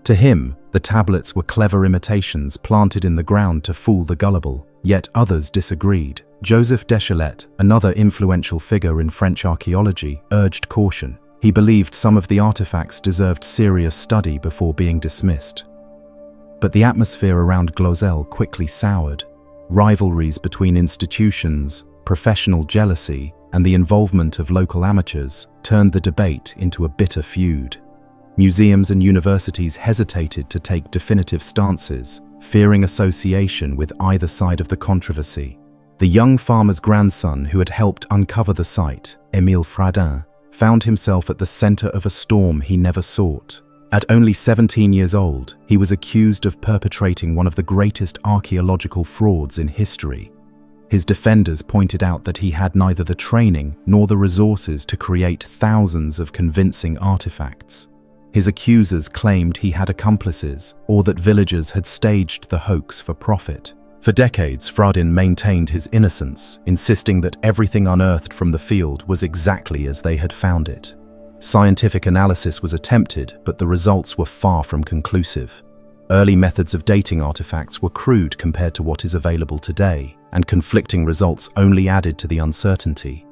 To him, the tablets were clever imitations planted in the ground to fool the gullible, yet others disagreed. Joseph Deschelette, another influential figure in French archaeology, urged caution. He believed some of the artifacts deserved serious study before being dismissed. But the atmosphere around Glozelle quickly soured. Rivalries between institutions, professional jealousy, and the involvement of local amateurs turned the debate into a bitter feud. Museums and universities hesitated to take definitive stances, fearing association with either side of the controversy. The young farmer's grandson who had helped uncover the site, Émile Fradin, found himself at the center of a storm he never sought. At only 17 years old, he was accused of perpetrating one of the greatest archaeological frauds in history. His defenders pointed out that he had neither the training nor the resources to create thousands of convincing artifacts. His accusers claimed he had accomplices, or that villagers had staged the hoax for profit. For decades, Fradin maintained his innocence, insisting that everything unearthed from the field was exactly as they had found it. Scientific analysis was attempted, but the results were far from conclusive. Early methods of dating artifacts were crude compared to what is available today, and conflicting results only added to the uncertainty.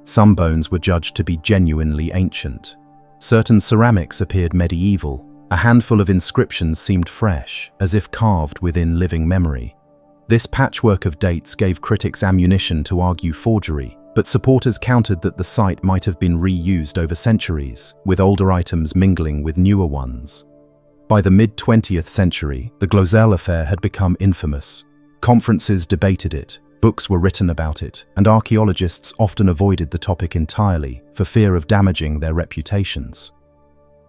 Some bones were judged to be genuinely ancient. Certain ceramics appeared medieval. A handful of inscriptions seemed fresh, as if carved within living memory. This patchwork of dates gave critics ammunition to argue forgery, but supporters countered that the site might have been reused over centuries, with older items mingling with newer ones. By the mid-20th century, the Glozelle affair had become infamous. Conferences debated it, books were written about it, and archaeologists often avoided the topic entirely for fear of damaging their reputations.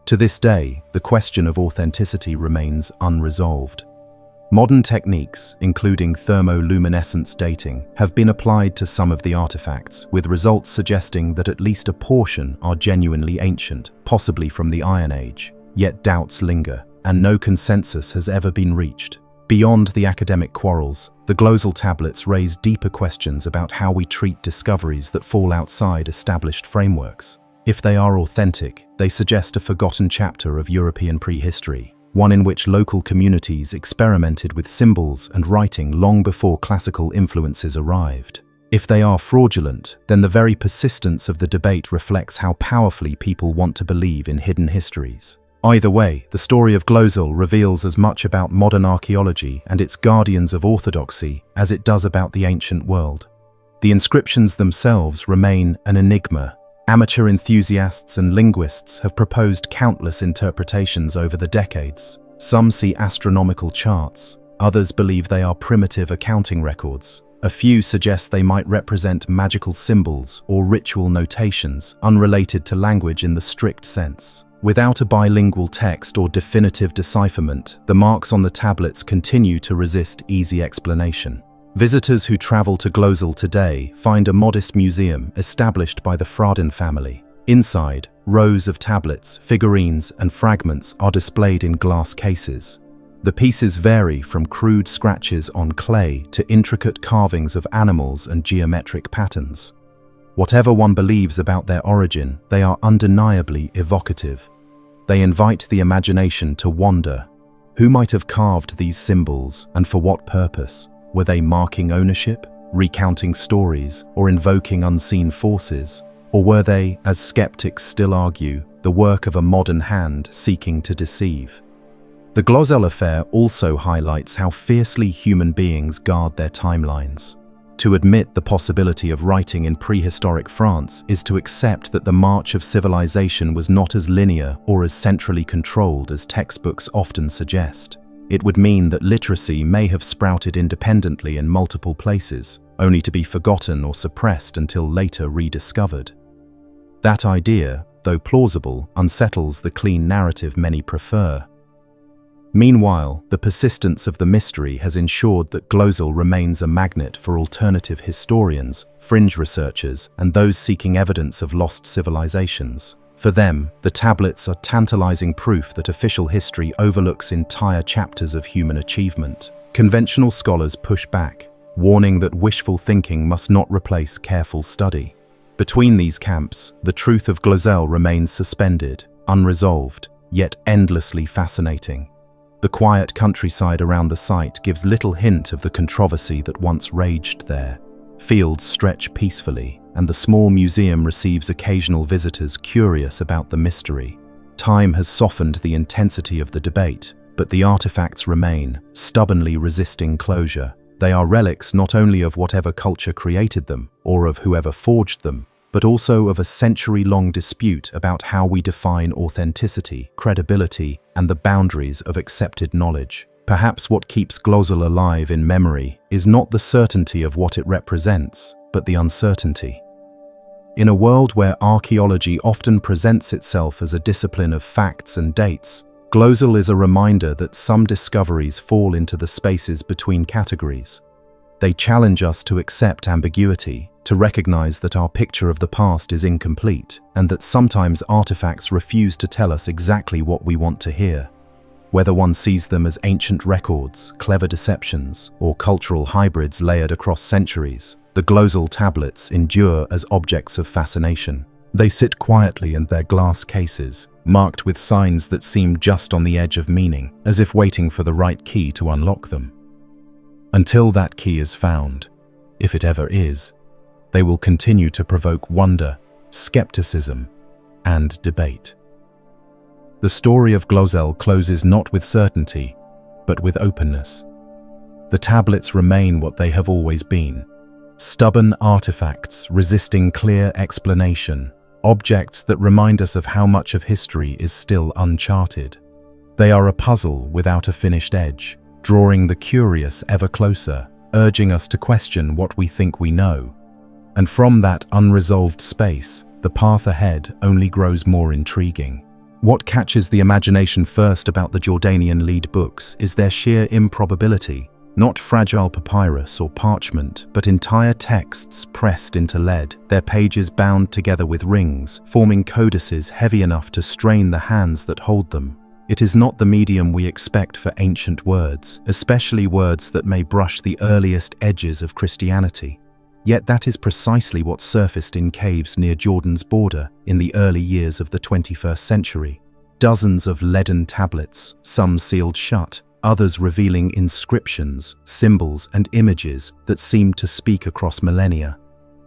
To this day, the question of authenticity remains unresolved. Modern techniques, including thermoluminescence dating, have been applied to some of the artifacts, with results suggesting that at least a portion are genuinely ancient, possibly from the Iron Age. Yet doubts linger, and no consensus has ever been reached. Beyond the academic quarrels, the Glozelle tablets raise deeper questions about how we treat discoveries that fall outside established frameworks. If they are authentic, they suggest a forgotten chapter of European prehistory, one in which local communities experimented with symbols and writing long before classical influences arrived. If they are fraudulent, then the very persistence of the debate reflects how powerfully people want to believe in hidden histories. Either way, the story of Glozelle reveals as much about modern archaeology and its guardians of orthodoxy as it does about the ancient world. The inscriptions themselves remain an enigma. Amateur enthusiasts and linguists have proposed countless interpretations over the decades. Some see astronomical charts, others believe they are primitive accounting records. A few suggest they might represent magical symbols or ritual notations unrelated to language in the strict sense. Without a bilingual text or definitive decipherment, the marks on the tablets continue to resist easy explanation. Visitors who travel to Glozelle today find a modest museum established by the Fradin family. Inside, rows of tablets, figurines, and fragments are displayed in glass cases. The pieces vary from crude scratches on clay to intricate carvings of animals and geometric patterns. Whatever one believes about their origin, they are undeniably evocative. They invite the imagination to wander. Who might have carved these symbols, and for what purpose? Were they marking ownership, recounting stories, or invoking unseen forces? Or were they, as skeptics still argue, the work of a modern hand seeking to deceive? The Glozelle affair also highlights how fiercely human beings guard their timelines. To admit the possibility of writing in prehistoric France is to accept that the march of civilization was not as linear or as centrally controlled as textbooks often suggest. It would mean that literacy may have sprouted independently in multiple places, only to be forgotten or suppressed until later rediscovered. That idea, though plausible, unsettles the clean narrative many prefer. Meanwhile, the persistence of the mystery has ensured that Glozelle remains a magnet for alternative historians, fringe researchers, and those seeking evidence of lost civilizations. For them, the tablets are tantalizing proof that official history overlooks entire chapters of human achievement. Conventional scholars push back, warning that wishful thinking must not replace careful study. Between these camps, the truth of Glozelle remains suspended, unresolved, yet endlessly fascinating. The quiet countryside around the site gives little hint of the controversy that once raged there. Fields stretch peacefully, and the small museum receives occasional visitors curious about the mystery. Time has softened the intensity of the debate, but the artifacts remain, stubbornly resisting closure. They are relics not only of whatever culture created them, or of whoever forged them, but also of a century-long dispute about how we define authenticity, credibility, and the boundaries of accepted knowledge. Perhaps what keeps Glozelle alive in memory is not the certainty of what it represents, but the uncertainty. In a world where archaeology often presents itself as a discipline of facts and dates, Glozelle is a reminder that some discoveries fall into the spaces between categories. They challenge us to accept ambiguity, to recognize that our picture of the past is incomplete, and that sometimes artifacts refuse to tell us exactly what we want to hear. Whether one sees them as ancient records, clever deceptions, or cultural hybrids layered across centuries, the Glozelle tablets endure as objects of fascination. They sit quietly in their glass cases, marked with signs that seem just on the edge of meaning, as if waiting for the right key to unlock them. Until that key is found, if it ever is, they will continue to provoke wonder, skepticism, and debate. The story of Glozelle closes not with certainty, but with openness. The tablets remain what they have always been: stubborn artifacts resisting clear explanation, objects that remind us of how much of history is still uncharted. They are a puzzle without a finished edge, drawing the curious ever closer, urging us to question what we think we know. And from that unresolved space, the path ahead only grows more intriguing. What catches the imagination first about the Jordanian lead books is their sheer improbability. Not fragile papyrus or parchment, but entire texts pressed into lead, their pages bound together with rings, forming codices heavy enough to strain the hands that hold them. It is not the medium we expect for ancient words, especially words that may brush the earliest edges of Christianity. Yet that is precisely what surfaced in caves near Jordan's border in the early years of the 21st century. Dozens of leaden tablets, some sealed shut, others revealing inscriptions, symbols, and images that seemed to speak across millennia.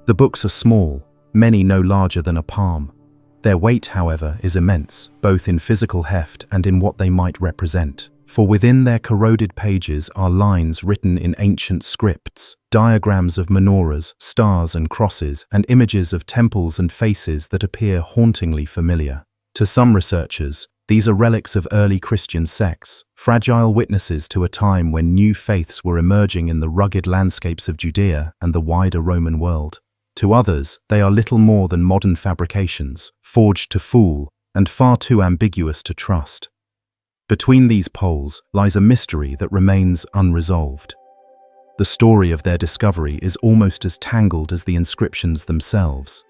The books are small, many no larger than a palm. Their weight, however, is immense, both in physical heft and in what they might represent. For within their corroded pages are lines written in ancient scripts, diagrams of menorahs, stars and crosses, and images of temples and faces that appear hauntingly familiar. To some researchers, these are relics of early Christian sects, fragile witnesses to a time when new faiths were emerging in the rugged landscapes of Judea and the wider Roman world. To others, they are little more than modern fabrications, forged to fool, and far too ambiguous to trust. Between these poles lies a mystery that remains unresolved. The story of their discovery is almost as tangled as the inscriptions themselves.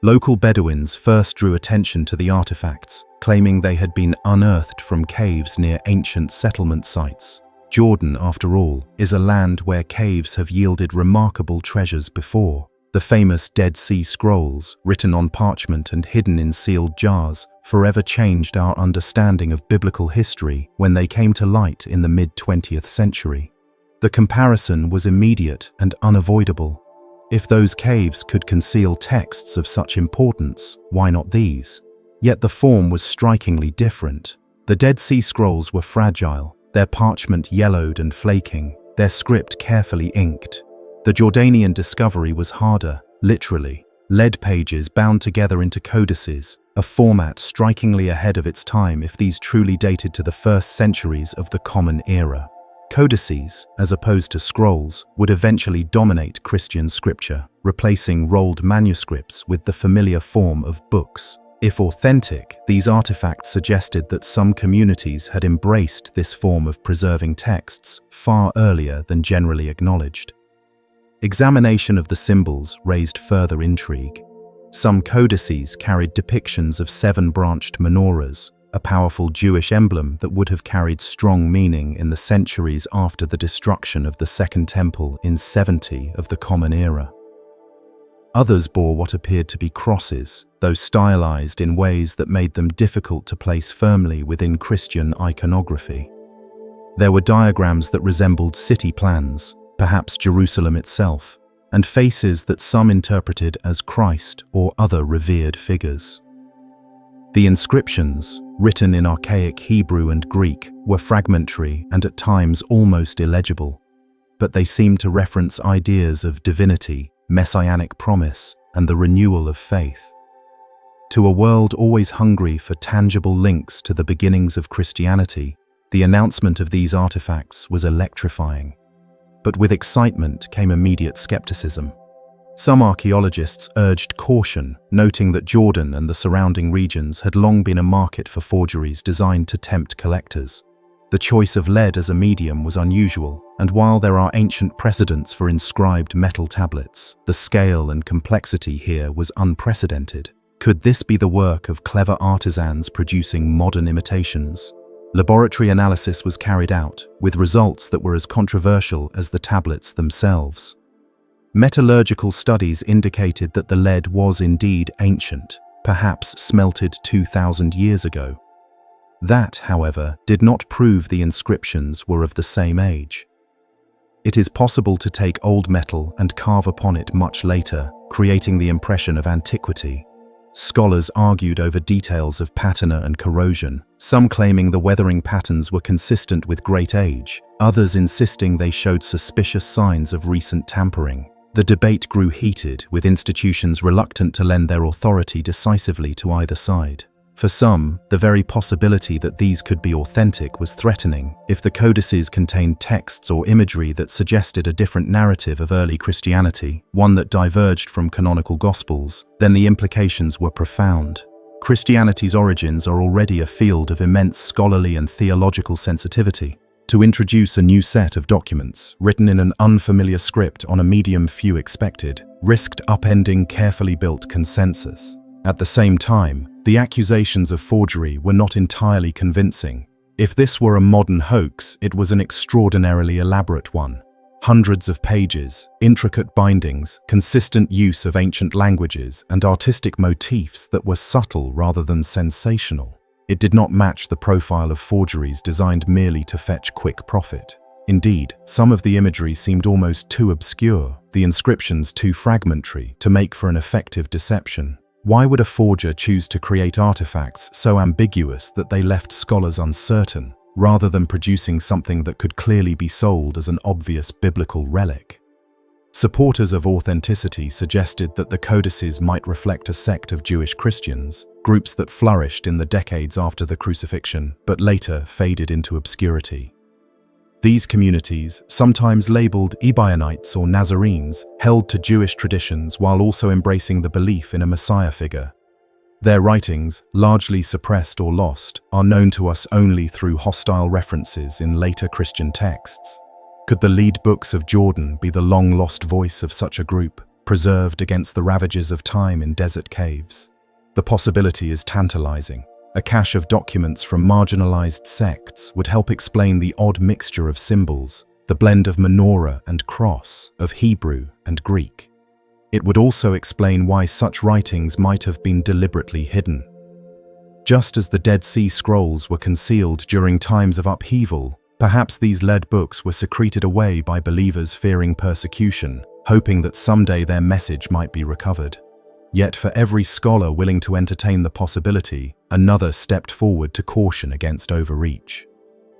Local Bedouins first drew attention to the artifacts, claiming they had been unearthed from caves near ancient settlement sites. Jordan, after all, is a land where caves have yielded remarkable treasures before. The famous Dead Sea Scrolls, written on parchment and hidden in sealed jars, forever changed our understanding of biblical history when they came to light in the mid-20th century. The comparison was immediate and unavoidable. If those caves could conceal texts of such importance, why not these? Yet the form was strikingly different. The Dead Sea Scrolls were fragile, their parchment yellowed and flaking, their script carefully inked. The Jordanian discovery was harder, literally. Lead pages bound together into codices, a format strikingly ahead of its time if these truly dated to the first centuries of the Common Era. Codices, as opposed to scrolls, would eventually dominate Christian scripture, replacing rolled manuscripts with the familiar form of books. If authentic, these artifacts suggested that some communities had embraced this form of preserving texts far earlier than generally acknowledged. Examination of the symbols raised further intrigue. Some codices carried depictions of 7-branched menorahs, a powerful Jewish emblem that would have carried strong meaning in the centuries after the destruction of the Second Temple in 70 of the Common Era. Others bore what appeared to be crosses, though stylized in ways that made them difficult to place firmly within Christian iconography. There were diagrams that resembled city plans, perhaps Jerusalem itself, and faces that some interpreted as Christ or other revered figures. The inscriptions, written in archaic Hebrew and Greek, were fragmentary and at times almost illegible, but they seemed to reference ideas of divinity, messianic promise, and the renewal of faith. To a world always hungry for tangible links to the beginnings of Christianity, the announcement of these artifacts was electrifying. But with excitement came immediate skepticism. Some archaeologists urged caution, noting that Jordan and the surrounding regions had long been a market for forgeries designed to tempt collectors. The choice of lead as a medium was unusual, and while there are ancient precedents for inscribed metal tablets, the scale and complexity here was unprecedented. Could this be the work of clever artisans producing modern imitations? Laboratory analysis was carried out, with results that were as controversial as the tablets themselves. Metallurgical studies indicated that the lead was indeed ancient, perhaps smelted 2,000 years ago. That, however, did not prove the inscriptions were of the same age. It is possible to take old metal and carve upon it much later, creating the impression of antiquity. Scholars argued over details of patina and corrosion, some claiming the weathering patterns were consistent with great age, others insisting they showed suspicious signs of recent tampering. The debate grew heated, with institutions reluctant to lend their authority decisively to either side. For some, the very possibility that these could be authentic was threatening. If the codices contained texts or imagery that suggested a different narrative of early Christianity, one that diverged from canonical Gospels, then the implications were profound. Christianity's origins are already a field of immense scholarly and theological sensitivity. To introduce a new set of documents, written in an unfamiliar script on a medium few expected, risked upending carefully built consensus. At the same time, the accusations of forgery were not entirely convincing. If this were a modern hoax, it was an extraordinarily elaborate one. Hundreds of pages, intricate bindings, consistent use of ancient languages, and artistic motifs that were subtle rather than sensational. It did not match the profile of forgeries designed merely to fetch quick profit. Indeed, some of the imagery seemed almost too obscure, the inscriptions too fragmentary, to make for an effective deception. Why would a forger choose to create artifacts so ambiguous that they left scholars uncertain, rather than producing something that could clearly be sold as an obvious biblical relic? Supporters of authenticity suggested that the codices might reflect a sect of Jewish Christians, groups that flourished in the decades after the crucifixion, but later faded into obscurity. These communities, sometimes labeled Ebionites or Nazarenes, held to Jewish traditions while also embracing the belief in a Messiah figure. Their writings, largely suppressed or lost, are known to us only through hostile references in later Christian texts. Could the lead books of Jordan be the long-lost voice of such a group, preserved against the ravages of time in desert caves? The possibility is tantalizing. A cache of documents from marginalized sects would help explain the odd mixture of symbols, the blend of menorah and cross, of Hebrew and Greek. It would also explain why such writings might have been deliberately hidden. Just as the Dead Sea Scrolls were concealed during times of upheaval, perhaps these lead books were secreted away by believers fearing persecution, hoping that someday their message might be recovered. Yet for every scholar willing to entertain the possibility, another stepped forward to caution against overreach.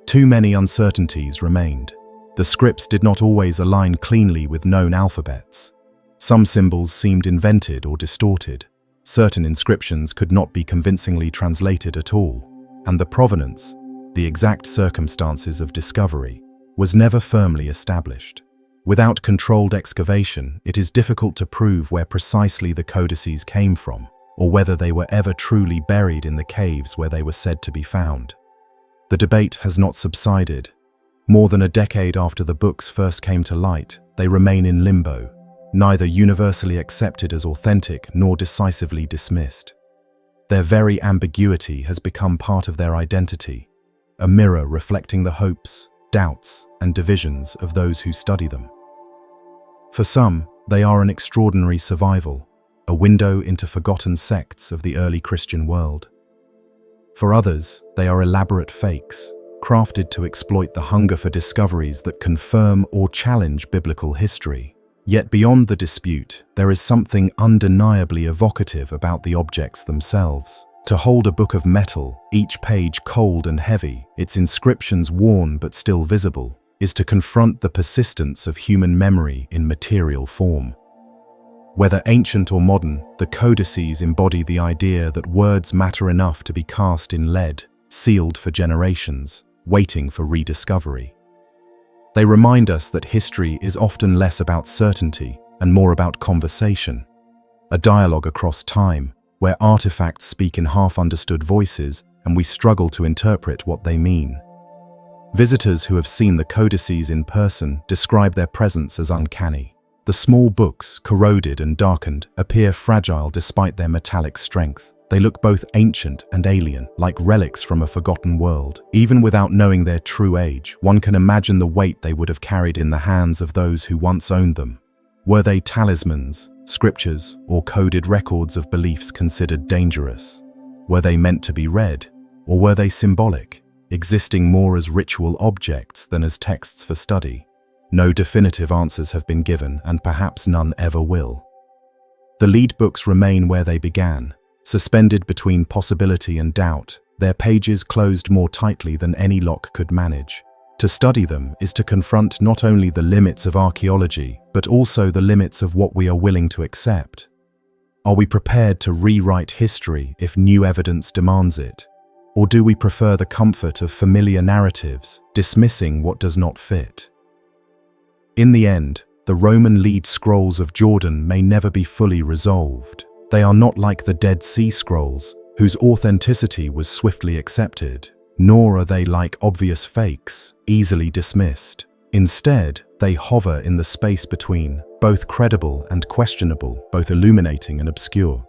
Too many uncertainties remained. The scripts did not always align cleanly with known alphabets. Some symbols seemed invented or distorted. Certain inscriptions could not be convincingly translated at all, and the provenance, the exact circumstances of discovery, was never firmly established. Without controlled excavation, it is difficult to prove where precisely the codices came from, or whether they were ever truly buried in the caves where they were said to be found. The debate has not subsided. More than a decade after the books first came to light, they remain in limbo, neither universally accepted as authentic nor decisively dismissed. Their very ambiguity has become part of their identity, a mirror reflecting the hopes, doubts, and divisions of those who study them. For some, they are an extraordinary survival, a window into forgotten sects of the early Christian world. For others, they are elaborate fakes, crafted to exploit the hunger for discoveries that confirm or challenge biblical history. Yet beyond the dispute, there is something undeniably evocative about the objects themselves. To hold a book of metal, each page cold and heavy, its inscriptions worn but still visible, is to confront the persistence of human memory in material form. Whether ancient or modern, the codices embody the idea that words matter enough to be cast in lead, sealed for generations, waiting for rediscovery. They remind us that history is often less about certainty and more about conversation, a dialogue across time, where artifacts speak in half-understood voices and we struggle to interpret what they mean. Visitors who have seen the codices in person describe their presence as uncanny. The small books, corroded and darkened, appear fragile despite their metallic strength. They look both ancient and alien, like relics from a forgotten world. Even without knowing their true age, one can imagine the weight they would have carried in the hands of those who once owned them. Were they talismans, scriptures, or coded records of beliefs considered dangerous? Were they meant to be read, or were they symbolic, existing more as ritual objects than as texts for study? No definitive answers have been given, and perhaps none ever will. The lead books remain where they began, suspended between possibility and doubt, their pages closed more tightly than any lock could manage. To study them is to confront not only the limits of archaeology, but also the limits of what we are willing to accept. Are we prepared to rewrite history if new evidence demands it? Or do we prefer the comfort of familiar narratives, dismissing what does not fit? In the end, the Roman lead scrolls of Jordan may never be fully resolved. They are not like the Dead Sea Scrolls, whose authenticity was swiftly accepted, nor are they like obvious fakes, easily dismissed. Instead, they hover in the space between, both credible and questionable, both illuminating and obscure.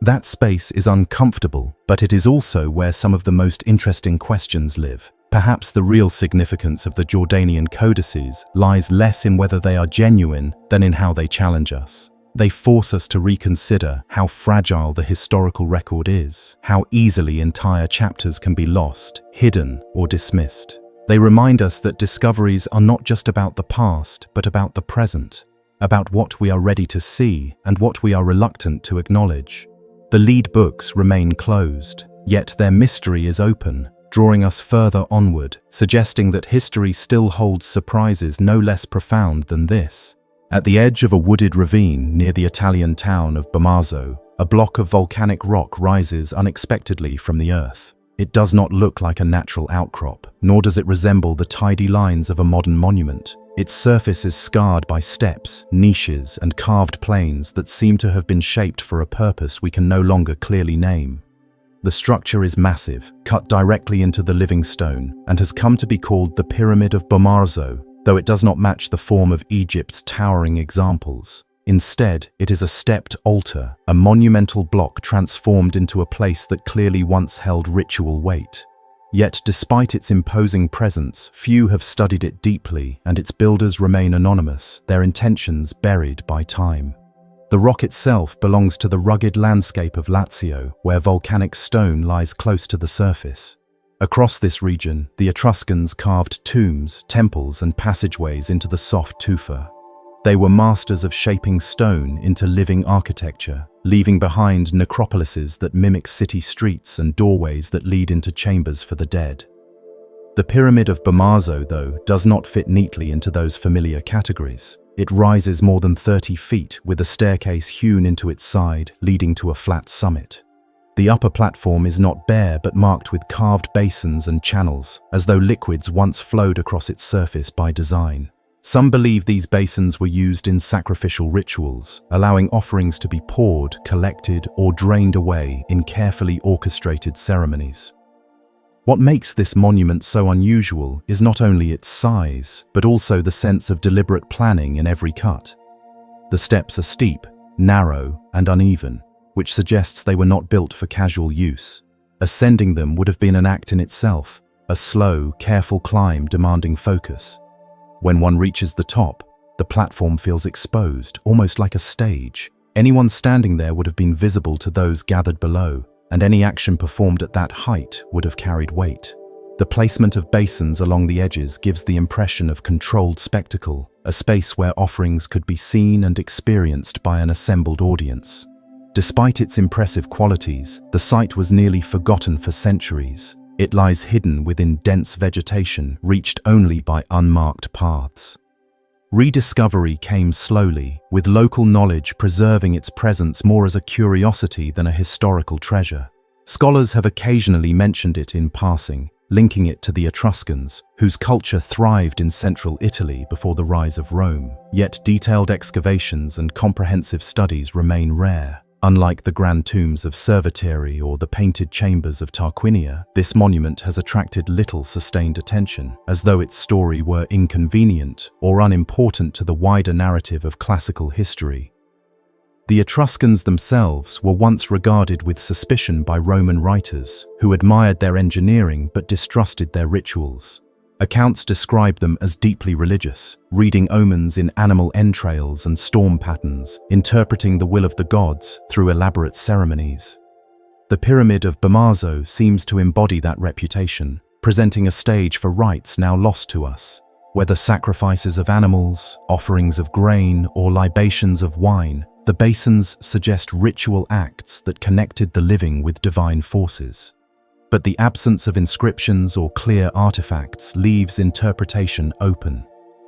That space is uncomfortable, but it is also where some of the most interesting questions live. Perhaps the real significance of the Jordanian codices lies less in whether they are genuine than in how they challenge us. They force us to reconsider how fragile the historical record is, how easily entire chapters can be lost, hidden, or dismissed. They remind us that discoveries are not just about the past, but about the present, about what we are ready to see and what we are reluctant to acknowledge. The lead books remain closed, yet their mystery is open, drawing us further onward, suggesting that history still holds surprises no less profound than this. At the edge of a wooded ravine near the Italian town of Bamazo, a block of volcanic rock rises unexpectedly from the earth. It does not look like a natural outcrop, nor does it resemble the tidy lines of a modern monument. Its surface is scarred by steps, niches, and carved planes that seem to have been shaped for a purpose we can no longer clearly name. The structure is massive, cut directly into the living stone, and has come to be called the Pyramid of Bamazo, though it does not match the form of Egypt's towering examples. Instead, it is a stepped altar, a monumental block transformed into a place that clearly once held ritual weight. Yet, despite its imposing presence, few have studied it deeply, and its builders remain anonymous, their intentions buried by time. The rock itself belongs to the rugged landscape of Lazio, where volcanic stone lies close to the surface. Across this region, the Etruscans carved tombs, temples, and passageways into the soft tufa. They were masters of shaping stone into living architecture, leaving behind necropolises that mimic city streets and doorways that lead into chambers for the dead. The Pyramid of Bamazo, though, does not fit neatly into those familiar categories. It rises more than 30 feet, with a staircase hewn into its side, leading to a flat summit. The upper platform is not bare but marked with carved basins and channels, as though liquids once flowed across its surface by design. Some believe these basins were used in sacrificial rituals, allowing offerings to be poured, collected, or drained away in carefully orchestrated ceremonies. What makes this monument so unusual is not only its size, but also the sense of deliberate planning in every cut. The steps are steep, narrow, and uneven, which suggests they were not built for casual use. Ascending them would have been an act in itself, a slow, careful climb demanding focus. When one reaches the top, the platform feels exposed, almost like a stage. Anyone standing there would have been visible to those gathered below, and any action performed at that height would have carried weight. The placement of basins along the edges gives the impression of controlled spectacle, a space where offerings could be seen and experienced by an assembled audience. Despite its impressive qualities, the site was nearly forgotten for centuries. It lies hidden within dense vegetation, reached only by unmarked paths. Rediscovery came slowly, with local knowledge preserving its presence more as a curiosity than a historical treasure. Scholars have occasionally mentioned it in passing, linking it to the Etruscans, whose culture thrived in central Italy before the rise of Rome. Yet detailed excavations and comprehensive studies remain rare. Unlike the grand tombs of Cerveteri or the painted chambers of Tarquinia, this monument has attracted little sustained attention, as though its story were inconvenient or unimportant to the wider narrative of classical history. The Etruscans themselves were once regarded with suspicion by Roman writers, who admired their engineering but distrusted their rituals. Accounts describe them as deeply religious, reading omens in animal entrails and storm patterns, interpreting the will of the gods through elaborate ceremonies. The Pyramid of Bamazo seems to embody that reputation, presenting a stage for rites now lost to us. Whether sacrifices of animals, offerings of grain, or libations of wine, the basins suggest ritual acts that connected the living with divine forces. But the absence of inscriptions or clear artifacts leaves interpretation open.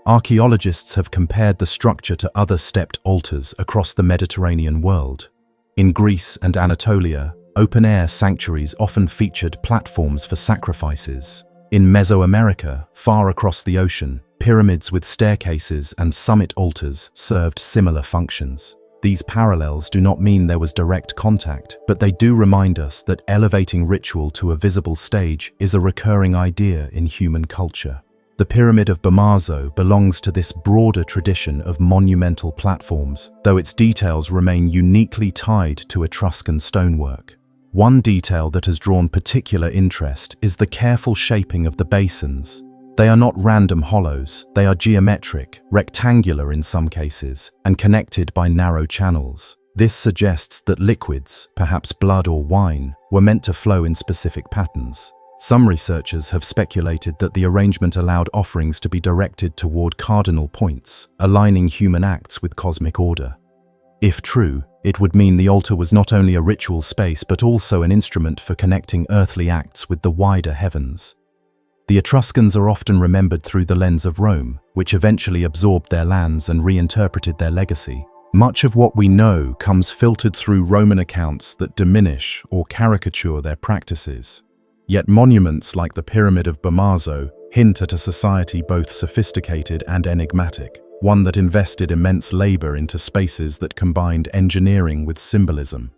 Archaeologists have compared the structure to other stepped altars across the Mediterranean world. In Greece and Anatolia, open-air sanctuaries often featured platforms for sacrifices. In Mesoamerica, far across the ocean, pyramids with staircases and summit altars served similar functions. These parallels do not mean there was direct contact, but they do remind us that elevating ritual to a visible stage is a recurring idea in human culture. The Pyramid of Bamazo belongs to this broader tradition of monumental platforms, though its details remain uniquely tied to Etruscan stonework. One detail that has drawn particular interest is the careful shaping of the basins. They are not random hollows, they are geometric, rectangular in some cases, and connected by narrow channels. This suggests that liquids, perhaps blood or wine, were meant to flow in specific patterns. Some researchers have speculated that the arrangement allowed offerings to be directed toward cardinal points, aligning human acts with cosmic order. If true, it would mean the altar was not only a ritual space but also an instrument for connecting earthly acts with the wider heavens. The Etruscans are often remembered through the lens of Rome, which eventually absorbed their lands and reinterpreted their legacy. Much of what we know comes filtered through Roman accounts that diminish or caricature their practices. Yet monuments like the Pyramid of Bamazo hint at a society both sophisticated and enigmatic, one that invested immense labor into spaces that combined engineering with symbolism.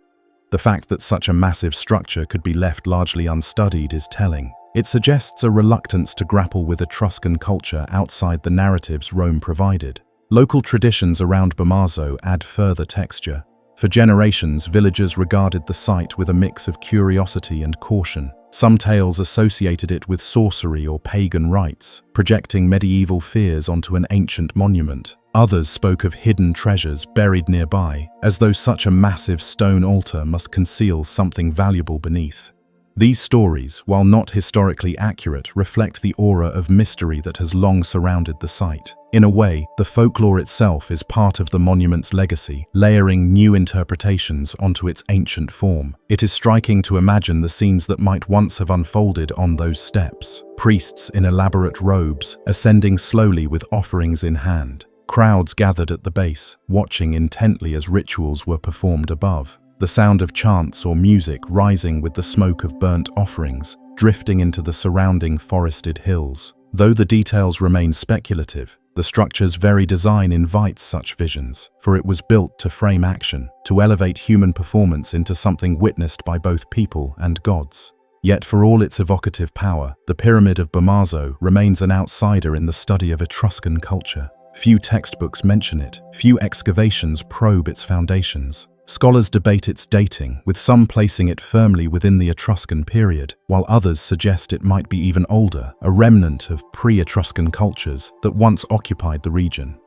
The fact that such a massive structure could be left largely unstudied is telling. It suggests a reluctance to grapple with Etruscan culture outside the narratives Rome provided. Local traditions around Bamazo add further texture. For generations, villagers regarded the site with a mix of curiosity and caution. Some tales associated it with sorcery or pagan rites, projecting medieval fears onto an ancient monument. Others spoke of hidden treasures buried nearby, as though such a massive stone altar must conceal something valuable beneath. These stories, while not historically accurate, reflect the aura of mystery that has long surrounded the site. In a way, the folklore itself is part of the monument's legacy, layering new interpretations onto its ancient form. It is striking to imagine the scenes that might once have unfolded on those steps. Priests in elaborate robes, ascending slowly with offerings in hand. Crowds gathered at the base, watching intently as rituals were performed above. The sound of chants or music rising with the smoke of burnt offerings, drifting into the surrounding forested hills. Though the details remain speculative, the structure's very design invites such visions, for it was built to frame action, to elevate human performance into something witnessed by both people and gods. Yet for all its evocative power, the Pyramid of Bamazo remains an outsider in the study of Etruscan culture. Few textbooks mention it, few excavations probe its foundations. Scholars debate its dating, with some placing it firmly within the Etruscan period, while others suggest it might be even older, a remnant of pre-Etruscan cultures that once occupied the region.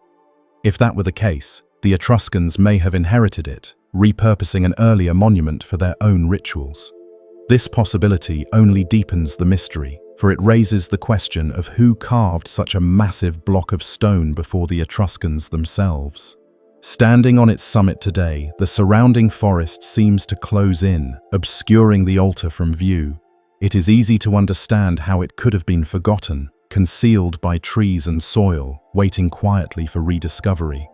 If that were the case, the Etruscans may have inherited it, repurposing an earlier monument for their own rituals. This possibility only deepens the mystery, for it raises the question of who carved such a massive block of stone before the Etruscans themselves. Standing on its summit today, the surrounding forest seems to close in, obscuring the altar from view. It is easy to understand how it could have been forgotten, concealed by trees and soil, waiting quietly for rediscovery.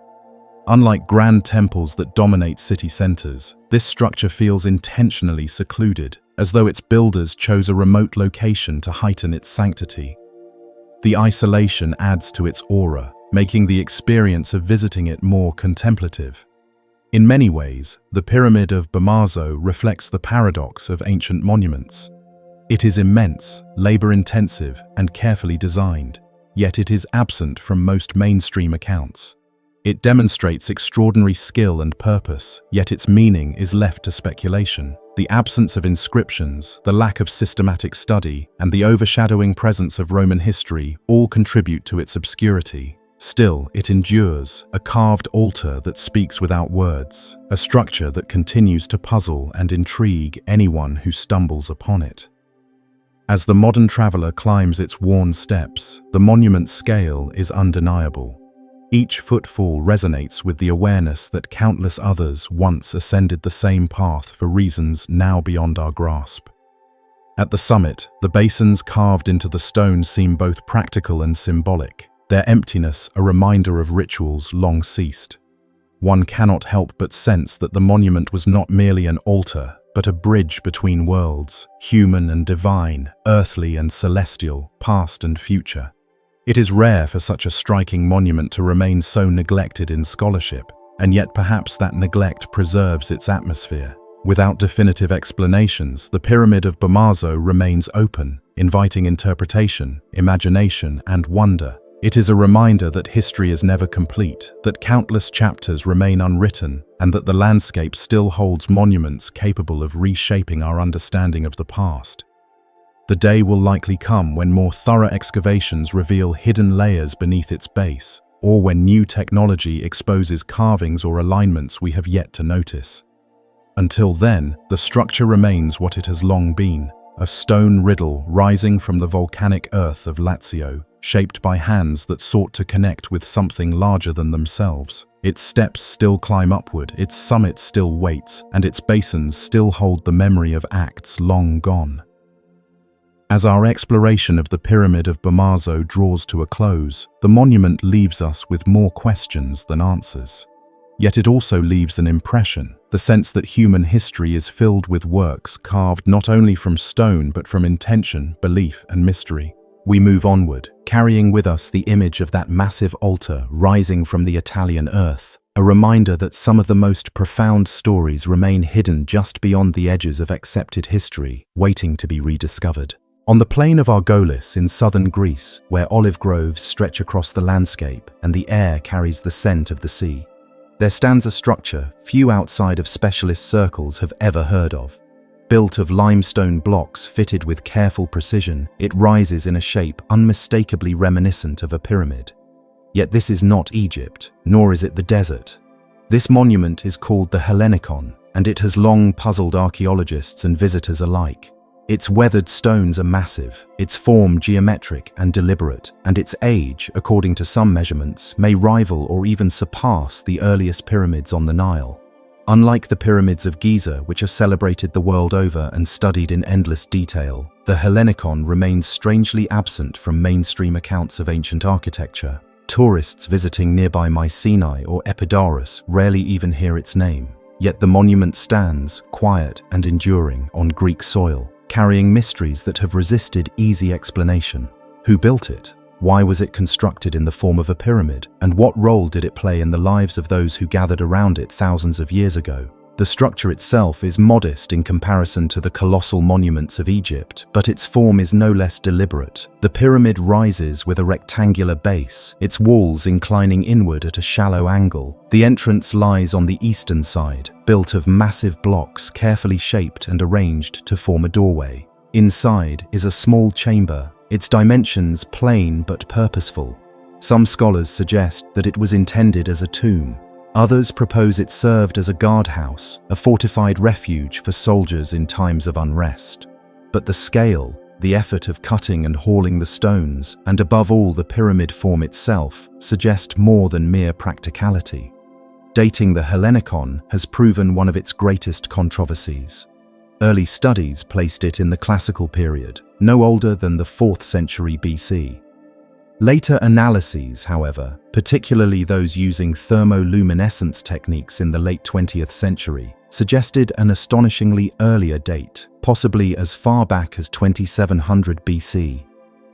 Unlike grand temples that dominate city centers, this structure feels intentionally secluded, as though its builders chose a remote location to heighten its sanctity. The isolation adds to its aura, making the experience of visiting it more contemplative. In many ways, the Pyramid of Bamazo reflects the paradox of ancient monuments. It is immense, labor-intensive, and carefully designed, yet it is absent from most mainstream accounts. It demonstrates extraordinary skill and purpose, yet its meaning is left to speculation. The absence of inscriptions, the lack of systematic study, and the overshadowing presence of Roman history all contribute to its obscurity. Still, it endures, a carved altar that speaks without words, a structure that continues to puzzle and intrigue anyone who stumbles upon it. As the modern traveler climbs its worn steps, the monument's scale is undeniable. Each footfall resonates with the awareness that countless others once ascended the same path for reasons now beyond our grasp. At the summit, the basins carved into the stone seem both practical and symbolic, their emptiness a reminder of rituals long ceased. One cannot help but sense that the monument was not merely an altar, but a bridge between worlds, human and divine, earthly and celestial, past and future. It is rare for such a striking monument to remain so neglected in scholarship, and yet perhaps that neglect preserves its atmosphere. Without definitive explanations, the Pyramid of Bamazo remains open, inviting interpretation, imagination, and wonder. It is a reminder that history is never complete, that countless chapters remain unwritten, and that the landscape still holds monuments capable of reshaping our understanding of the past. The day will likely come when more thorough excavations reveal hidden layers beneath its base, or when new technology exposes carvings or alignments we have yet to notice. Until then, the structure remains what it has long been, a stone riddle rising from the volcanic earth of Lazio, shaped by hands that sought to connect with something larger than themselves. Its steps still climb upward, its summit still waits, and its basins still hold the memory of acts long gone. As our exploration of the Pyramid of Bamazo draws to a close, the monument leaves us with more questions than answers. Yet it also leaves an impression, the sense that human history is filled with works carved not only from stone but from intention, belief, and mystery. We move onward, carrying with us the image of that massive altar rising from the Italian earth, a reminder that some of the most profound stories remain hidden just beyond the edges of accepted history, waiting to be rediscovered. On the plain of Argolis in southern Greece, where olive groves stretch across the landscape and the air carries the scent of the sea, there stands a structure few outside of specialist circles have ever heard of. Built of limestone blocks fitted with careful precision, it rises in a shape unmistakably reminiscent of a pyramid. Yet this is not Egypt, nor is it the desert. This monument is called the Hellenikon, and it has long puzzled archaeologists and visitors alike. Its weathered stones are massive, its form geometric and deliberate, and its age, according to some measurements, may rival or even surpass the earliest pyramids on the Nile. Unlike the pyramids of Giza, which are celebrated the world over and studied in endless detail, the Hellenikon remains strangely absent from mainstream accounts of ancient architecture. Tourists visiting nearby Mycenae or Epidaurus rarely even hear its name. Yet the monument stands, quiet and enduring, on Greek soil, carrying mysteries that have resisted easy explanation. Who built it? Why was it constructed in the form of a pyramid? And what role did it play in the lives of those who gathered around it thousands of years ago? The structure itself is modest in comparison to the colossal monuments of Egypt, but its form is no less deliberate. The pyramid rises with a rectangular base, its walls inclining inward at a shallow angle. The entrance lies on the eastern side, built of massive blocks carefully shaped and arranged to form a doorway. Inside is a small chamber, its dimensions plain but purposeful. Some scholars suggest that it was intended as a tomb. Others propose it served as a guardhouse, a fortified refuge for soldiers in times of unrest. But the scale, the effort of cutting and hauling the stones, and above all the pyramid form itself, suggest more than mere practicality. Dating the Hellenikon has proven one of its greatest controversies. Early studies placed it in the classical period, no older than the 4th century BC. Later analyses, however, particularly those using thermoluminescence techniques in the late 20th century, suggested an astonishingly earlier date, possibly as far back as 2700 BC.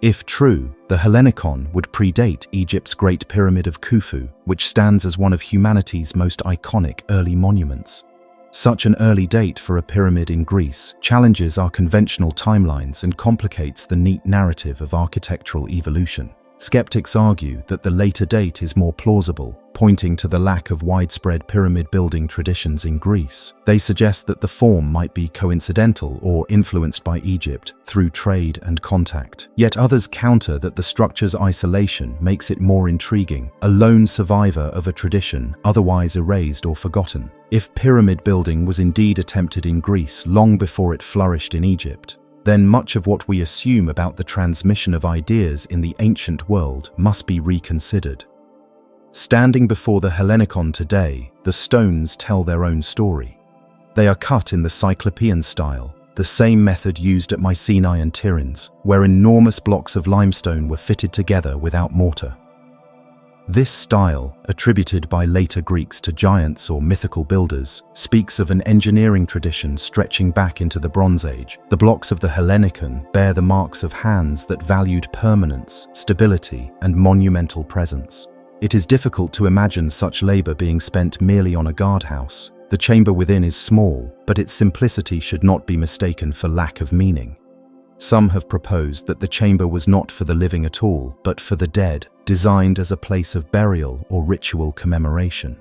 If true, the Hellenicon would predate Egypt's Great Pyramid of Khufu, which stands as one of humanity's most iconic early monuments. Such an early date for a pyramid in Greece challenges our conventional timelines and complicates the neat narrative of architectural evolution. Skeptics argue that the later date is more plausible, pointing to the lack of widespread pyramid building traditions in Greece. They suggest that the form might be coincidental or influenced by Egypt through trade and contact. Yet others counter that the structure's isolation makes it more intriguing, a lone survivor of a tradition otherwise erased or forgotten. If pyramid building was indeed attempted in Greece long before it flourished in Egypt, then much of what we assume about the transmission of ideas in the ancient world must be reconsidered. Standing before the Hellenicon today, the stones tell their own story. They are cut in the Cyclopean style, the same method used at Mycenae and Tiryns, where enormous blocks of limestone were fitted together without mortar. This style, attributed by later Greeks to giants or mythical builders, speaks of an engineering tradition stretching back into the Bronze Age. The blocks of the Hellenicon bear the marks of hands that valued permanence, stability, and monumental presence. It is difficult to imagine such labor being spent merely on a guardhouse. The chamber within is small, but its simplicity should not be mistaken for lack of meaning. Some have proposed that the chamber was not for the living at all, but for the dead, designed as a place of burial or ritual commemoration.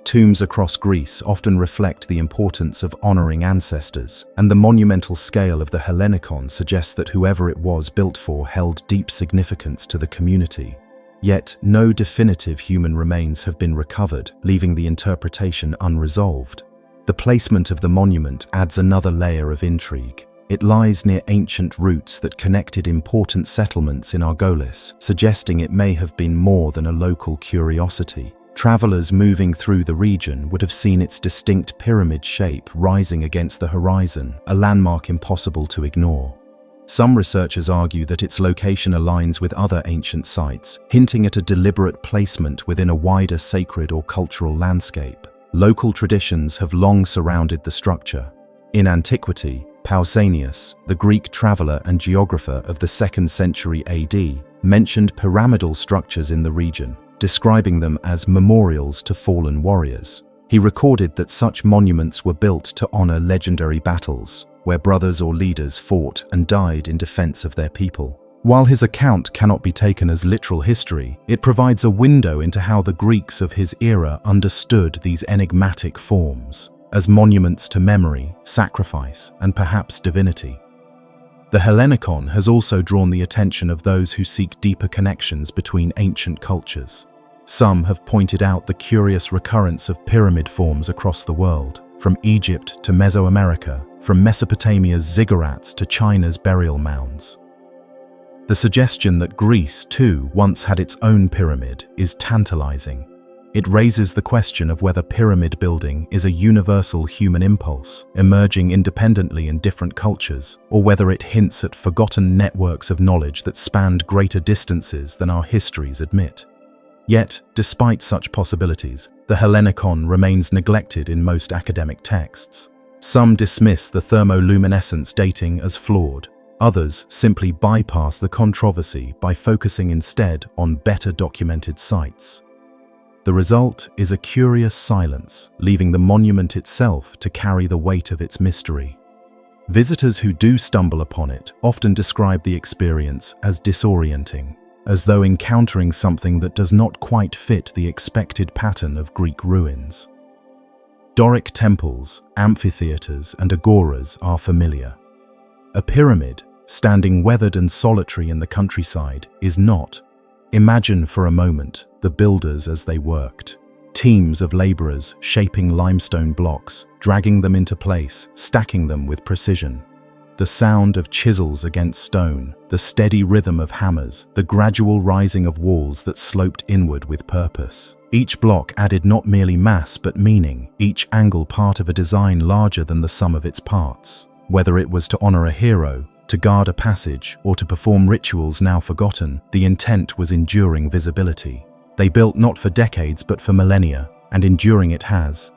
Tombs across Greece often reflect the importance of honoring ancestors, and the monumental scale of the Hellenicon suggests that whoever it was built for held deep significance to the community. Yet, no definitive human remains have been recovered, leaving the interpretation unresolved. The placement of the monument adds another layer of intrigue. It lies near ancient routes that connected important settlements in Argolis, suggesting it may have been more than a local curiosity. Travelers moving through the region would have seen its distinct pyramid shape rising against the horizon, a landmark impossible to ignore. Some researchers argue that its location aligns with other ancient sites, hinting at a deliberate placement within a wider sacred or cultural landscape. Local traditions have long surrounded the structure. In antiquity, Pausanias, the Greek traveler and geographer of the 2nd century AD, mentioned pyramidal structures in the region, describing them as memorials to fallen warriors. He recorded that such monuments were built to honor legendary battles, where brothers or leaders fought and died in defense of their people. While his account cannot be taken as literal history, it provides a window into how the Greeks of his era understood these enigmatic forms, as monuments to memory, sacrifice, and perhaps divinity. The Hellenicon has also drawn the attention of those who seek deeper connections between ancient cultures. Some have pointed out the curious recurrence of pyramid forms across the world, from Egypt to Mesoamerica, from Mesopotamia's ziggurats to China's burial mounds. The suggestion that Greece, too, once had its own pyramid is tantalizing. It raises the question of whether pyramid building is a universal human impulse, emerging independently in different cultures, or whether it hints at forgotten networks of knowledge that spanned greater distances than our histories admit. Yet, despite such possibilities, the Hellenicon remains neglected in most academic texts. Some dismiss the thermoluminescence dating as flawed. Others simply bypass the controversy by focusing instead on better documented sites. The result is a curious silence, leaving the monument itself to carry the weight of its mystery. Visitors who do stumble upon it often describe the experience as disorienting, as though encountering something that does not quite fit the expected pattern of Greek ruins. Doric temples, amphitheaters, and agoras are familiar. A pyramid, standing weathered and solitary in the countryside, is not. Imagine for a moment the builders as they worked. Teams of laborers shaping limestone blocks, dragging them into place, stacking them with precision. The sound of chisels against stone, the steady rhythm of hammers, the gradual rising of walls that sloped inward with purpose. Each block added not merely mass but meaning, each angle part of a design larger than the sum of its parts. Whether it was to honor a hero, to guard a passage, or to perform rituals now forgotten, the intent was enduring visibility. They built not for decades but for millennia, and enduring it has.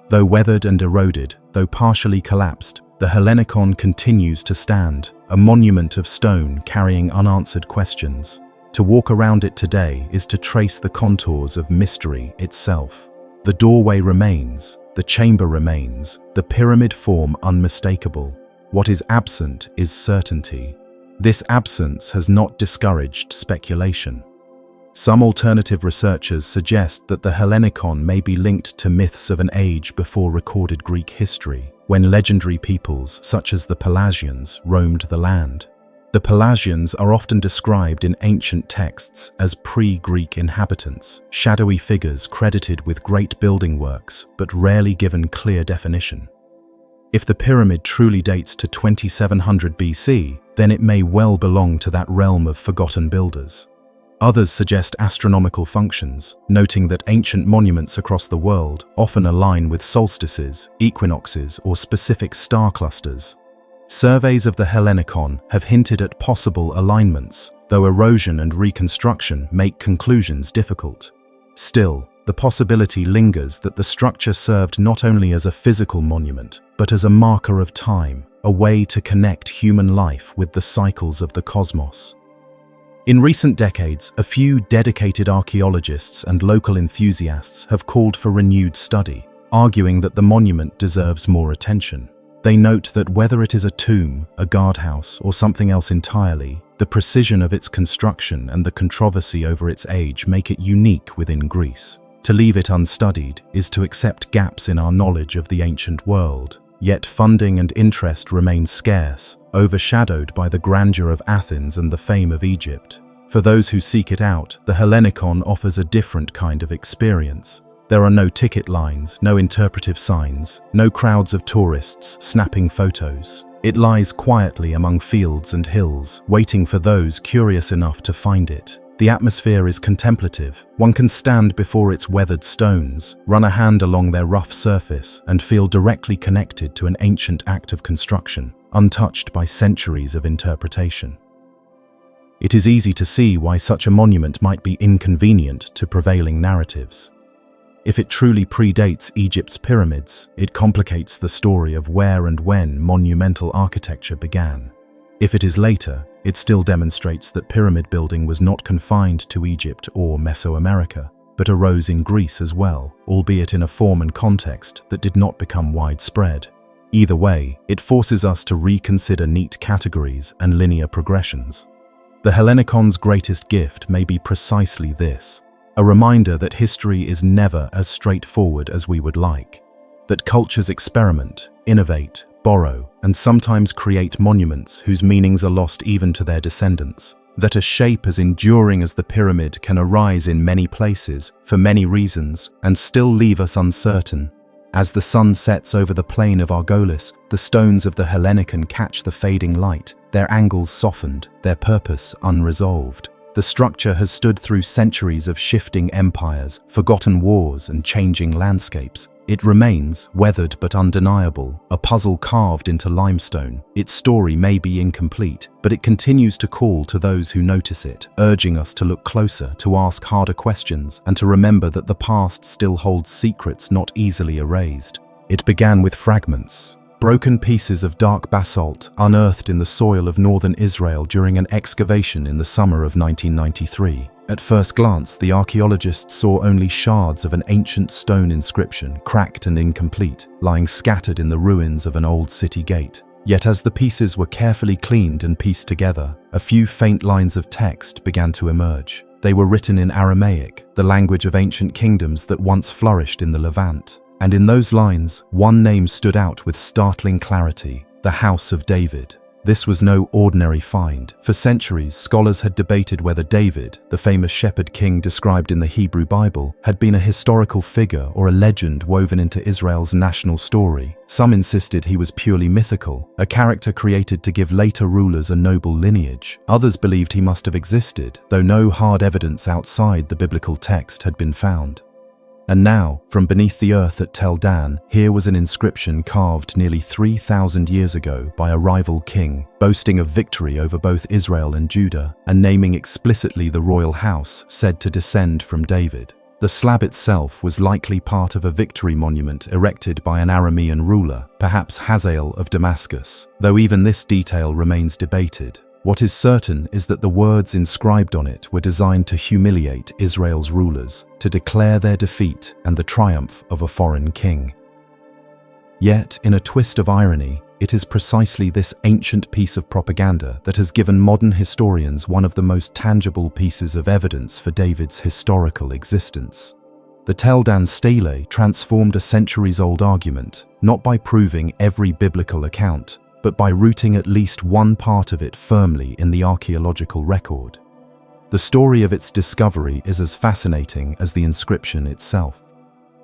Though weathered and eroded, though partially collapsed, the Hellenicon continues to stand, a monument of stone carrying unanswered questions. To walk around it today is to trace the contours of mystery itself. The doorway remains, the chamber remains, the pyramid form unmistakable. What is absent is certainty. This absence has not discouraged speculation. Some alternative researchers suggest that the Hellenicon may be linked to myths of an age before recorded Greek history, when legendary peoples such as the Pelasgians roamed the land. The Pelasgians are often described in ancient texts as pre-Greek inhabitants, shadowy figures credited with great building works but rarely given clear definition. If the pyramid truly dates to 2700 BC, then it may well belong to that realm of forgotten builders. Others suggest astronomical functions, noting that ancient monuments across the world often align with solstices, equinoxes, or specific star clusters. Surveys of the Hellenicon have hinted at possible alignments, though erosion and reconstruction make conclusions difficult. Still, the possibility lingers that the structure served not only as a physical monument, but as a marker of time, a way to connect human life with the cycles of the cosmos. In recent decades, a few dedicated archaeologists and local enthusiasts have called for renewed study, arguing that the monument deserves more attention. They note that whether it is a tomb, a guardhouse, or something else entirely, the precision of its construction and the controversy over its age make it unique within Greece. To leave it unstudied is to accept gaps in our knowledge of the ancient world. Yet funding and interest remain scarce, overshadowed by the grandeur of Athens and the fame of Egypt. For those who seek it out, the Hellenicon offers a different kind of experience. There are no ticket lines, no interpretive signs, no crowds of tourists snapping photos. It lies quietly among fields and hills, waiting for those curious enough to find it. The atmosphere is contemplative. One can stand before its weathered stones, run a hand along their rough surface, and feel directly connected to an ancient act of construction, untouched by centuries of interpretation. It is easy to see why such a monument might be inconvenient to prevailing narratives. If it truly predates Egypt's pyramids, it complicates the story of where and when monumental architecture began. If it is later, it still demonstrates that pyramid building was not confined to Egypt or Mesoamerica, but arose in Greece as well, albeit in a form and context that did not become widespread. Either way, it forces us to reconsider neat categories and linear progressions. The Hellenicon's greatest gift may be precisely this, a reminder that history is never as straightforward as we would like, that cultures experiment, innovate, borrow, and sometimes create monuments whose meanings are lost even to their descendants, that a shape as enduring as the pyramid can arise in many places, for many reasons, and still leave us uncertain. As the sun sets over the plain of Argolis, the stones of the Hellenicon catch the fading light, their angles softened, their purpose unresolved. The structure has stood through centuries of shifting empires, forgotten wars, and changing landscapes. It remains, weathered but undeniable, a puzzle carved into limestone. Its story may be incomplete, but it continues to call to those who notice it, urging us to look closer, to ask harder questions, and to remember that the past still holds secrets not easily erased. It began with fragments, broken pieces of dark basalt unearthed in the soil of northern Israel during an excavation in the summer of 1993. At first glance, the archaeologists saw only shards of an ancient stone inscription, cracked and incomplete, lying scattered in the ruins of an old city gate. Yet as the pieces were carefully cleaned and pieced together, a few faint lines of text began to emerge. They were written in Aramaic, the language of ancient kingdoms that once flourished in the Levant. And in those lines, one name stood out with startling clarity: the House of David. This was no ordinary find. For centuries, scholars had debated whether David, the famous shepherd king described in the Hebrew Bible, had been a historical figure or a legend woven into Israel's national story. Some insisted he was purely mythical, a character created to give later rulers a noble lineage. Others believed he must have existed, though no hard evidence outside the biblical text had been found. And now, from beneath the earth at Tel Dan, here was an inscription carved nearly 3,000 years ago by a rival king, boasting of victory over both Israel and Judah, and naming explicitly the royal house said to descend from David. The slab itself was likely part of a victory monument erected by an Aramean ruler, perhaps Hazael of Damascus, though even this detail remains debated. What is certain is that the words inscribed on it were designed to humiliate Israel's rulers, to declare their defeat and the triumph of a foreign king. Yet, in a twist of irony, it is precisely this ancient piece of propaganda that has given modern historians one of the most tangible pieces of evidence for David's historical existence. The Tel Dan Stela transformed a centuries-old argument, not by proving every biblical account, but by rooting at least one part of it firmly in the archaeological record. The story of its discovery is as fascinating as the inscription itself.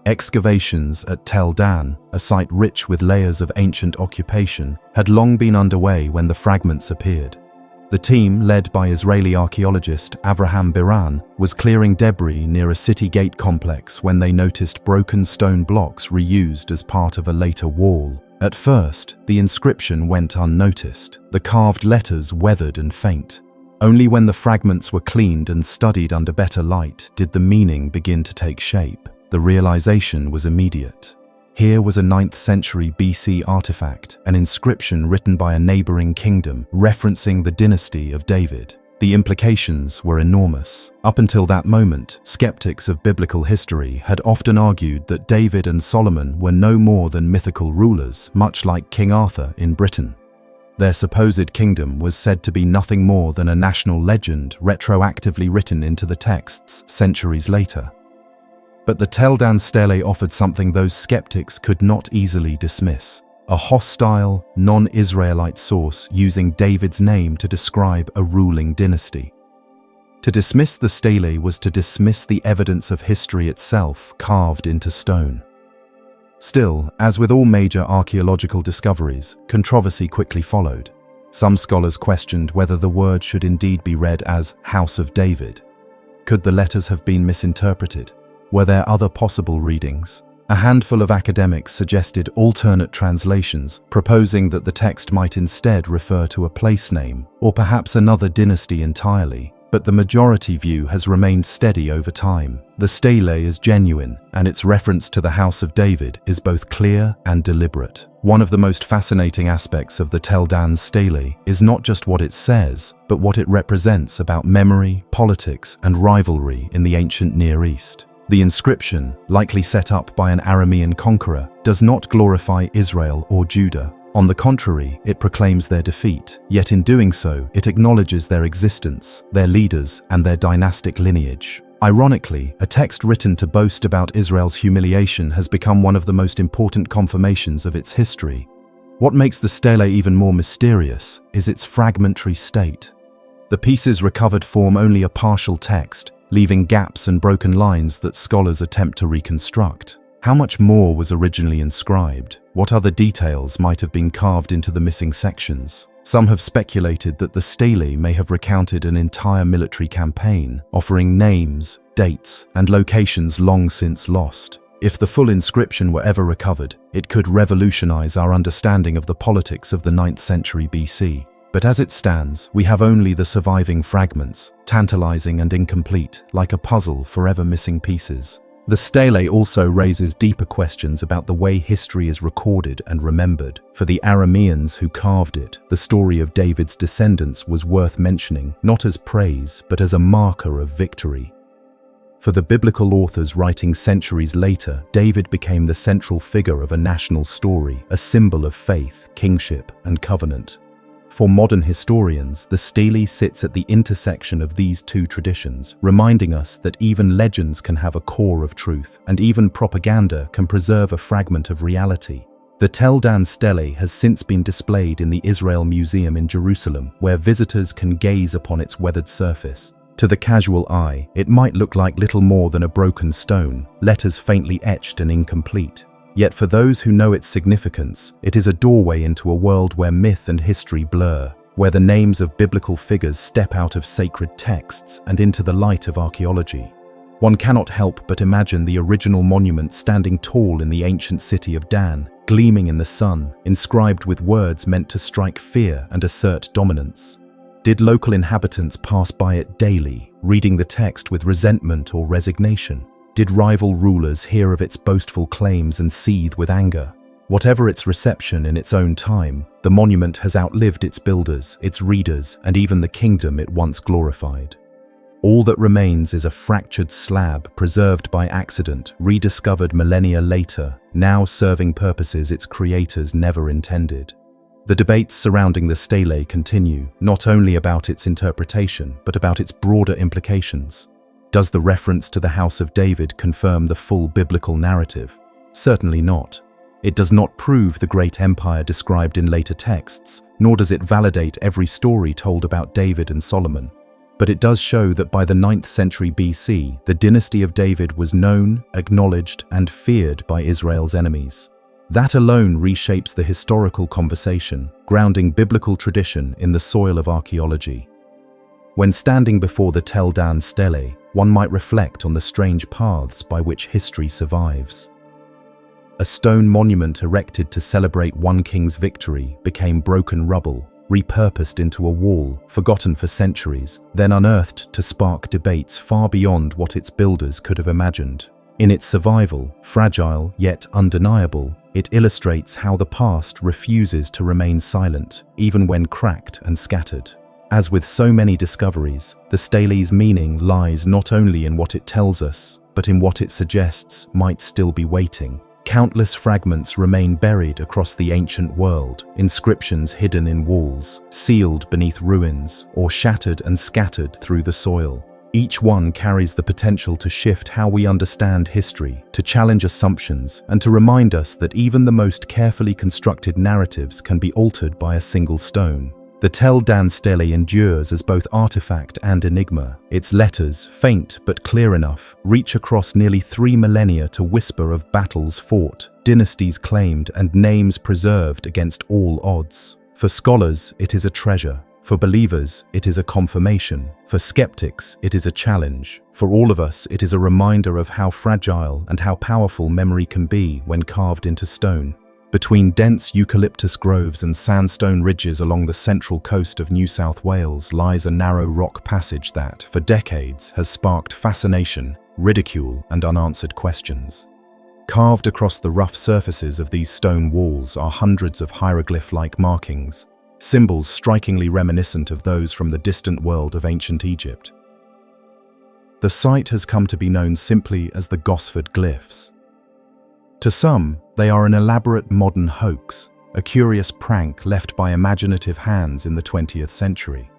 Excavations at Tel Dan, a site rich with layers of ancient occupation, had long been underway when the fragments appeared. The team, led by Israeli archaeologist Avraham Biran, was clearing debris near a city gate complex when they noticed broken stone blocks reused as part of a later wall. At first, the inscription went unnoticed, the carved letters weathered and faint. Only when the fragments were cleaned and studied under better light did the meaning begin to take shape. The realization was immediate. Here was a 9th century BC artifact, an inscription written by a neighboring kingdom referencing the dynasty of David. The implications were enormous. Up until that moment, skeptics of biblical history had often argued that David and Solomon were no more than mythical rulers, much like King Arthur in Britain. Their supposed kingdom was said to be nothing more than a national legend retroactively written into the texts centuries later. But the Tel Dan Stela offered something those skeptics could not easily dismiss: a hostile, non-Israelite source using David's name to describe a ruling dynasty. To dismiss the stele was to dismiss the evidence of history itself carved into stone. Still, as with all major archaeological discoveries, controversy quickly followed. Some scholars questioned whether the word should indeed be read as House of David. Could the letters have been misinterpreted? Were there other possible readings? A handful of academics suggested alternate translations, proposing that the text might instead refer to a place name, or perhaps another dynasty entirely, but the majority view has remained steady over time. The stele is genuine, and its reference to the House of David is both clear and deliberate. One of the most fascinating aspects of the Tel Dan Stela is not just what it says, but what it represents about memory, politics, and rivalry in the ancient Near East. The inscription, likely set up by an Aramean conqueror, does not glorify Israel or Judah. On the contrary, it proclaims their defeat, yet in doing so, it acknowledges their existence, their leaders, and their dynastic lineage. Ironically, a text written to boast about Israel's humiliation has become one of the most important confirmations of its history. What makes the stele even more mysterious is its fragmentary state. The pieces recovered form only a partial text, leaving gaps and broken lines that scholars attempt to reconstruct. How much more was originally inscribed? What other details might have been carved into the missing sections? Some have speculated that the stele may have recounted an entire military campaign, offering names, dates, and locations long since lost. If the full inscription were ever recovered, it could revolutionize our understanding of the politics of the 9th century BC. But as it stands, we have only the surviving fragments, tantalizing and incomplete, like a puzzle forever missing pieces. The stele also raises deeper questions about the way history is recorded and remembered. For the Arameans who carved it, the story of David's descendants was worth mentioning, not as praise, but as a marker of victory. For the biblical authors writing centuries later, David became the central figure of a national story, a symbol of faith, kingship, and covenant. For modern historians, the stele sits at the intersection of these two traditions, reminding us that even legends can have a core of truth, and even propaganda can preserve a fragment of reality. The Tel Dan Stela has since been displayed in the Israel Museum in Jerusalem, where visitors can gaze upon its weathered surface. To the casual eye, it might look like little more than a broken stone, letters faintly etched and incomplete. Yet for those who know its significance, it is a doorway into a world where myth and history blur, where the names of biblical figures step out of sacred texts and into the light of archaeology. One cannot help but imagine the original monument standing tall in the ancient city of Dan, gleaming in the sun, inscribed with words meant to strike fear and assert dominance. Did local inhabitants pass by it daily, reading the text with resentment or resignation? Did rival rulers hear of its boastful claims and seethe with anger? Whatever its reception in its own time, the monument has outlived its builders, its readers, and even the kingdom it once glorified. All that remains is a fractured slab preserved by accident, rediscovered millennia later, now serving purposes its creators never intended. The debates surrounding the stele continue, not only about its interpretation, but about its broader implications. Does the reference to the House of David confirm the full biblical narrative? Certainly not. It does not prove the great empire described in later texts, nor does it validate every story told about David and Solomon. But it does show that by the 9th century BC, the dynasty of David was known, acknowledged, and feared by Israel's enemies. That alone reshapes the historical conversation, grounding biblical tradition in the soil of archaeology. When standing before the Tel Dan Stela, one might reflect on the strange paths by which history survives. A stone monument erected to celebrate one king's victory became broken rubble, repurposed into a wall, forgotten for centuries, then unearthed to spark debates far beyond what its builders could have imagined. In its survival, fragile yet undeniable, it illustrates how the past refuses to remain silent, even when cracked and scattered. As with so many discoveries, the stele's meaning lies not only in what it tells us, but in what it suggests might still be waiting. Countless fragments remain buried across the ancient world, inscriptions hidden in walls, sealed beneath ruins, or shattered and scattered through the soil. Each one carries the potential to shift how we understand history, to challenge assumptions, and to remind us that even the most carefully constructed narratives can be altered by a single stone. The Tel Dan Stela endures as both artifact and enigma. Its letters, faint but clear enough, reach across nearly 3 millennia to whisper of battles fought, dynasties claimed, and names preserved against all odds. For scholars, it is a treasure. For believers, it is a confirmation. For skeptics, it is a challenge. For all of us, it is a reminder of how fragile and how powerful memory can be when carved into stone. Between dense eucalyptus groves and sandstone ridges along the central coast of New South Wales lies a narrow rock passage that, for decades, has sparked fascination, ridicule, and unanswered questions. Carved across the rough surfaces of these stone walls are hundreds of hieroglyph-like markings, symbols strikingly reminiscent of those from the distant world of ancient Egypt. The site has come to be known simply as the Gosford Glyphs. To some, they are an elaborate modern hoax, a curious prank left by imaginative hands in the 20th century.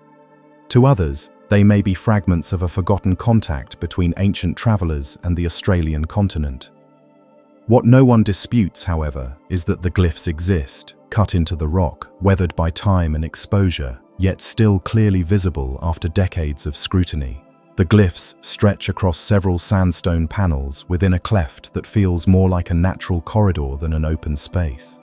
To others, they may be fragments of a forgotten contact between ancient travelers and the Australian continent. What no one disputes, however, is that the glyphs exist, cut into the rock, weathered by time and exposure, yet still clearly visible after decades of scrutiny. The glyphs stretch across several sandstone panels within a cleft that feels more like a natural corridor than an open space.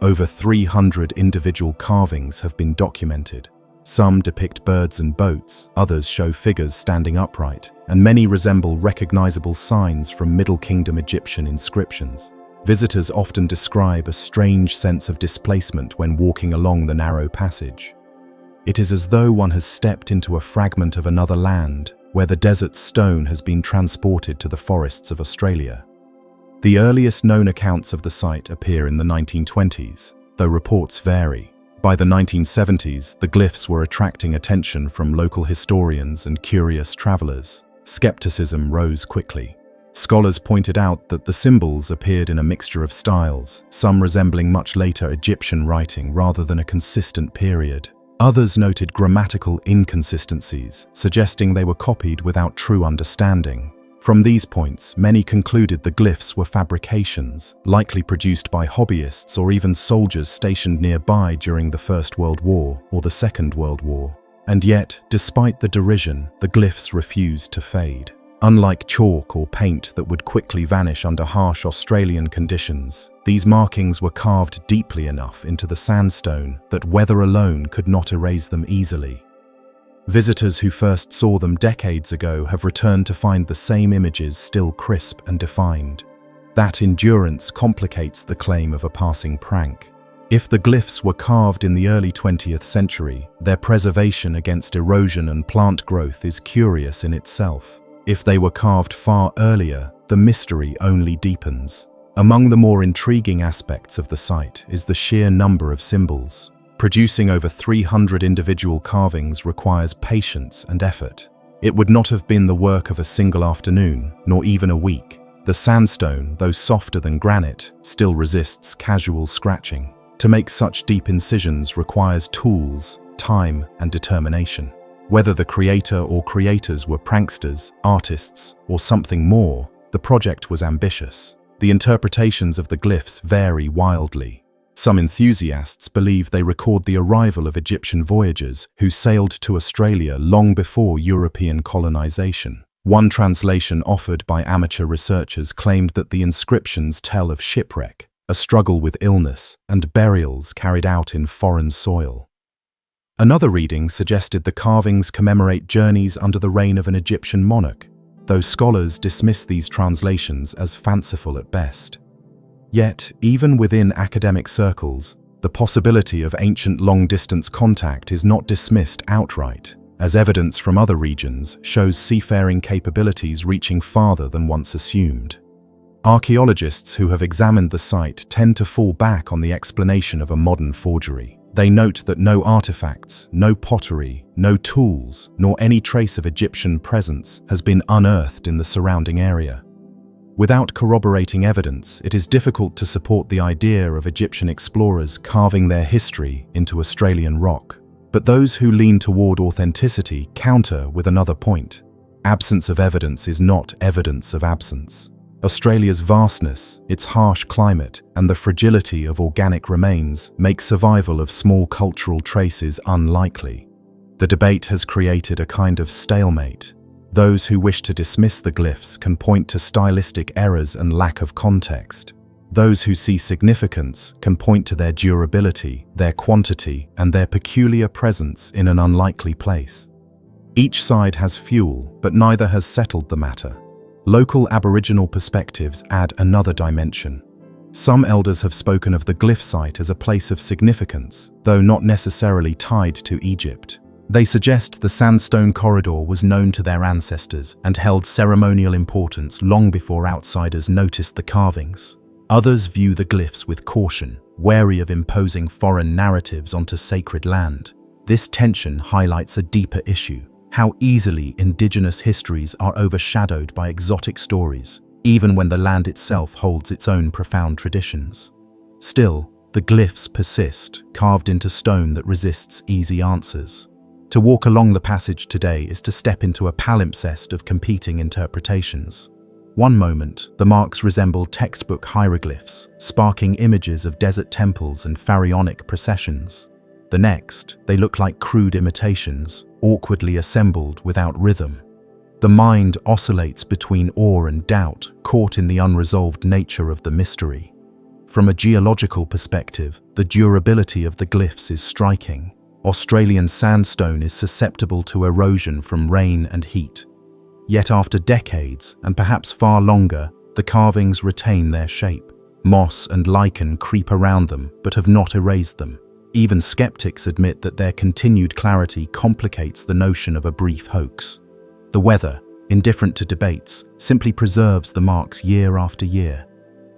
Over 300 individual carvings have been documented. Some depict birds and boats, others show figures standing upright, and many resemble recognizable signs from Middle Kingdom Egyptian inscriptions. Visitors often describe a strange sense of displacement when walking along the narrow passage. It is as though one has stepped into a fragment of another land, where the desert stone has been transported to the forests of Australia. The earliest known accounts of the site appear in the 1920s, though reports vary. By the 1970s, the glyphs were attracting attention from local historians and curious travelers. Skepticism rose quickly. Scholars pointed out that the symbols appeared in a mixture of styles, some resembling much later Egyptian writing rather than a consistent period. Others noted grammatical inconsistencies, suggesting they were copied without true understanding. From these points, many concluded the glyphs were fabrications, likely produced by hobbyists or even soldiers stationed nearby during the First World War or the Second World War. And yet, despite the derision, the glyphs refused to fade. Unlike chalk or paint that would quickly vanish under harsh Australian conditions, these markings were carved deeply enough into the sandstone that weather alone could not erase them easily. Visitors who first saw them decades ago have returned to find the same images still crisp and defined. That endurance complicates the claim of a passing prank. If the glyphs were carved in the early 20th century, their preservation against erosion and plant growth is curious in itself. If they were carved far earlier, the mystery only deepens. Among the more intriguing aspects of the site is the sheer number of symbols. Producing over 300 individual carvings requires patience and effort. It would not have been the work of a single afternoon, nor even a week. The sandstone, though softer than granite, still resists casual scratching. To make such deep incisions requires tools, time, and determination. Whether the creator or creators were pranksters, artists, or something more, the project was ambitious. The interpretations of the glyphs vary wildly. Some enthusiasts believe they record the arrival of Egyptian voyagers who sailed to Australia long before European colonization. One translation offered by amateur researchers claimed that the inscriptions tell of shipwreck, a struggle with illness, and burials carried out in foreign soil. Another reading suggested the carvings commemorate journeys under the reign of an Egyptian monarch, though scholars dismiss these translations as fanciful at best. Yet, even within academic circles, the possibility of ancient long-distance contact is not dismissed outright, as evidence from other regions shows seafaring capabilities reaching farther than once assumed. Archaeologists who have examined the site tend to fall back on the explanation of a modern forgery. They note that no artifacts, no pottery, no tools, nor any trace of Egyptian presence has been unearthed in the surrounding area. Without corroborating evidence, it is difficult to support the idea of Egyptian explorers carving their history into Australian rock. But those who lean toward authenticity counter with another point. Absence of evidence is not evidence of absence. Australia's vastness, its harsh climate, and the fragility of organic remains make survival of small cultural traces unlikely. The debate has created a kind of stalemate. Those who wish to dismiss the glyphs can point to stylistic errors and lack of context. Those who see significance can point to their durability, their quantity, and their peculiar presence in an unlikely place. Each side has fuel, but neither has settled the matter. Local Aboriginal perspectives add another dimension. Some elders have spoken of the glyph site as a place of significance, though not necessarily tied to Egypt. They suggest the sandstone corridor was known to their ancestors and held ceremonial importance long before outsiders noticed the carvings. Others view the glyphs with caution, wary of imposing foreign narratives onto sacred land. This tension highlights a deeper issue: how easily indigenous histories are overshadowed by exotic stories, even when the land itself holds its own profound traditions. Still, the glyphs persist, carved into stone that resists easy answers. To walk along the passage today is to step into a palimpsest of competing interpretations. One moment, the marks resemble textbook hieroglyphs, sparking images of desert temples and pharaonic processions. The next, they look like crude imitations, awkwardly assembled without rhythm. The mind oscillates between awe and doubt, caught in the unresolved nature of the mystery. From a geological perspective, the durability of the glyphs is striking. Australian sandstone is susceptible to erosion from rain and heat. Yet after decades, and perhaps far longer, the carvings retain their shape. Moss and lichen creep around them, but have not erased them. Even skeptics admit that their continued clarity complicates the notion of a brief hoax. The weather, indifferent to debates, simply preserves the marks year after year.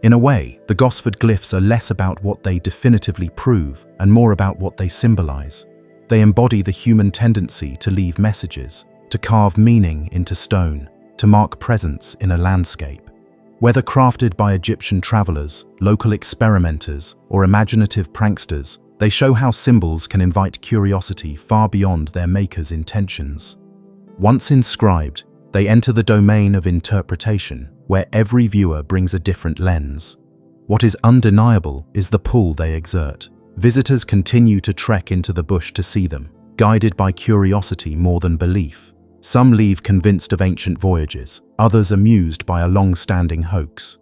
In a way, the Gosford glyphs are less about what they definitively prove and more about what they symbolize. They embody the human tendency to leave messages, to carve meaning into stone, to mark presence in a landscape. Whether crafted by Egyptian travelers, local experimenters, or imaginative pranksters, they show how symbols can invite curiosity far beyond their maker's intentions. Once inscribed, they enter the domain of interpretation, where every viewer brings a different lens. What is undeniable is the pull they exert. Visitors continue to trek into the bush to see them, guided by curiosity more than belief. Some leave convinced of ancient voyages, others amused by a long-standing hoax.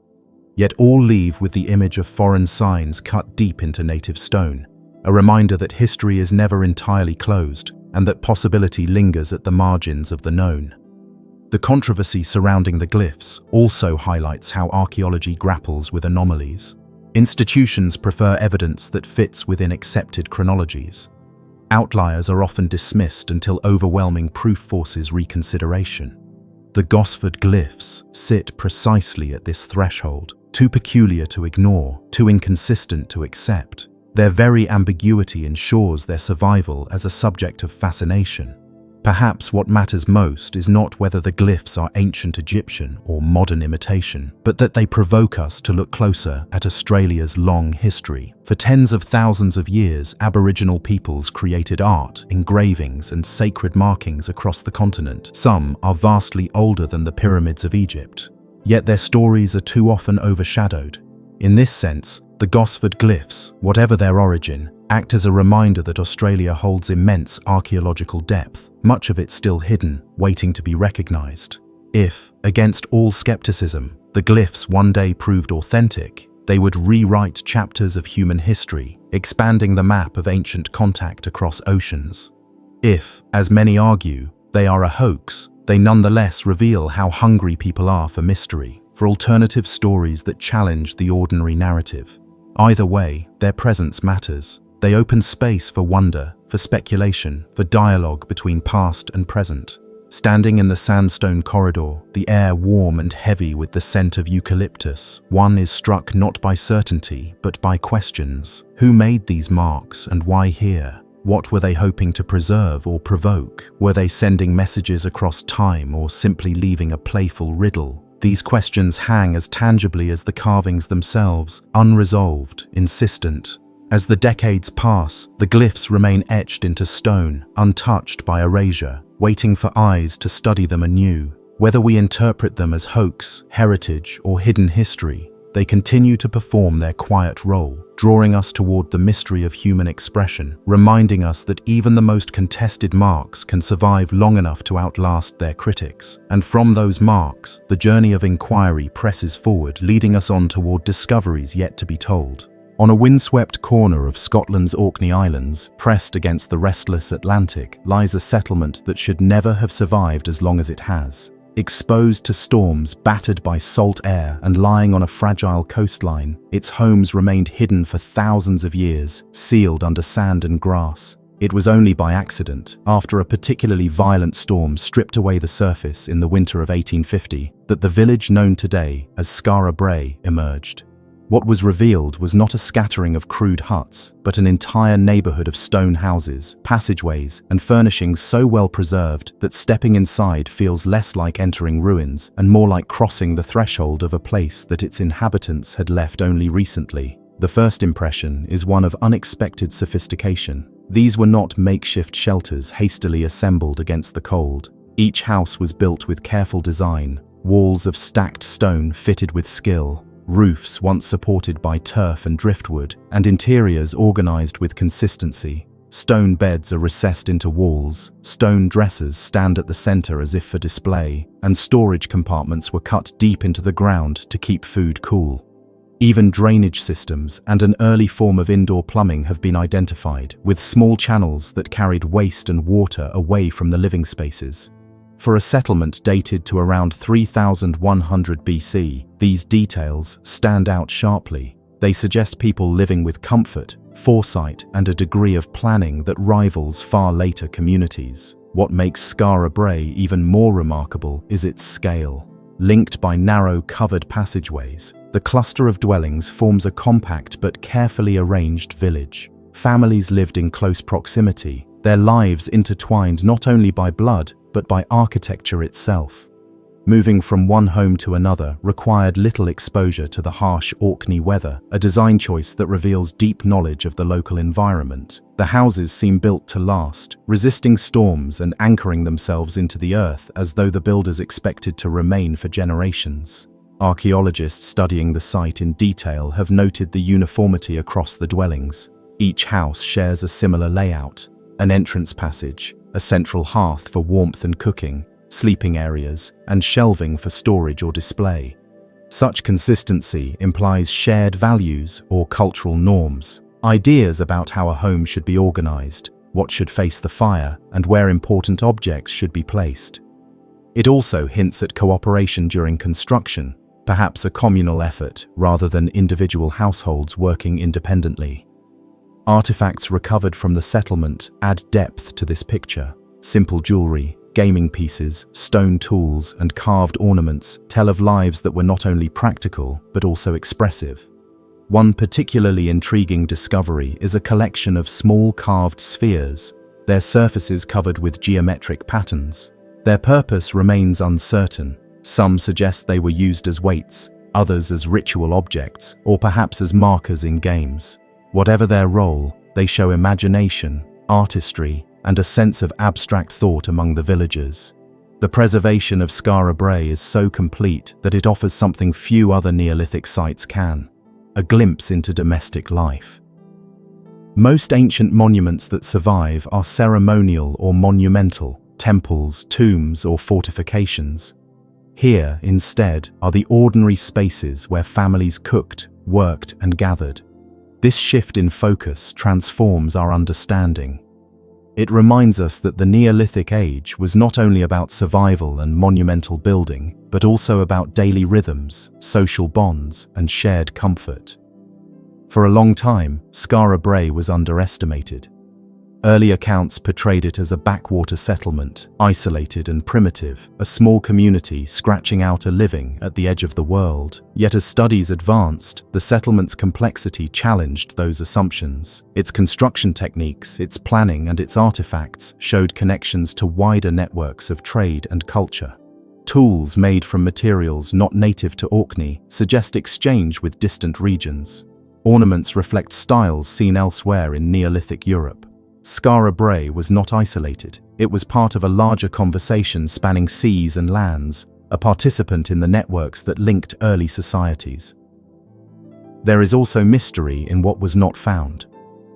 Yet all leave with the image of foreign signs cut deep into native stone, a reminder that history is never entirely closed and that possibility lingers at the margins of the known. The controversy surrounding the glyphs also highlights how archaeology grapples with anomalies. Institutions prefer evidence that fits within accepted chronologies. Outliers are often dismissed until overwhelming proof forces reconsideration. The Gosford glyphs sit precisely at this threshold, too peculiar to ignore, too inconsistent to accept. Their very ambiguity ensures their survival as a subject of fascination. Perhaps what matters most is not whether the glyphs are ancient Egyptian or modern imitation, but that they provoke us to look closer at Australia's long history. For tens of thousands of years, Aboriginal peoples created art, engravings, and sacred markings across the continent. Some are vastly older than the pyramids of Egypt, yet their stories are too often overshadowed. In this sense, the Gosford glyphs, whatever their origin, act as a reminder that Australia holds immense archaeological depth, much of it still hidden, waiting to be recognized. If, against all skepticism, the glyphs one day proved authentic, they would rewrite chapters of human history, expanding the map of ancient contact across oceans. If, as many argue, they are a hoax, they nonetheless reveal how hungry people are for mystery, for alternative stories that challenge the ordinary narrative. Either way, their presence matters. They open space for wonder, for speculation, for dialogue between past and present. Standing in the sandstone corridor, the air warm and heavy with the scent of eucalyptus, one is struck not by certainty, but by questions. Who made these marks and why here? What were they hoping to preserve or provoke? Were they sending messages across time or simply leaving a playful riddle? These questions hang as tangibly as the carvings themselves, unresolved, insistent. As the decades pass, the glyphs remain etched into stone, untouched by erasure, waiting for eyes to study them anew. Whether we interpret them as hoax, heritage, or hidden history, they continue to perform their quiet role, drawing us toward the mystery of human expression, reminding us that even the most contested marks can survive long enough to outlast their critics. And from those marks, the journey of inquiry presses forward, leading us on toward discoveries yet to be told. On a windswept corner of Scotland's Orkney Islands, pressed against the restless Atlantic, lies a settlement that should never have survived as long as it has. Exposed to storms, battered by salt air, and lying on a fragile coastline, its homes remained hidden for thousands of years, sealed under sand and grass. It was only by accident, after a particularly violent storm stripped away the surface in the winter of 1850, that the village known today as Skara Brae emerged. What was revealed was not a scattering of crude huts, but an entire neighborhood of stone houses, passageways, and furnishings so well preserved that stepping inside feels less like entering ruins and more like crossing the threshold of a place that its inhabitants had left only recently. The first impression is one of unexpected sophistication. These were not makeshift shelters hastily assembled against the cold. Each house was built with careful design, walls of stacked stone fitted with skill, roofs once supported by turf and driftwood, and interiors organized with consistency. Stone beds are recessed into walls, stone dressers stand at the center as if for display, and storage compartments were cut deep into the ground to keep food cool. Even drainage systems and an early form of indoor plumbing have been identified, with small channels that carried waste and water away from the living spaces. For a settlement dated to around 3100 BC, these details stand out sharply. They suggest people living with comfort, foresight, and a degree of planning that rivals far later communities. What makes Skara Brae even more remarkable is its scale. Linked by narrow covered passageways, the cluster of dwellings forms a compact but carefully arranged village. Families lived in close proximity, their lives intertwined not only by blood, but by architecture itself. Moving from one home to another required little exposure to the harsh Orkney weather, a design choice that reveals deep knowledge of the local environment. The houses seem built to last, resisting storms and anchoring themselves into the earth as though the builders expected to remain for generations. Archaeologists studying the site in detail have noted the uniformity across the dwellings. Each house shares a similar layout: an entrance passage, a central hearth for warmth and cooking, sleeping areas, and shelving for storage or display. Such consistency implies shared values or cultural norms, ideas about how a home should be organized, what should face the fire, and where important objects should be placed. It also hints at cooperation during construction, perhaps a communal effort rather than individual households working independently. Artifacts recovered from the settlement add depth to this picture. Simple jewelry, Gaming pieces, stone tools, and carved ornaments tell of lives that were not only practical, but also expressive. One particularly intriguing discovery is a collection of small carved spheres, their surfaces covered with geometric patterns. Their purpose remains uncertain. Some suggest they were used as weights, others as ritual objects, or perhaps as markers in games. Whatever their role, they show imagination, artistry, and a sense of abstract thought among the villagers. The preservation of Skara Brae is so complete that it offers something few other Neolithic sites can: a glimpse into domestic life. Most ancient monuments that survive are ceremonial or monumental, temples, tombs, or fortifications. Here, instead, are the ordinary spaces where families cooked, worked, and gathered. This shift in focus transforms our understanding. It reminds us that the Neolithic age was not only about survival and monumental building, but also about daily rhythms, social bonds, and shared comfort. For a long time, Skara Brae was underestimated. Early accounts portrayed it as a backwater settlement, isolated and primitive, a small community scratching out a living at the edge of the world. Yet as studies advanced, the settlement's complexity challenged those assumptions. Its construction techniques, its planning, and its artifacts showed connections to wider networks of trade and culture. Tools made from materials not native to Orkney suggest exchange with distant regions. Ornaments reflect styles seen elsewhere in Neolithic Europe. Skara Brae was not isolated. It was part of a larger conversation spanning seas and lands, a participant in the networks that linked early societies. There is also mystery in what was not found.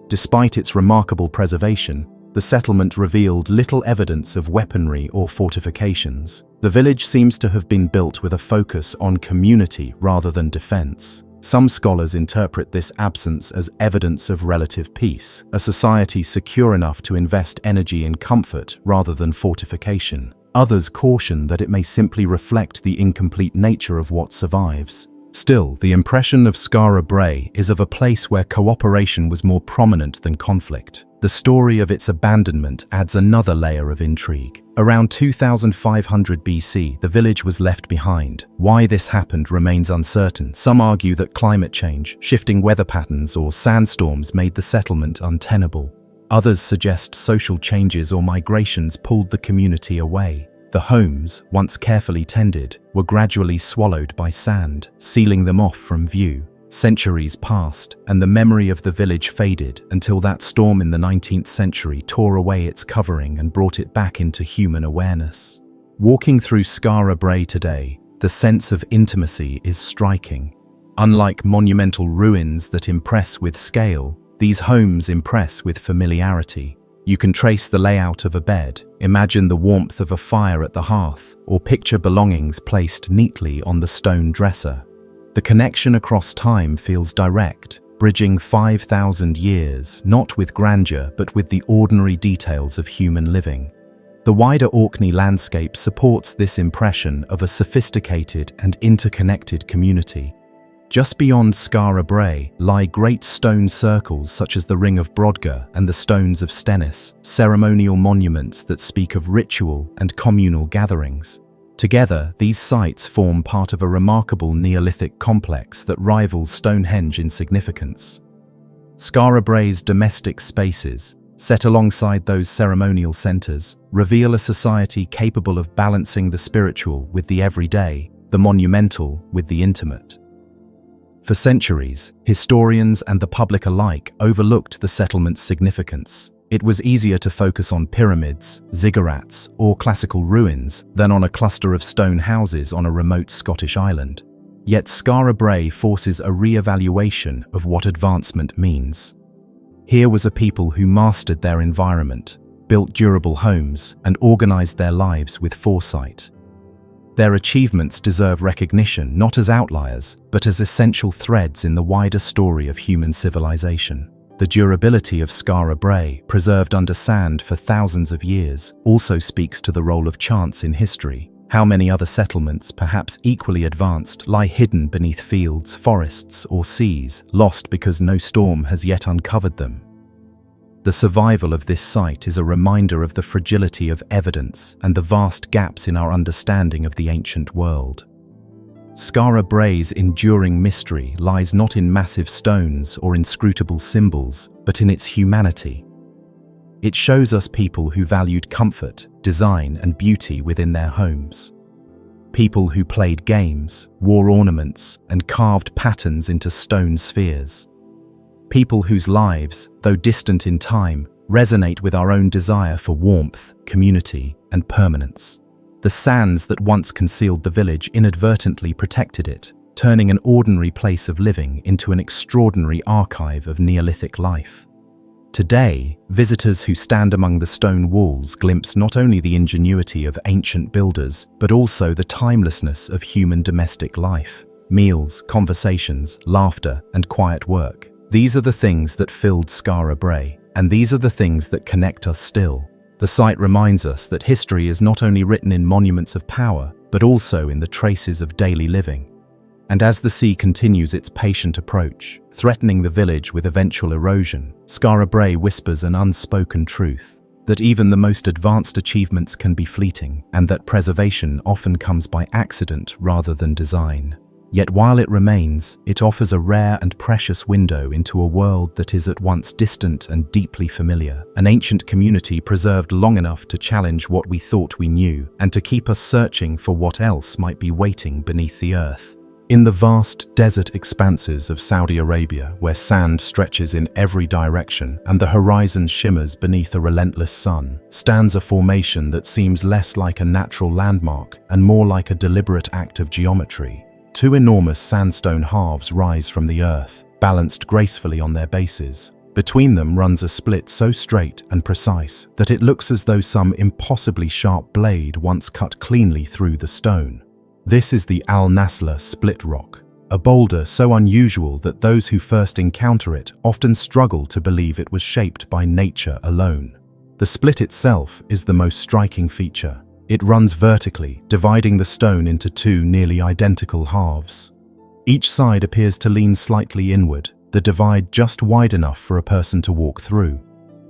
Despite its remarkable preservation, the settlement revealed little evidence of weaponry or fortifications. The village seems to have been built with a focus on community rather than defense. Some scholars interpret this absence as evidence of relative peace, a society secure enough to invest energy in comfort rather than fortification. Others caution that it may simply reflect the incomplete nature of what survives. Still, the impression of Skara Brae is of a place where cooperation was more prominent than conflict. The story of its abandonment adds another layer of intrigue. Around 2500 BC, the village was left behind. Why this happened remains uncertain. Some argue that climate change, shifting weather patterns, or sandstorms made the settlement untenable. Others suggest social changes or migrations pulled the community away. The homes, once carefully tended, were gradually swallowed by sand, sealing them off from view. Centuries passed, and the memory of the village faded until that storm in the 19th century tore away its covering and brought it back into human awareness. Walking through Skara Brae today, the sense of intimacy is striking. Unlike monumental ruins that impress with scale, these homes impress with familiarity. You can trace the layout of a bed, imagine the warmth of a fire at the hearth, or picture belongings placed neatly on the stone dresser. The connection across time feels direct, bridging 5,000 years, not with grandeur but with the ordinary details of human living. The wider Orkney landscape supports this impression of a sophisticated and interconnected community. Just beyond Skara Brae lie great stone circles such as the Ring of Brodgar and the Stones of Stennis, ceremonial monuments that speak of ritual and communal gatherings. Together, these sites form part of a remarkable Neolithic complex that rivals Stonehenge in significance. Skara Brae's domestic spaces, set alongside those ceremonial centres, reveal a society capable of balancing the spiritual with the everyday, the monumental with the intimate. For centuries, historians and the public alike overlooked the settlement's significance. It was easier to focus on pyramids, ziggurats, or classical ruins than on a cluster of stone houses on a remote Scottish island. Yet Skara Brae forces a re-evaluation of what advancement means. Here was a people who mastered their environment, built durable homes, and organized their lives with foresight. Their achievements deserve recognition not as outliers, but as essential threads in the wider story of human civilization. The durability of Skara Brae, preserved under sand for thousands of years, also speaks to the role of chance in history. How many other settlements, perhaps equally advanced, lie hidden beneath fields, forests, or seas, lost because no storm has yet uncovered them? The survival of this site is a reminder of the fragility of evidence and the vast gaps in our understanding of the ancient world. Skara Brae's enduring mystery lies not in massive stones or inscrutable symbols, but in its humanity. It shows us people who valued comfort, design, and beauty within their homes. People who played games, wore ornaments, and carved patterns into stone spheres. People whose lives, though distant in time, resonate with our own desire for warmth, community, and permanence. The sands that once concealed the village inadvertently protected it, turning an ordinary place of living into an extraordinary archive of Neolithic life. Today, visitors who stand among the stone walls glimpse not only the ingenuity of ancient builders, but also the timelessness of human domestic life. Meals, conversations, laughter, and quiet work. These are the things that filled Skara Brae, and these are the things that connect us still. The site reminds us that history is not only written in monuments of power, but also in the traces of daily living. And as the sea continues its patient approach, threatening the village with eventual erosion, Skara Brae whispers an unspoken truth, that even the most advanced achievements can be fleeting, and that preservation often comes by accident rather than design. Yet while it remains, it offers a rare and precious window into a world that is at once distant and deeply familiar, an ancient community preserved long enough to challenge what we thought we knew, and to keep us searching for what else might be waiting beneath the earth. In the vast desert expanses of Saudi Arabia, where sand stretches in every direction and the horizon shimmers beneath a relentless sun, stands a formation that seems less like a natural landmark and more like a deliberate act of geometry. Two enormous sandstone halves rise from the earth, balanced gracefully on their bases. Between them runs a split so straight and precise that it looks as though some impossibly sharp blade once cut cleanly through the stone. This is the Al-Nasla split rock, a boulder so unusual that those who first encounter it often struggle to believe it was shaped by nature alone. The split itself is the most striking feature. It runs vertically, dividing the stone into two nearly identical halves. Each side appears to lean slightly inward, the divide just wide enough for a person to walk through.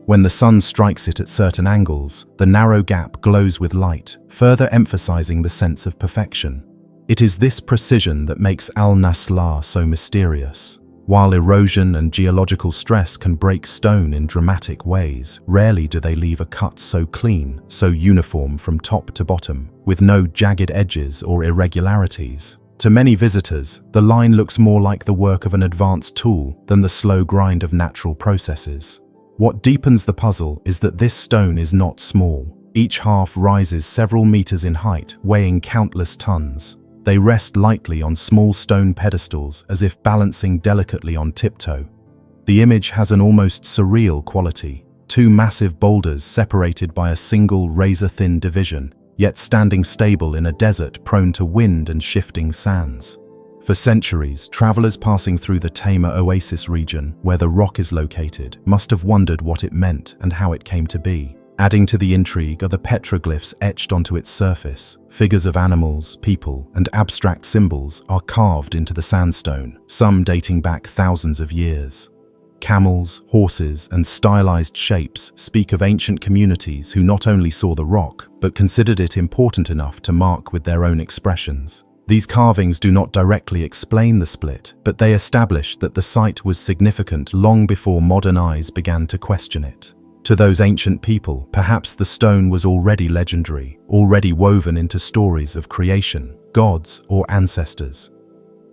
When the sun strikes it at certain angles, the narrow gap glows with light, further emphasizing the sense of perfection. It is this precision that makes Al-Nasla so mysterious. While erosion and geological stress can break stone in dramatic ways, rarely do they leave a cut so clean, so uniform from top to bottom, with no jagged edges or irregularities. To many visitors, the line looks more like the work of an advanced tool than the slow grind of natural processes. What deepens the puzzle is that this stone is not small. Each half rises several meters in height, weighing countless tons. They rest lightly on small stone pedestals, as if balancing delicately on tiptoe. The image has an almost surreal quality. Two massive boulders separated by a single razor-thin division, yet standing stable in a desert prone to wind and shifting sands. For centuries, travelers passing through the Tema Oasis region, where the rock is located, must have wondered what it meant and how it came to be. Adding to the intrigue are the petroglyphs etched onto its surface. Figures of animals, people, and abstract symbols are carved into the sandstone, some dating back thousands of years. Camels, horses, and stylized shapes speak of ancient communities who not only saw the rock, but considered it important enough to mark with their own expressions. These carvings do not directly explain the split, but they establish that the site was significant long before modern eyes began to question it. To those ancient people, perhaps the stone was already legendary, already woven into stories of creation, gods, or ancestors.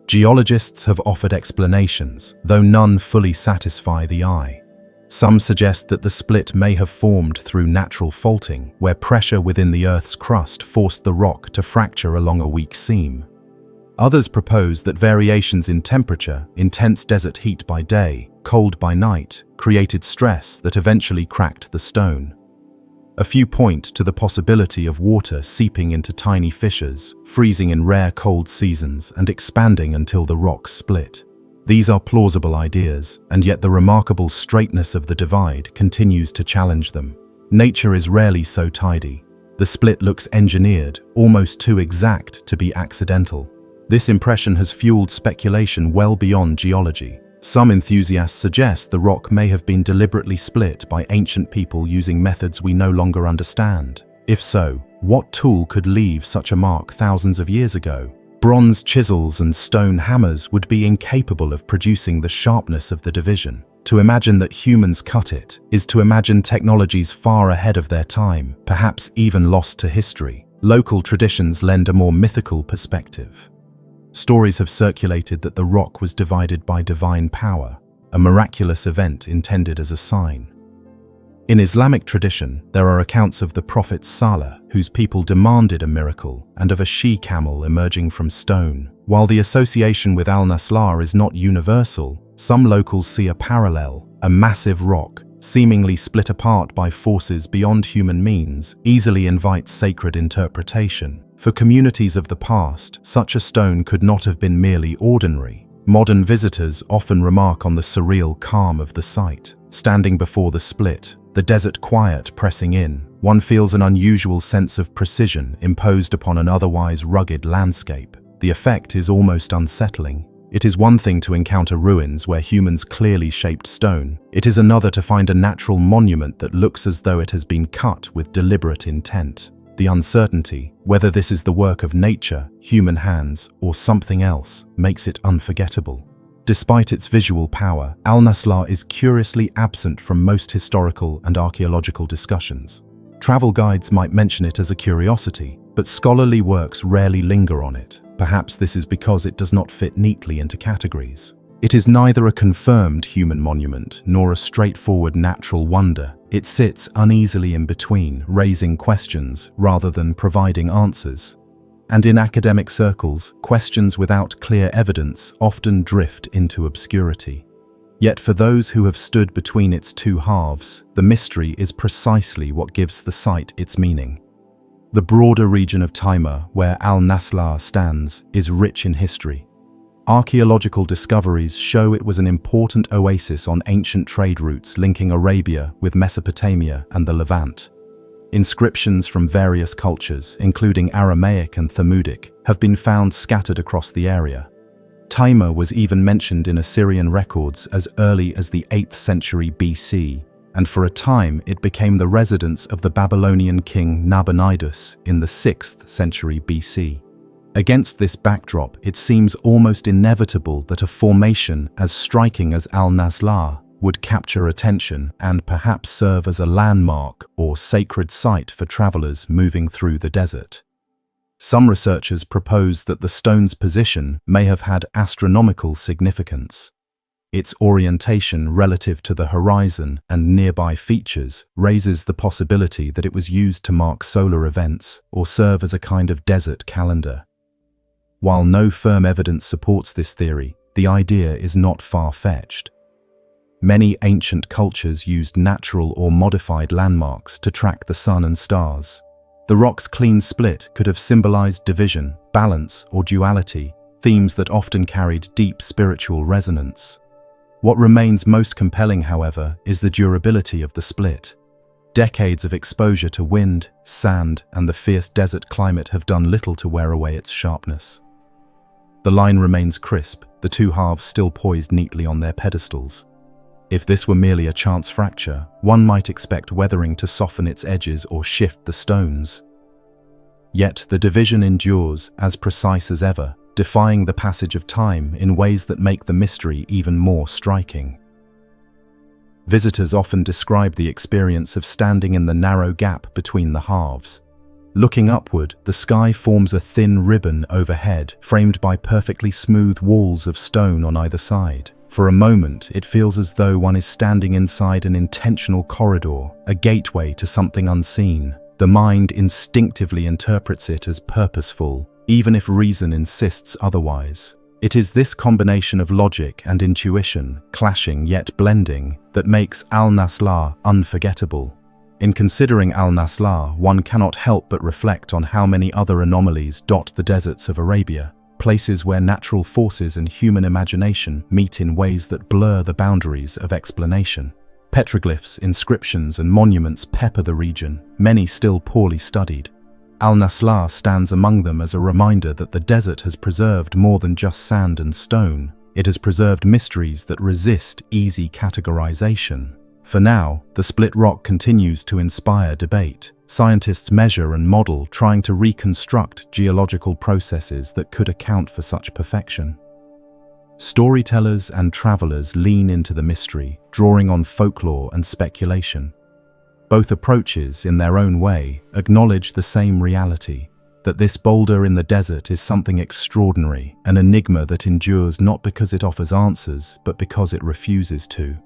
Geologists have offered explanations, though none fully satisfy the eye. Some suggest that the split may have formed through natural faulting, where pressure within the Earth's crust forced the rock to fracture along a weak seam. Others propose that variations in temperature, intense desert heat by day, cold by night, created stress that eventually cracked the stone. A few point to the possibility of water seeping into tiny fissures, freezing in rare cold seasons and expanding until the rock split. These are plausible ideas, and yet the remarkable straightness of the divide continues to challenge them. Nature is rarely so tidy. The split looks engineered, almost too exact to be accidental. This impression has fueled speculation well beyond geology. Some enthusiasts suggest the rock may have been deliberately split by ancient people using methods we no longer understand. If so, what tool could leave such a mark thousands of years ago? Bronze chisels and stone hammers would be incapable of producing the sharpness of the division. To imagine that humans cut it is to imagine technologies far ahead of their time, perhaps even lost to history. Local traditions lend a more mythical perspective. Stories have circulated that the rock was divided by divine power, a miraculous event intended as a sign. In Islamic tradition, there are accounts of the prophet Saleh, whose people demanded a miracle, and of a she-camel emerging from stone. While the association with Al-Nasla is not universal, some locals see a parallel. A massive rock, seemingly split apart by forces beyond human means, easily invites sacred interpretation. For communities of the past, such a stone could not have been merely ordinary. Modern visitors often remark on the surreal calm of the site. Standing before the split, the desert quiet pressing in, one feels an unusual sense of precision imposed upon an otherwise rugged landscape. The effect is almost unsettling. It is one thing to encounter ruins where humans clearly shaped stone. It is another to find a natural monument that looks as though it has been cut with deliberate intent. The uncertainty, whether this is the work of nature, human hands, or something else, makes it unforgettable. Despite its visual power, Al-Nasla is curiously absent from most historical and archaeological discussions. Travel guides might mention it as a curiosity, but scholarly works rarely linger on it. Perhaps this is because it does not fit neatly into categories. It is neither a confirmed human monument nor a straightforward natural wonder. It sits uneasily in between, raising questions rather than providing answers. And in academic circles, questions without clear evidence often drift into obscurity. Yet for those who have stood between its two halves, the mystery is precisely what gives the site its meaning. The broader region of Timur, where Al-Nasla stands, is rich in history. Archaeological discoveries show it was an important oasis on ancient trade routes linking Arabia with Mesopotamia and the Levant. Inscriptions from various cultures, including Aramaic and Thamudic, have been found scattered across the area. Timur was even mentioned in Assyrian records as early as the 8th century BC, and for a time it became the residence of the Babylonian king Nabonidus in the 6th century BC. Against this backdrop, it seems almost inevitable that a formation as striking as Al-Nasla would capture attention and perhaps serve as a landmark or sacred site for travelers moving through the desert. Some researchers propose that the stone's position may have had astronomical significance. Its orientation relative to the horizon and nearby features raises the possibility that it was used to mark solar events or serve as a kind of desert calendar. While no firm evidence supports this theory, the idea is not far-fetched. Many ancient cultures used natural or modified landmarks to track the sun and stars. The rock's clean split could have symbolized division, balance, or duality, themes that often carried deep spiritual resonance. What remains most compelling, however, is the durability of the split. Decades of exposure to wind, sand, and the fierce desert climate have done little to wear away its sharpness. The line remains crisp, the two halves still poised neatly on their pedestals. If this were merely a chance fracture, one might expect weathering to soften its edges or shift the stones. Yet the division endures, as precise as ever, defying the passage of time in ways that make the mystery even more striking. Visitors often describe the experience of standing in the narrow gap between the halves. Looking upward, the sky forms a thin ribbon overhead, framed by perfectly smooth walls of stone on either side. For a moment, it feels as though one is standing inside an intentional corridor, a gateway to something unseen. The mind instinctively interprets it as purposeful, even if reason insists otherwise. It is this combination of logic and intuition, clashing yet blending, that makes Al-Nasla unforgettable. In considering Al-Nasla, one cannot help but reflect on how many other anomalies dot the deserts of Arabia, places where natural forces and human imagination meet in ways that blur the boundaries of explanation. Petroglyphs, inscriptions, and monuments pepper the region, many still poorly studied. Al-Nasla stands among them as a reminder that the desert has preserved more than just sand and stone. It has preserved mysteries that resist easy categorization. For now, the split rock continues to inspire debate. Scientists measure and model, trying to reconstruct geological processes that could account for such perfection. Storytellers and travelers lean into the mystery, drawing on folklore and speculation. Both approaches, in their own way, acknowledge the same reality, that this boulder in the desert is something extraordinary, an enigma that endures not because it offers answers, but because it refuses to.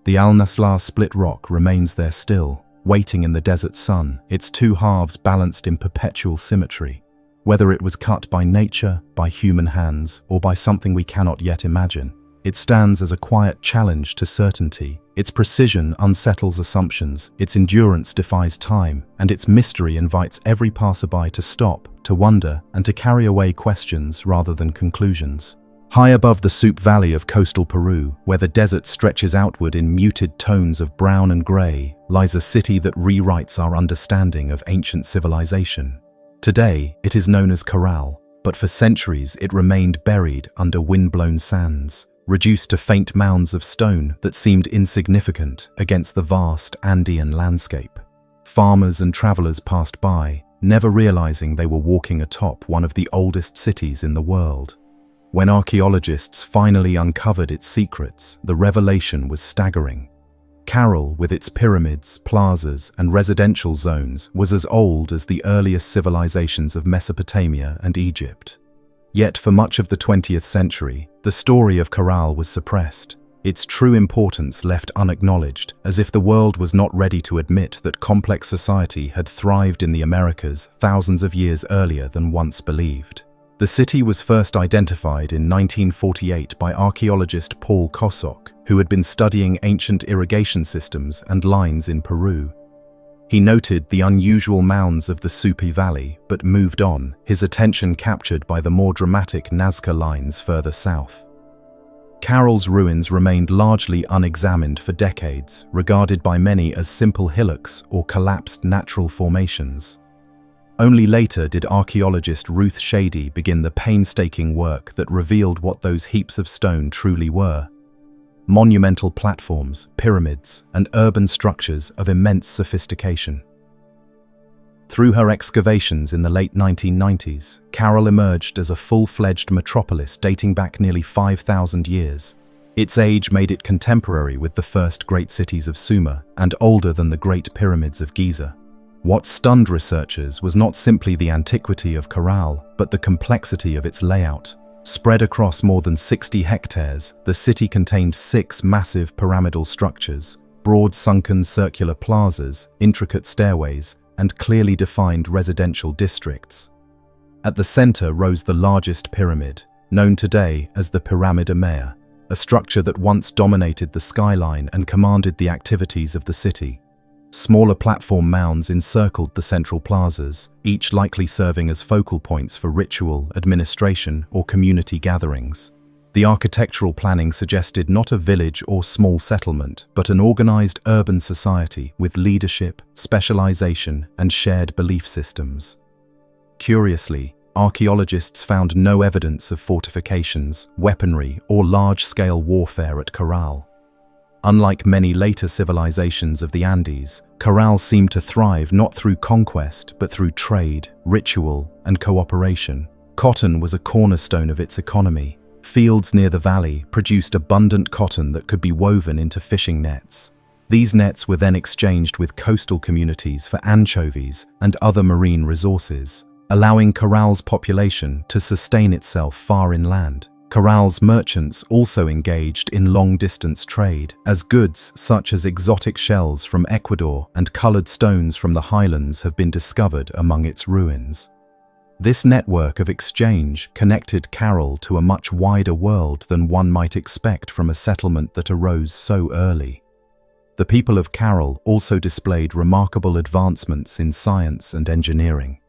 The Al-Nasla split rock remains there still, waiting in the desert sun, its two halves balanced in perpetual symmetry. Whether it was cut by nature, by human hands, or by something we cannot yet imagine, it stands as a quiet challenge to certainty. Its precision unsettles assumptions, its endurance defies time, and its mystery invites every passerby to stop, to wonder, and to carry away questions rather than conclusions. High above the Supe Valley of coastal Peru, where the desert stretches outward in muted tones of brown and grey, lies a city that rewrites our understanding of ancient civilization. Today, it is known as Caral, but for centuries it remained buried under wind-blown sands, reduced to faint mounds of stone that seemed insignificant against the vast Andean landscape. Farmers and travelers passed by, never realizing they were walking atop one of the oldest cities in the world. When archaeologists finally uncovered its secrets, the revelation was staggering. Caral, with its pyramids, plazas, and residential zones, was as old as the earliest civilizations of Mesopotamia and Egypt. Yet for much of the 20th century, the story of Caral was suppressed, its true importance left unacknowledged, as if the world was not ready to admit that complex society had thrived in the Americas thousands of years earlier than once believed. The city was first identified in 1948 by archaeologist Paul Kosok, who had been studying ancient irrigation systems and lines in Peru. He noted the unusual mounds of the Supe Valley, but moved on, his attention captured by the more dramatic Nazca lines further south. Caral's ruins remained largely unexamined for decades, regarded by many as simple hillocks or collapsed natural formations. Only later did archaeologist Ruth Shady begin the painstaking work that revealed what those heaps of stone truly were: monumental platforms, pyramids, and urban structures of immense sophistication. Through her excavations in the late 1990s, Caral emerged as a full-fledged metropolis dating back nearly 5,000 years. Its age made it contemporary with the first great cities of Sumer and older than the Great Pyramids of Giza. What stunned researchers was not simply the antiquity of Caral, but the complexity of its layout. Spread across more than 60 hectares, the city contained 6 massive pyramidal structures, broad sunken circular plazas, intricate stairways, and clearly defined residential districts. At the center rose the largest pyramid, known today as the Pyramid Amea, a structure that once dominated the skyline and commanded the activities of the city. Smaller platform mounds encircled the central plazas, each likely serving as focal points for ritual, administration, or community gatherings. The architectural planning suggested not a village or small settlement, but an organized urban society with leadership, specialization, and shared belief systems. Curiously, archaeologists found no evidence of fortifications, weaponry, or large-scale warfare at Caral. Unlike many later civilizations of the Andes, Caral seemed to thrive not through conquest, but through trade, ritual, and cooperation. Cotton was a cornerstone of its economy. Fields near the valley produced abundant cotton that could be woven into fishing nets. These nets were then exchanged with coastal communities for anchovies and other marine resources, allowing Caral's population to sustain itself far inland. Caral's merchants also engaged in long-distance trade, as goods such as exotic shells from Ecuador and colored stones from the highlands have been discovered among its ruins. This network of exchange connected Caral to a much wider world than one might expect from a settlement that arose so early. The people of Caral also displayed remarkable advancements in science and engineering.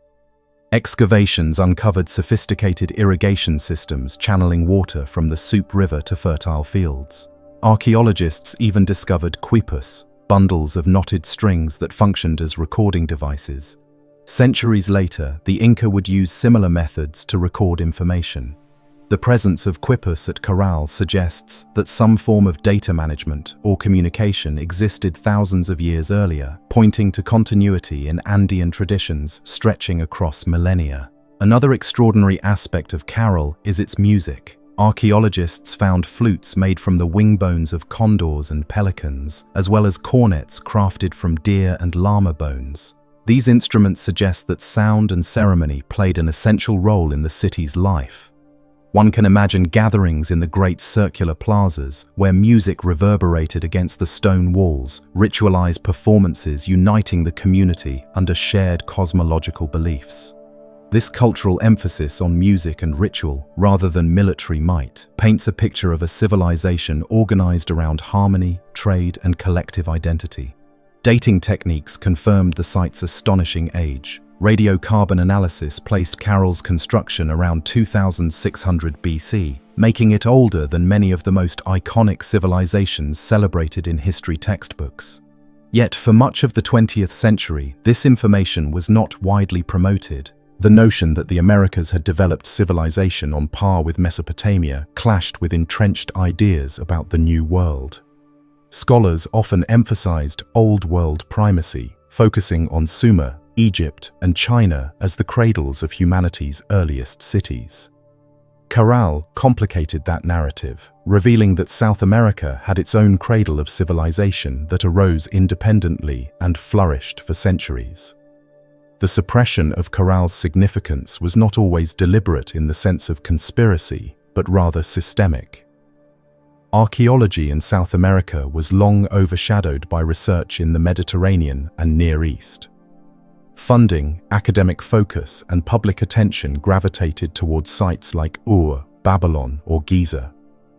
Excavations uncovered sophisticated irrigation systems channeling water from the Supe River to fertile fields. Archaeologists even discovered quipus, bundles of knotted strings that functioned as recording devices. Centuries later, the Inca would use similar methods to record information. The presence of quippus at Caral suggests that some form of data management or communication existed thousands of years earlier, pointing to continuity in Andean traditions stretching across millennia. Another extraordinary aspect of Caral is its music. Archaeologists found flutes made from the wing bones of condors and pelicans, as well as cornets crafted from deer and llama bones. These instruments suggest that sound and ceremony played an essential role in the city's life. One can imagine gatherings in the great circular plazas where music reverberated against the stone walls, ritualized performances uniting the community under shared cosmological beliefs. This cultural emphasis on music and ritual, rather than military might, paints a picture of a civilization organized around harmony, trade, and collective identity. Dating techniques confirmed the site's astonishing age. Radiocarbon analysis placed Caral's construction around 2600 BC, making it older than many of the most iconic civilizations celebrated in history textbooks. Yet for much of the 20th century, this information was not widely promoted. The notion that the Americas had developed civilization on par with Mesopotamia clashed with entrenched ideas about the New World. Scholars often emphasized Old World primacy, focusing on Sumer, Egypt, and China as the cradles of humanity's earliest cities. Caral complicated that narrative, revealing that South America had its own cradle of civilization that arose independently and flourished for centuries. The suppression of Caral's significance was not always deliberate in the sense of conspiracy, but rather systemic. Archaeology in South America was long overshadowed by research in the Mediterranean and Near East. Funding, academic focus, and public attention gravitated towards sites like Ur, Babylon, or Giza.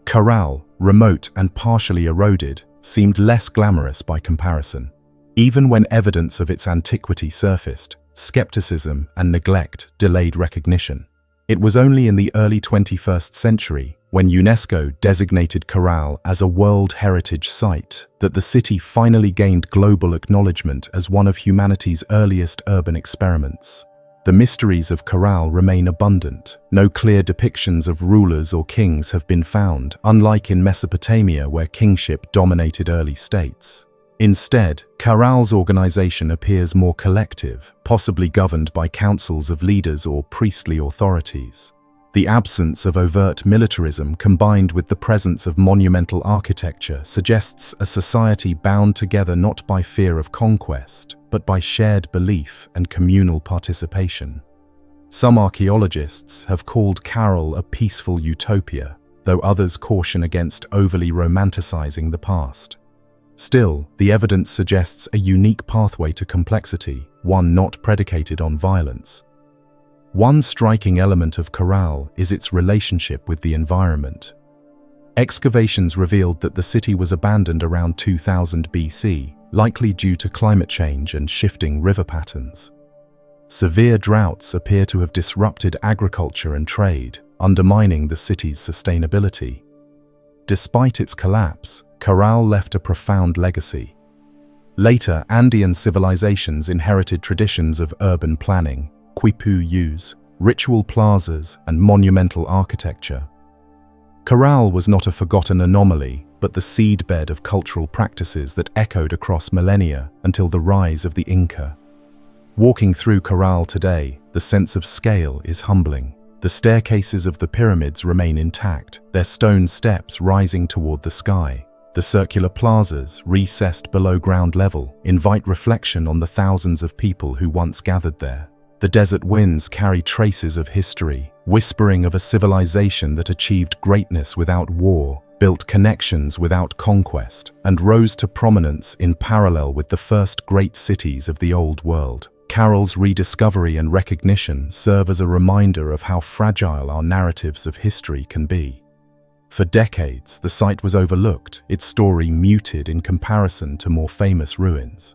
Caral, remote and partially eroded, seemed less glamorous by comparison. Even when evidence of its antiquity surfaced, skepticism and neglect delayed recognition. It was only in the early 21st century, when UNESCO designated Caral as a World Heritage Site, that the city finally gained global acknowledgement as one of humanity's earliest urban experiments. The mysteries of Caral remain abundant. No clear depictions of rulers or kings have been found, unlike in Mesopotamia where kingship dominated early states. Instead, Caral's organization appears more collective, possibly governed by councils of leaders or priestly authorities. The absence of overt militarism combined with the presence of monumental architecture suggests a society bound together not by fear of conquest, but by shared belief and communal participation. Some archaeologists have called Caral a peaceful utopia, though others caution against overly romanticizing the past. Still, the evidence suggests a unique pathway to complexity, one not predicated on violence. One striking element of Caral is its relationship with the environment. Excavations revealed that the city was abandoned around 2000 BC, likely due to climate change and shifting river patterns. Severe droughts appear to have disrupted agriculture and trade, undermining the city's sustainability. Despite its collapse, Caral left a profound legacy. Later, Andean civilizations inherited traditions of urban planning, quipu-use, ritual plazas, and monumental architecture. Caral was not a forgotten anomaly, but the seedbed of cultural practices that echoed across millennia until the rise of the Inca. Walking through Caral today, the sense of scale is humbling. The staircases of the pyramids remain intact, their stone steps rising toward the sky. The circular plazas, recessed below ground level, invite reflection on the thousands of people who once gathered there. The desert winds carry traces of history, whispering of a civilization that achieved greatness without war, built connections without conquest, and rose to prominence in parallel with the first great cities of the Old World. Caral's rediscovery and recognition serve as a reminder of how fragile our narratives of history can be. For decades, the site was overlooked, its story muted in comparison to more famous ruins.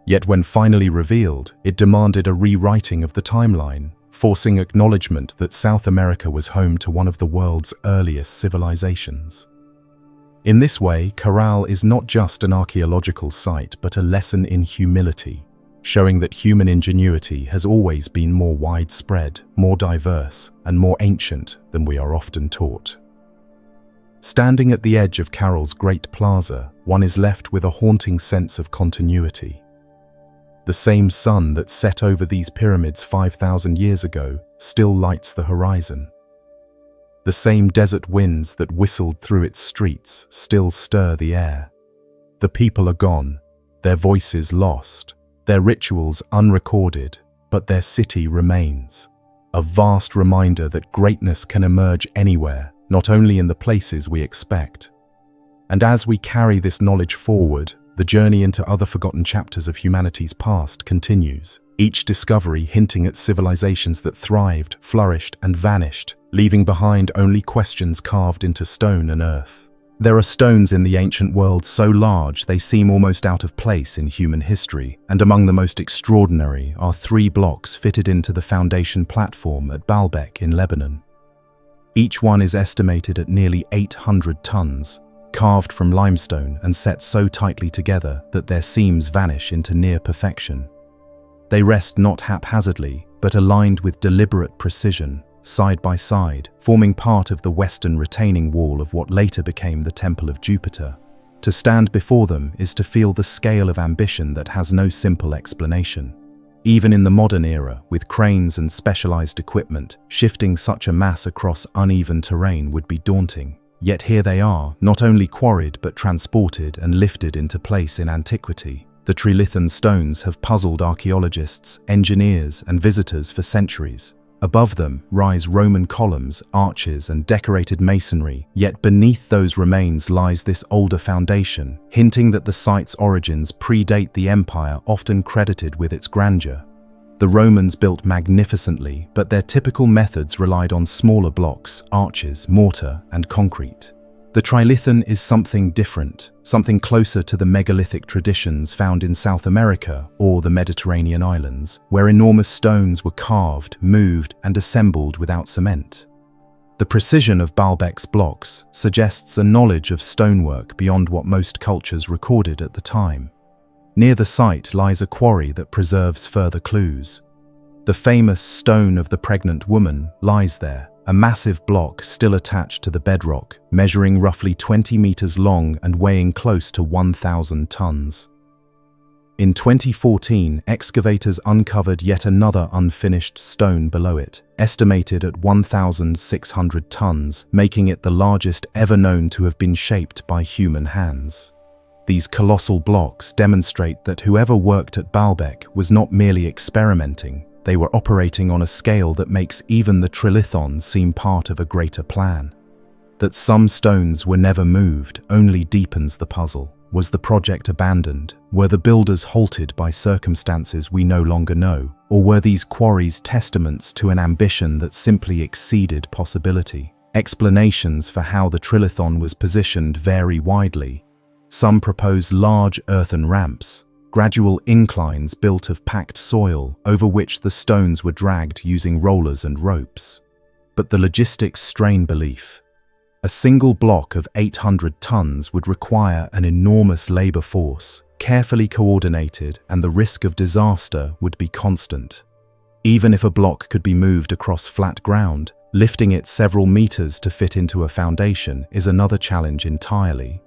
Yet when finally revealed, it demanded a rewriting of the timeline, forcing acknowledgement that South America was home to one of the world's earliest civilizations. In this way, Caral is not just an archaeological site, but a lesson in humility. showing that human ingenuity has always been more widespread, more diverse, and more ancient than we are often taught. Standing at the edge of Carol's Great Plaza, one is left with a haunting sense of continuity. The same sun that set over these pyramids 5,000 years ago still lights the horizon. The same desert winds that whistled through its streets still stir the air. The people are gone, their voices lost, their rituals unrecorded, but their city remains. A vast reminder that greatness can emerge anywhere, not only in the places we expect. And as we carry this knowledge forward, the journey into other forgotten chapters of humanity's past continues, each discovery hinting at civilizations that thrived, flourished, and vanished, leaving behind only questions carved into stone and earth. There are stones in the ancient world so large they seem almost out of place in human history, and among the most extraordinary are 3 blocks fitted into the foundation platform at Baalbek in Lebanon. Each one is estimated at nearly 800 tons, carved from limestone and set so tightly together that their seams vanish into near perfection. They rest not haphazardly, but aligned with deliberate precision, side by side, forming part of the western retaining wall of what later became the Temple of Jupiter. To stand before them is to feel the scale of ambition that has no simple explanation. Even in the modern era, with cranes and specialized equipment, shifting such a mass across uneven terrain would be daunting. Yet here they are, not only quarried but transported and lifted into place in antiquity. The Trilithon stones have puzzled archaeologists, engineers, and visitors for centuries. Above them rise Roman columns, arches, and decorated masonry, yet beneath those remains lies this older foundation, hinting that the site's origins predate the empire often credited with its grandeur. The Romans built magnificently, but their typical methods relied on smaller blocks, arches, mortar, and concrete. The Trilithon is something different, something closer to the megalithic traditions found in South America or the Mediterranean islands, where enormous stones were carved, moved, and assembled without cement. The precision of Baalbek's blocks suggests a knowledge of stonework beyond what most cultures recorded at the time. Near the site lies a quarry that preserves further clues. The famous Stone of the Pregnant Woman lies there, a massive block still attached to the bedrock, measuring roughly 20 meters long and weighing close to 1,000 tons. In 2014, excavators uncovered yet another unfinished stone below it, estimated at 1,600 tons, making it the largest ever known to have been shaped by human hands. These colossal blocks demonstrate that whoever worked at Baalbek was not merely experimenting. They were operating on a scale that makes even the Trilithon seem part of a greater plan. That some stones were never moved only deepens the puzzle. Was the project abandoned? Were the builders halted by circumstances we no longer know? Or were these quarries testaments to an ambition that simply exceeded possibility? Explanations for how the Trilithon was positioned vary widely. Some propose large earthen ramps, gradual inclines built of packed soil over which the stones were dragged using rollers and ropes. But the logistics strain belief. A single block of 800 tons would require an enormous labor force, carefully coordinated, and the risk of disaster would be constant. Even if a block could be moved across flat ground, lifting it several meters to fit into a foundation is another challenge entirely.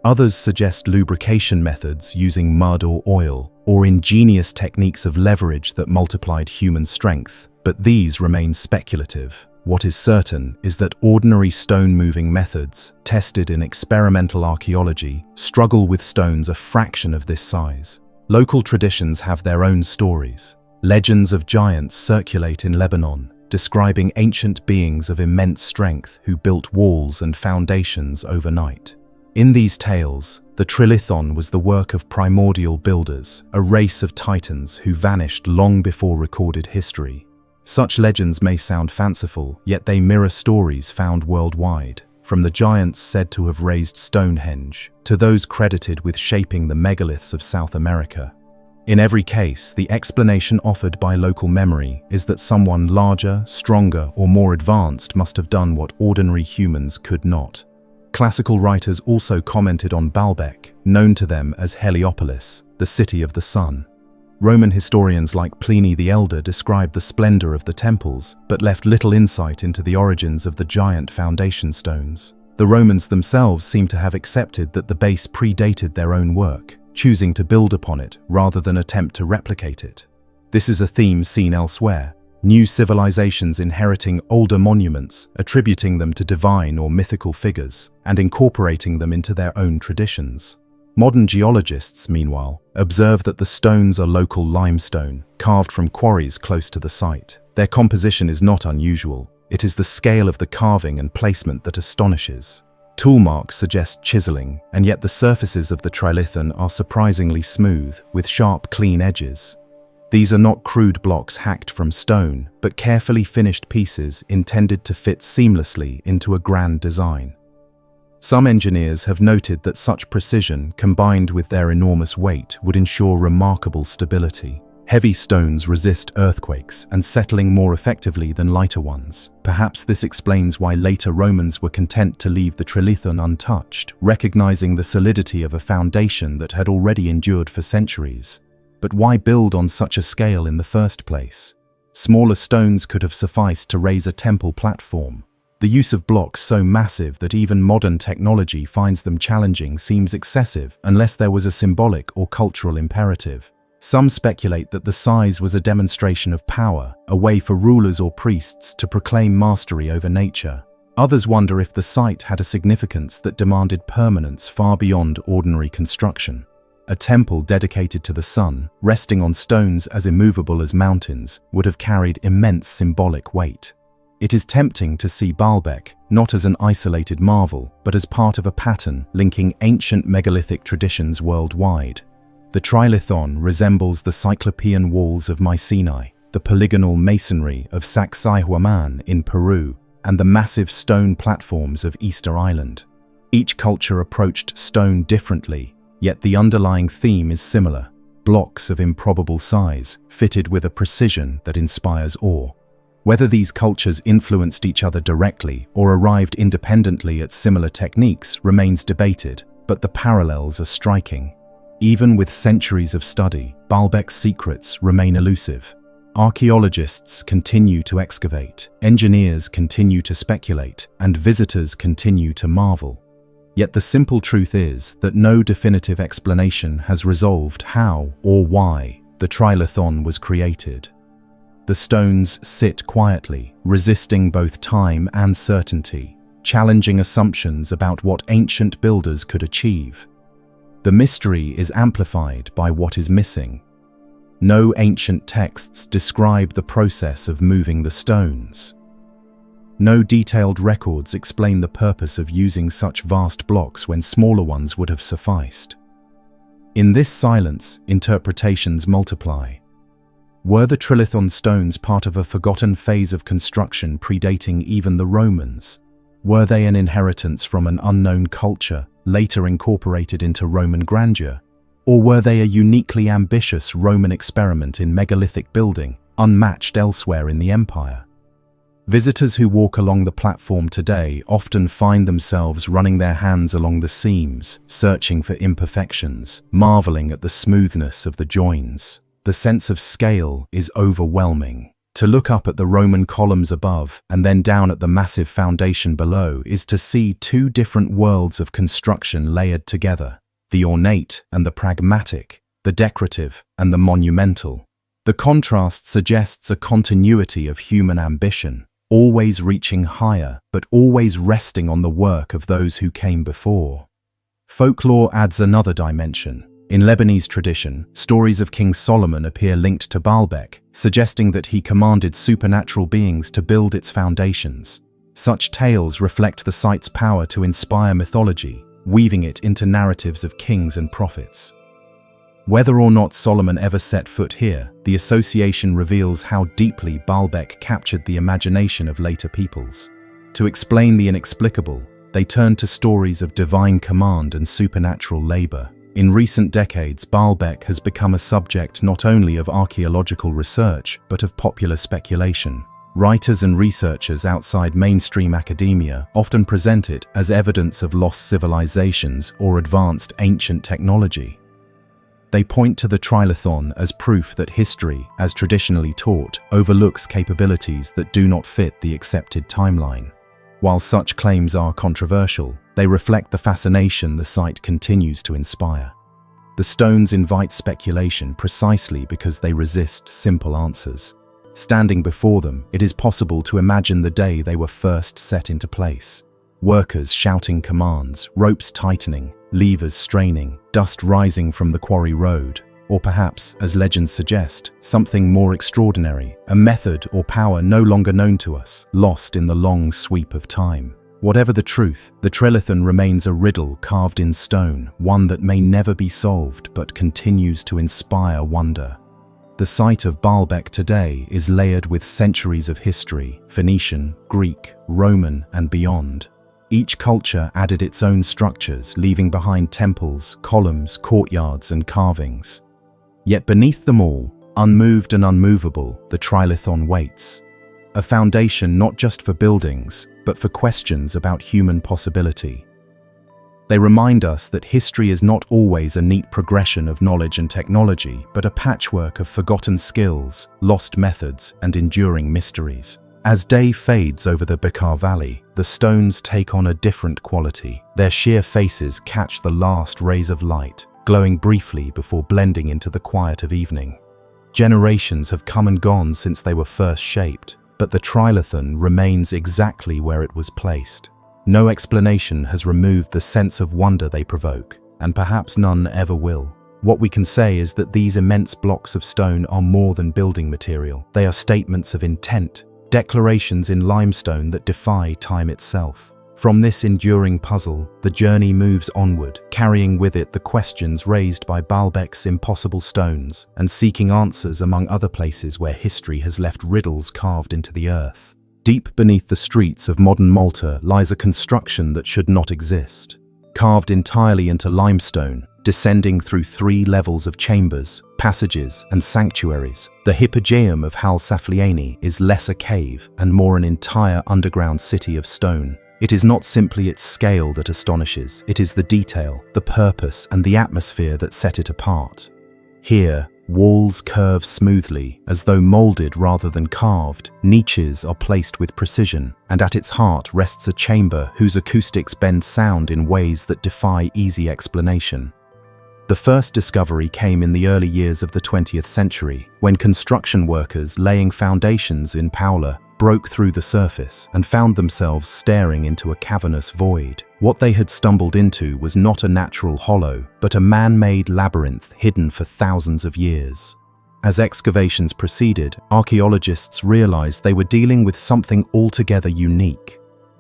Others suggest lubrication methods using mud or oil, or ingenious techniques of leverage that multiplied human strength, but these remain speculative. What is certain is that ordinary stone-moving methods, tested in experimental archaeology, struggle with stones a fraction of this size. Local traditions have their own stories. Legends of giants circulate in Lebanon, describing ancient beings of immense strength who built walls and foundations overnight. In these tales, the Trilithon was the work of primordial builders, a race of titans who vanished long before recorded history. Such legends may sound fanciful, yet they mirror stories found worldwide, from the giants said to have raised Stonehenge, to those credited with shaping the megaliths of South America. In every case, the explanation offered by local memory is that someone larger, stronger, or more advanced must have done what ordinary humans could not. Classical writers also commented on Baalbek, known to them as Heliopolis, the city of the sun. Roman historians like Pliny the Elder describe the splendor of the temples, but left little insight into the origins of the giant foundation stones. The Romans themselves seem to have accepted that the base predated their own work, choosing to build upon it rather than attempt to replicate it. This is a theme seen elsewhere. New civilizations inheriting older monuments, attributing them to divine or mythical figures, and incorporating them into their own traditions. Modern geologists, meanwhile, observe that the stones are local limestone, carved from quarries close to the site. Their composition is not unusual. It is the scale of the carving and placement that astonishes. Tool marks suggest chiseling, and yet the surfaces of the Trilithon are surprisingly smooth, with sharp, clean edges. These are not crude blocks hacked from stone, but carefully finished pieces intended to fit seamlessly into a grand design. Some engineers have noted that such precision, combined with their enormous weight, would ensure remarkable stability. Heavy stones resist earthquakes and settling more effectively than lighter ones. Perhaps this explains why later Romans were content to leave the Trilithon untouched, recognizing the solidity of a foundation that had already endured for centuries. But why build on such a scale in the first place? Smaller stones could have sufficed to raise a temple platform. The use of blocks so massive that even modern technology finds them challenging seems excessive unless there was a symbolic or cultural imperative. Some speculate that the size was a demonstration of power, a way for rulers or priests to proclaim mastery over nature. Others wonder if the site had a significance that demanded permanence far beyond ordinary construction. A temple dedicated to the sun, resting on stones as immovable as mountains, would have carried immense symbolic weight. It is tempting to see Baalbek not as an isolated marvel, but as part of a pattern linking ancient megalithic traditions worldwide. The Trilithon resembles the Cyclopean walls of Mycenae, the polygonal masonry of Sacsayhuaman in Peru, and the massive stone platforms of Easter Island. Each culture approached stone differently, yet the underlying theme is similar: blocks of improbable size, fitted with a precision that inspires awe. Whether these cultures influenced each other directly or arrived independently at similar techniques remains debated, but the parallels are striking. Even with centuries of study, Baalbek's secrets remain elusive. Archaeologists continue to excavate, engineers continue to speculate, and visitors continue to marvel. Yet the simple truth is that no definitive explanation has resolved how or why the Trilithon was created. The stones sit quietly, resisting both time and certainty, challenging assumptions about what ancient builders could achieve. The mystery is amplified by what is missing. No ancient texts describe the process of moving the stones. No detailed records explain the purpose of using such vast blocks when smaller ones would have sufficed. In this silence, interpretations multiply. Were the Trilithon stones part of a forgotten phase of construction predating even the Romans? Were they an inheritance from an unknown culture, later incorporated into Roman grandeur? Or were they a uniquely ambitious Roman experiment in megalithic building, unmatched elsewhere in the empire? Visitors who walk along the platform today often find themselves running their hands along the seams, searching for imperfections, marveling at the smoothness of the joins. The sense of scale is overwhelming. To look up at the Roman columns above and then down at the massive foundation below is to see two different worlds of construction layered together: the ornate and the pragmatic, the decorative and the monumental. The contrast suggests a continuity of human ambition, always reaching higher, but always resting on the work of those who came before. Folklore adds another dimension. In Lebanese tradition, stories of King Solomon appear linked to Baalbek, suggesting that he commanded supernatural beings to build its foundations. Such tales reflect the site's power to inspire mythology, weaving it into narratives of kings and prophets. Whether or not Solomon ever set foot here, the association reveals how deeply Baalbek captured the imagination of later peoples. To explain the inexplicable, they turned to stories of divine command and supernatural labor. In recent decades, Baalbek has become a subject not only of archaeological research, but of popular speculation. Writers and researchers outside mainstream academia often present it as evidence of lost civilizations or advanced ancient technology. They point to the Trilithon as proof that history, as traditionally taught, overlooks capabilities that do not fit the accepted timeline. While such claims are controversial, they reflect the fascination the site continues to inspire. The stones invite speculation precisely because they resist simple answers. Standing before them, it is possible to imagine the day they were first set into place. Workers shouting commands, ropes tightening, levers straining, dust rising from the quarry road. Or perhaps, as legends suggest, something more extraordinary, a method or power no longer known to us, lost in the long sweep of time. Whatever the truth, the Trilithon remains a riddle carved in stone, one that may never be solved but continues to inspire wonder. The site of Baalbek today is layered with centuries of history, Phoenician, Greek, Roman, and beyond. Each culture added its own structures, leaving behind temples, columns, courtyards, and carvings. Yet beneath them all, unmoved and unmovable, the Trilithon waits. A foundation not just for buildings, but for questions about human possibility. They remind us that history is not always a neat progression of knowledge and technology, but a patchwork of forgotten skills, lost methods, and enduring mysteries. As day fades over the Bekaa Valley, the stones take on a different quality. Their sheer faces catch the last rays of light, glowing briefly before blending into the quiet of evening. Generations have come and gone since they were first shaped, but the Trilithon remains exactly where it was placed. No explanation has removed the sense of wonder they provoke, and perhaps none ever will. What we can say is that these immense blocks of stone are more than building material. They are statements of intent, declarations in limestone that defy time itself. From this enduring puzzle, the journey moves onward, carrying with it the questions raised by Baalbek's impossible stones and seeking answers among other places where history has left riddles carved into the earth. Deep beneath the streets of modern Malta lies a construction that should not exist. Carved entirely into limestone, descending through 3 levels of chambers, passages, and sanctuaries, the Hypogeum of Hal Saflieni is less a cave and more an entire underground city of stone. It is not simply its scale that astonishes, it is the detail, the purpose, and the atmosphere that set it apart. Here, walls curve smoothly, as though molded rather than carved, niches are placed with precision, and at its heart rests a chamber whose acoustics bend sound in ways that defy easy explanation. The first discovery came in the early years of the 20th century, when construction workers laying foundations in Paula broke through the surface and found themselves staring into a cavernous void. What they had stumbled into was not a natural hollow, but a man-made labyrinth hidden for thousands of years. As excavations proceeded, archaeologists realized they were dealing with something altogether unique.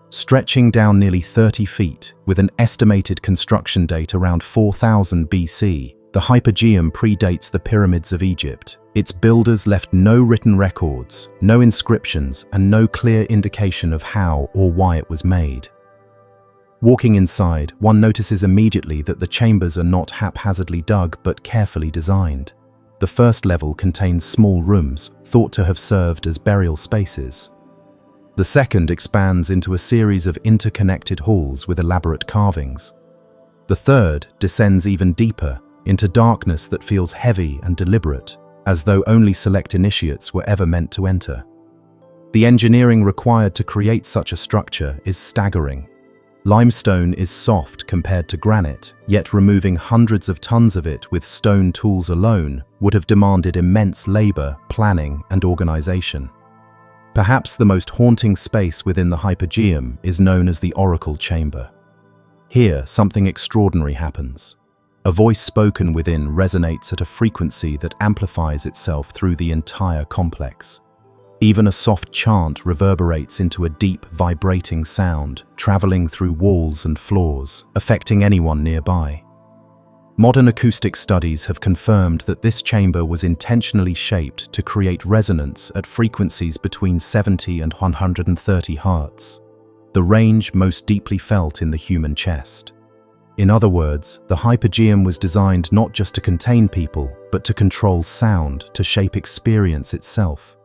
Stretching down nearly 30 feet, with an estimated construction date around 4000 BC, the Hypogeum predates the pyramids of Egypt. Its builders left no written records, no inscriptions, and no clear indication of how or why it was made. Walking inside, one notices immediately that the chambers are not haphazardly dug but carefully designed. The first level contains small rooms, thought to have served as burial spaces. The second expands into a series of interconnected halls with elaborate carvings. The third descends even deeper, into darkness that feels heavy and deliberate, as though only select initiates were ever meant to enter. The engineering required to create such a structure is staggering. Limestone is soft compared to granite, yet removing hundreds of tons of it with stone tools alone would have demanded immense labor, planning, and organization. Perhaps the most haunting space within the Hypogeum is known as the Oracle Chamber. Here, something extraordinary happens. A voice spoken within resonates at a frequency that amplifies itself through the entire complex. Even a soft chant reverberates into a deep, vibrating sound, traveling through walls and floors, affecting anyone nearby. Modern acoustic studies have confirmed that this chamber was intentionally shaped to create resonance at frequencies between 70 and 130 Hz, the range most deeply felt in the human chest. In other words, the Hypogeum was designed not just to contain people, but to control sound, to shape experience itself.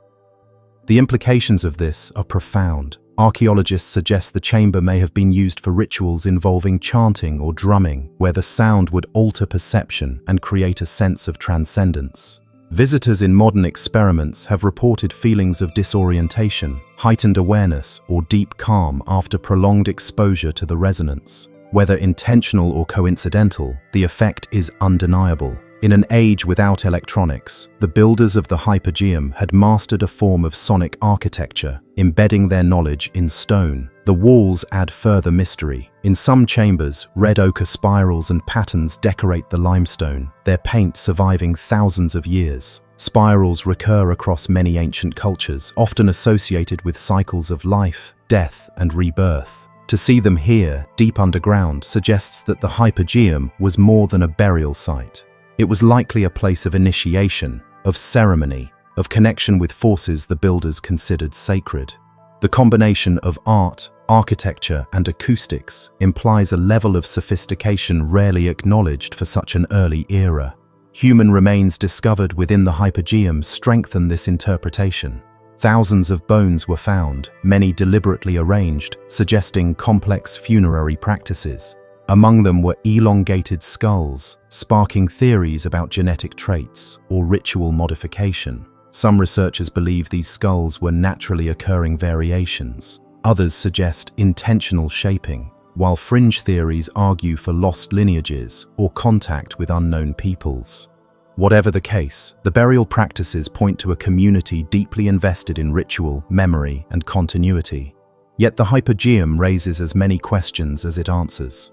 The implications of this are profound. Archaeologists suggest the chamber may have been used for rituals involving chanting or drumming, where the sound would alter perception and create a sense of transcendence. Visitors in modern experiments have reported feelings of disorientation, heightened awareness, or deep calm after prolonged exposure to the resonance. Whether intentional or coincidental, the effect is undeniable. In an age without electronics, the builders of the Hypogeum had mastered a form of sonic architecture, embedding their knowledge in stone. The walls add further mystery. In some chambers, red ochre spirals and patterns decorate the limestone, their paint surviving thousands of years. Spirals recur across many ancient cultures, often associated with cycles of life, death, and rebirth. To see them here, deep underground, suggests that the Hypogeum was more than a burial site. It was likely a place of initiation, of ceremony, of connection with forces the builders considered sacred. The combination of art, architecture, and acoustics implies a level of sophistication rarely acknowledged for such an early era. Human remains discovered within the Hypogeum strengthen this interpretation. Thousands of bones were found, many deliberately arranged, suggesting complex funerary practices. Among them were elongated skulls, sparking theories about genetic traits or ritual modification. Some researchers believe these skulls were naturally occurring variations. Others suggest intentional shaping, while fringe theories argue for lost lineages or contact with unknown peoples. Whatever the case, the burial practices point to a community deeply invested in ritual, memory, and continuity. Yet the Hypogeum raises as many questions as it answers.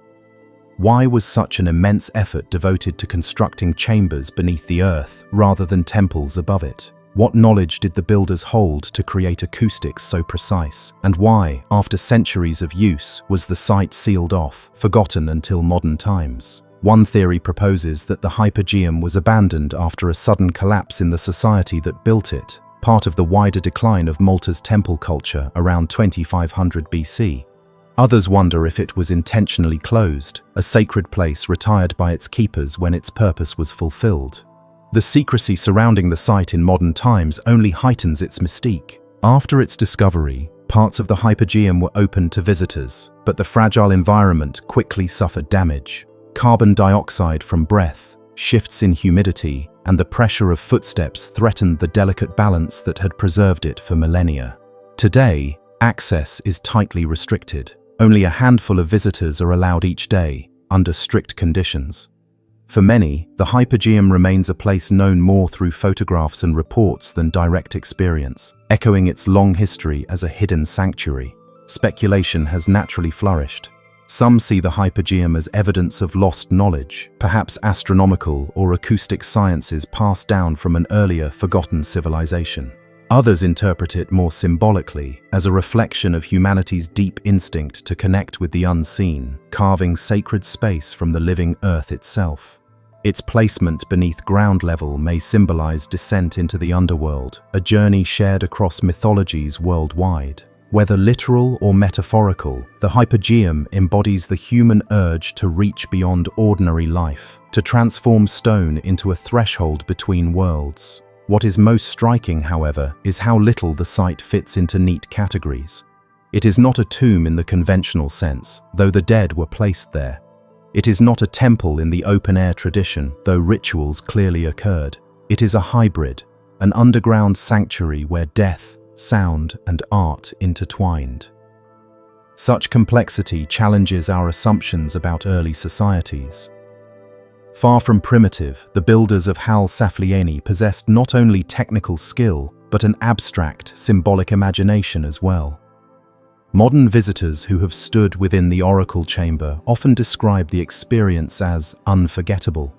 Why was such an immense effort devoted to constructing chambers beneath the earth rather than temples above it? What knowledge did the builders hold to create acoustics so precise? And why, after centuries of use, was the site sealed off, forgotten until modern times? One theory proposes that the Hypogeum was abandoned after a sudden collapse in the society that built it, part of the wider decline of Malta's temple culture around 2500 BC. Others wonder if it was intentionally closed, a sacred place retired by its keepers when its purpose was fulfilled. The secrecy surrounding the site in modern times only heightens its mystique. After its discovery, parts of the Hypogeum were opened to visitors, but the fragile environment quickly suffered damage. Carbon dioxide from breath, shifts in humidity, and the pressure of footsteps threatened the delicate balance that had preserved it for millennia. Today, access is tightly restricted. Only a handful of visitors are allowed each day, under strict conditions. For many, the Hypogeum remains a place known more through photographs and reports than direct experience, echoing its long history as a hidden sanctuary. Speculation has naturally flourished. Some see the Hypogeum as evidence of lost knowledge, perhaps astronomical or acoustic sciences passed down from an earlier, forgotten civilization. Others interpret it more symbolically, as a reflection of humanity's deep instinct to connect with the unseen, carving sacred space from the living earth itself. Its placement beneath ground level may symbolize descent into the underworld, a journey shared across mythologies worldwide. Whether literal or metaphorical, the Hypogeum embodies the human urge to reach beyond ordinary life, to transform stone into a threshold between worlds. What is most striking, however, is how little the site fits into neat categories. It is not a tomb in the conventional sense, though the dead were placed there. It is not a temple in the open-air tradition, though rituals clearly occurred. It is a hybrid, an underground sanctuary where death, sound, and art intertwined. Such complexity challenges our assumptions about early societies. Far from primitive, the builders of Hal Saflieni possessed not only technical skill, but an abstract, symbolic imagination as well. Modern visitors who have stood within the oracle chamber often describe the experience as unforgettable.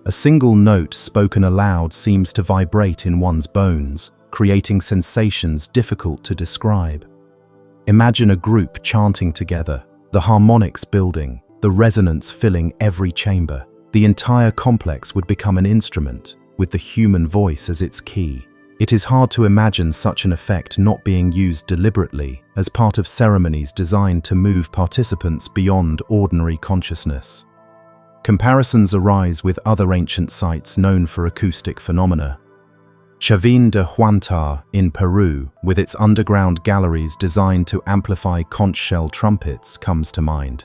A single note spoken aloud seems to vibrate in one's bones, creating sensations difficult to describe. Imagine a group chanting together, the harmonics building, the resonance filling every chamber. The entire complex would become an instrument, with the human voice as its key. It is hard to imagine such an effect not being used deliberately as part of ceremonies designed to move participants beyond ordinary consciousness. Comparisons arise with other ancient sites known for acoustic phenomena. Chavin de Huantar in Peru, with its underground galleries designed to amplify conch shell trumpets, comes to mind.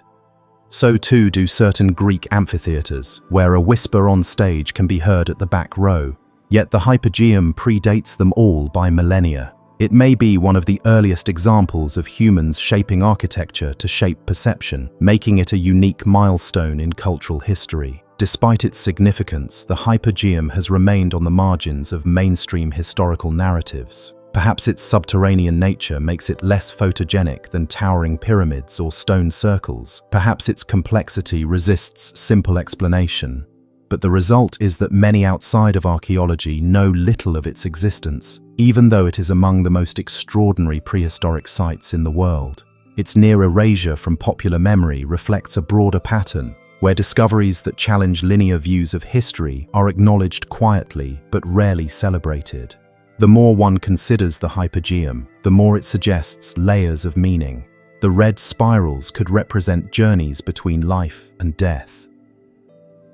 So too do certain Greek amphitheatres, where a whisper on stage can be heard at the back row, yet the hypogeum predates them all by millennia. It may be one of the earliest examples of humans shaping architecture to shape perception, making it a unique milestone in cultural history. Despite its significance, the hypogeum has remained on the margins of mainstream historical narratives. Perhaps its subterranean nature makes it less photogenic than towering pyramids or stone circles. Perhaps its complexity resists simple explanation. But the result is that many outside of archaeology know little of its existence, even though it is among the most extraordinary prehistoric sites in the world. Its near erasure from popular memory reflects a broader pattern, where discoveries that challenge linear views of history are acknowledged quietly but rarely celebrated. The more one considers the hypogeum, the more it suggests layers of meaning. The red spirals could represent journeys between life and death.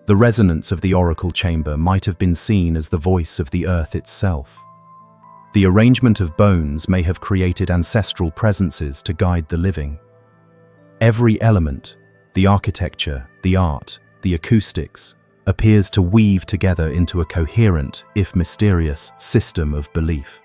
The resonance of the oracle chamber might have been seen as the voice of the earth itself. The arrangement of bones may have created ancestral presences to guide the living. Every element, the architecture, the art, the acoustics, appears to weave together into a coherent, if mysterious, system of belief.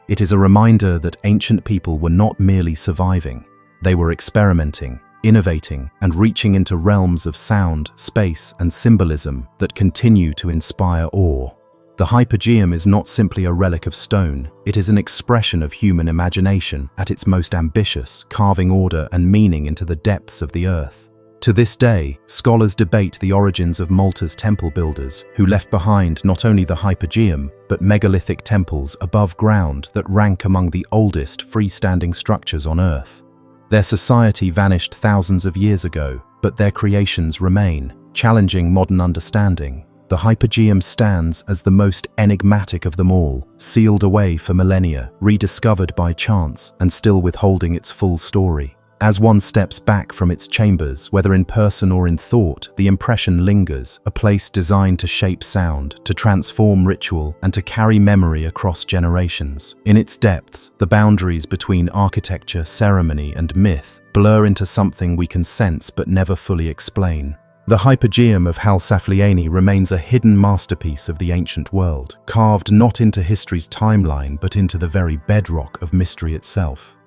It is a reminder that ancient people were not merely surviving, they were experimenting, innovating, and reaching into realms of sound, space, and symbolism that continue to inspire awe. The hypogeum is not simply a relic of stone, it is an expression of human imagination at its most ambitious, carving order and meaning into the depths of the earth. To this day, scholars debate the origins of Malta's temple builders, who left behind not only the hypogeum, but megalithic temples above ground that rank among the oldest freestanding structures on Earth. Their society vanished thousands of years ago, but their creations remain, challenging modern understanding. The hypogeum stands as the most enigmatic of them all, sealed away for millennia, rediscovered by chance, and still withholding its full story. As one steps back from its chambers, whether in person or in thought, the impression lingers, a place designed to shape sound, to transform ritual, and to carry memory across generations. In its depths, the boundaries between architecture, ceremony, and myth blur into something we can sense but never fully explain. The hypogeum of Hal Saflieni remains a hidden masterpiece of the ancient world, carved not into history's timeline but into the very bedrock of mystery itself.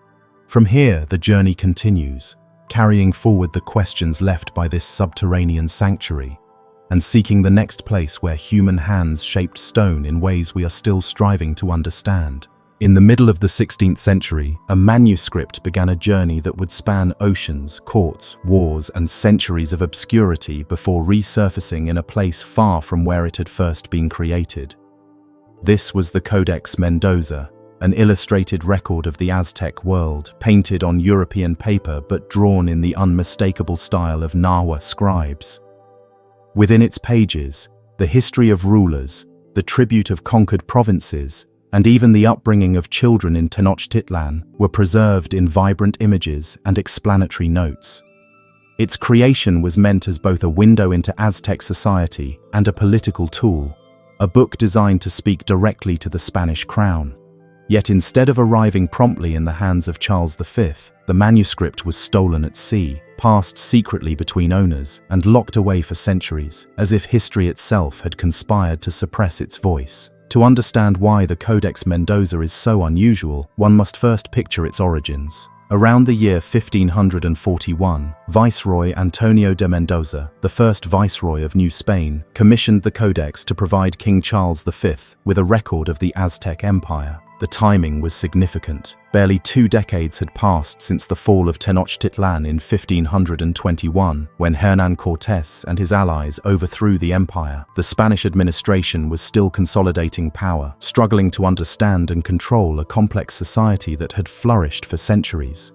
From here, the journey continues, carrying forward the questions left by this subterranean sanctuary, and seeking the next place where human hands shaped stone in ways we are still striving to understand. In the middle of the 16th century, a manuscript began a journey that would span oceans, courts, wars, and centuries of obscurity before resurfacing in a place far from where it had first been created. This was the Codex Mendoza, an illustrated record of the Aztec world, painted on European paper but drawn in the unmistakable style of Nahua scribes. Within its pages, the history of rulers, the tribute of conquered provinces, and even the upbringing of children in Tenochtitlan were preserved in vibrant images and explanatory notes. Its creation was meant as both a window into Aztec society and a political tool, a book designed to speak directly to the Spanish crown. Yet instead of arriving promptly in the hands of Charles V, the manuscript was stolen at sea, passed secretly between owners, and locked away for centuries, as if history itself had conspired to suppress its voice. To understand why the Codex Mendoza is so unusual, one must first picture its origins. Around the year 1541, Viceroy Antonio de Mendoza, the first Viceroy of New Spain, commissioned the Codex to provide King Charles V with a record of the Aztec Empire. The timing was significant. Barely 2 decades had passed since the fall of Tenochtitlan in 1521, when Hernán Cortés and his allies overthrew the empire. The Spanish administration was still consolidating power, struggling to understand and control a complex society that had flourished for centuries.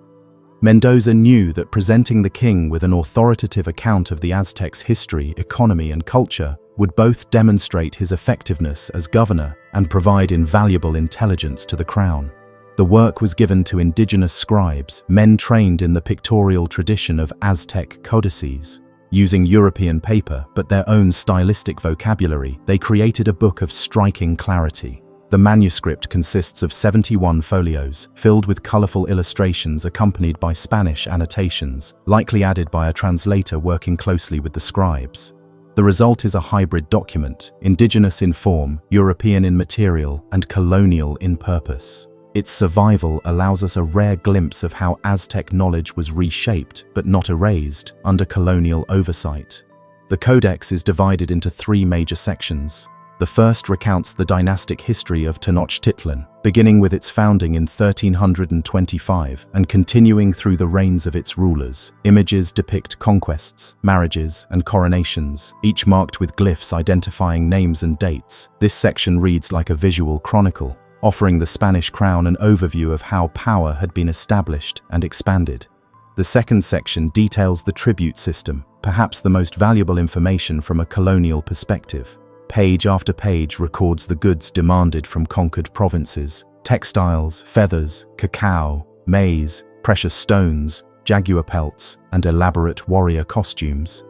Mendoza knew that presenting the king with an authoritative account of the Aztecs' history, economy, and culture would both demonstrate his effectiveness as governor and provide invaluable intelligence to the crown. The work was given to indigenous scribes, men trained in the pictorial tradition of Aztec codices. Using European paper but their own stylistic vocabulary, they created a book of striking clarity. The manuscript consists of 71 folios, filled with colorful illustrations accompanied by Spanish annotations, likely added by a translator working closely with the scribes. The result is a hybrid document, indigenous in form, European in material, and colonial in purpose. Its survival allows us a rare glimpse of how Aztec knowledge was reshaped, but not erased, under colonial oversight. The Codex is divided into 3 major sections. The first recounts the dynastic history of Tenochtitlan, beginning with its founding in 1325 and continuing through the reigns of its rulers. Images depict conquests, marriages, and coronations, each marked with glyphs identifying names and dates. This section reads like a visual chronicle, offering the Spanish crown an overview of how power had been established and expanded. The second section details the tribute system, perhaps the most valuable information from a colonial perspective. Page after page records the goods demanded from conquered provinces: textiles, feathers, cacao, maize, precious stones, jaguar pelts, and elaborate warrior costumes.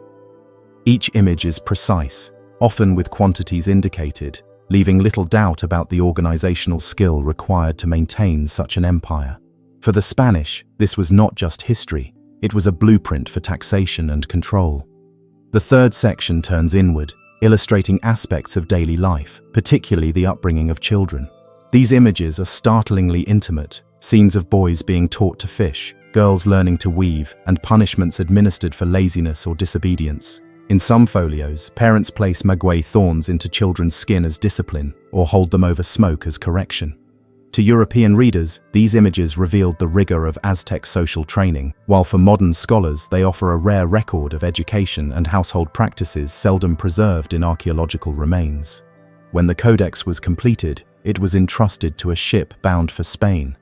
Each image is precise, often with quantities indicated, leaving little doubt about the organizational skill required to maintain such an empire. For the Spanish, this was not just history, it was a blueprint for taxation and control. The third section turns inward, illustrating aspects of daily life, particularly the upbringing of children. These images are startlingly intimate, scenes of boys being taught to fish, girls learning to weave, and punishments administered for laziness or disobedience. In some folios, parents place maguey thorns into children's skin as discipline, or hold them over smoke as correction. To European readers, these images revealed the rigor of Aztec social training, while for modern scholars they offer a rare record of education and household practices seldom preserved in archaeological remains. When the Codex was completed, it was entrusted to a ship bound for Spain.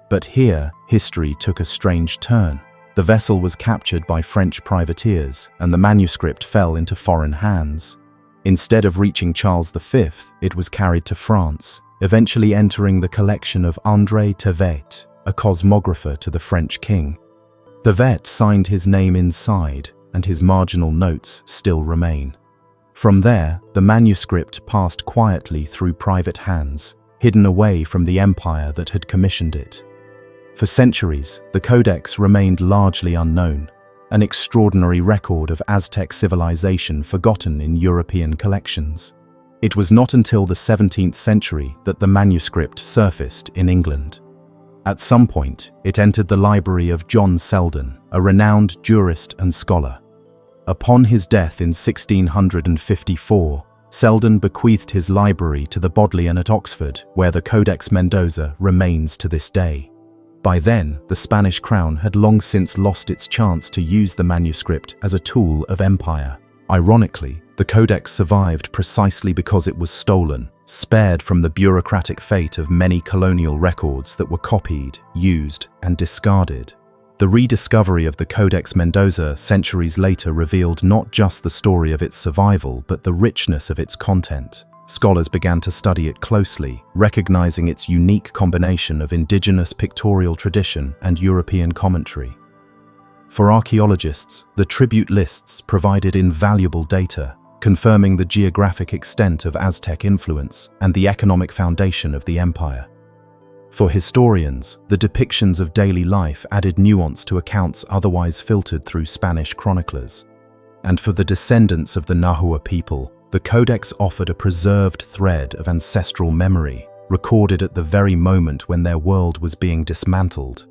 But here, history took a strange turn. The vessel was captured by French privateers, and the manuscript fell into foreign hands. Instead of reaching Charles V, it was carried to France, eventually entering the collection of André Thevet, a cosmographer to the French king. Thevet signed his name inside, and his marginal notes still remain. From there, the manuscript passed quietly through private hands, hidden away from the empire that had commissioned it. For centuries, the Codex remained largely unknown, an extraordinary record of Aztec civilization forgotten in European collections. It was not until the 17th century that the manuscript surfaced in England. At some point, it entered the library of John Selden, a renowned jurist and scholar. Upon his death in 1654, Selden bequeathed his library to the Bodleian at Oxford, where the Codex Mendoza remains to this day. By then, the Spanish crown had long since lost its chance to use the manuscript as a tool of empire. Ironically, the Codex survived precisely because it was stolen, spared from the bureaucratic fate of many colonial records that were copied, used, and discarded. The rediscovery of the Codex Mendoza centuries later revealed not just the story of its survival, but the richness of its content. Scholars began to study it closely, recognizing its unique combination of indigenous pictorial tradition and European commentary. For archaeologists, the tribute lists provided invaluable data, confirming the geographic extent of Aztec influence and the economic foundation of the empire. For historians, the depictions of daily life added nuance to accounts otherwise filtered through Spanish chroniclers. And for the descendants of the Nahua people, the Codex offered a preserved thread of ancestral memory, recorded at the very moment when their world was being dismantled.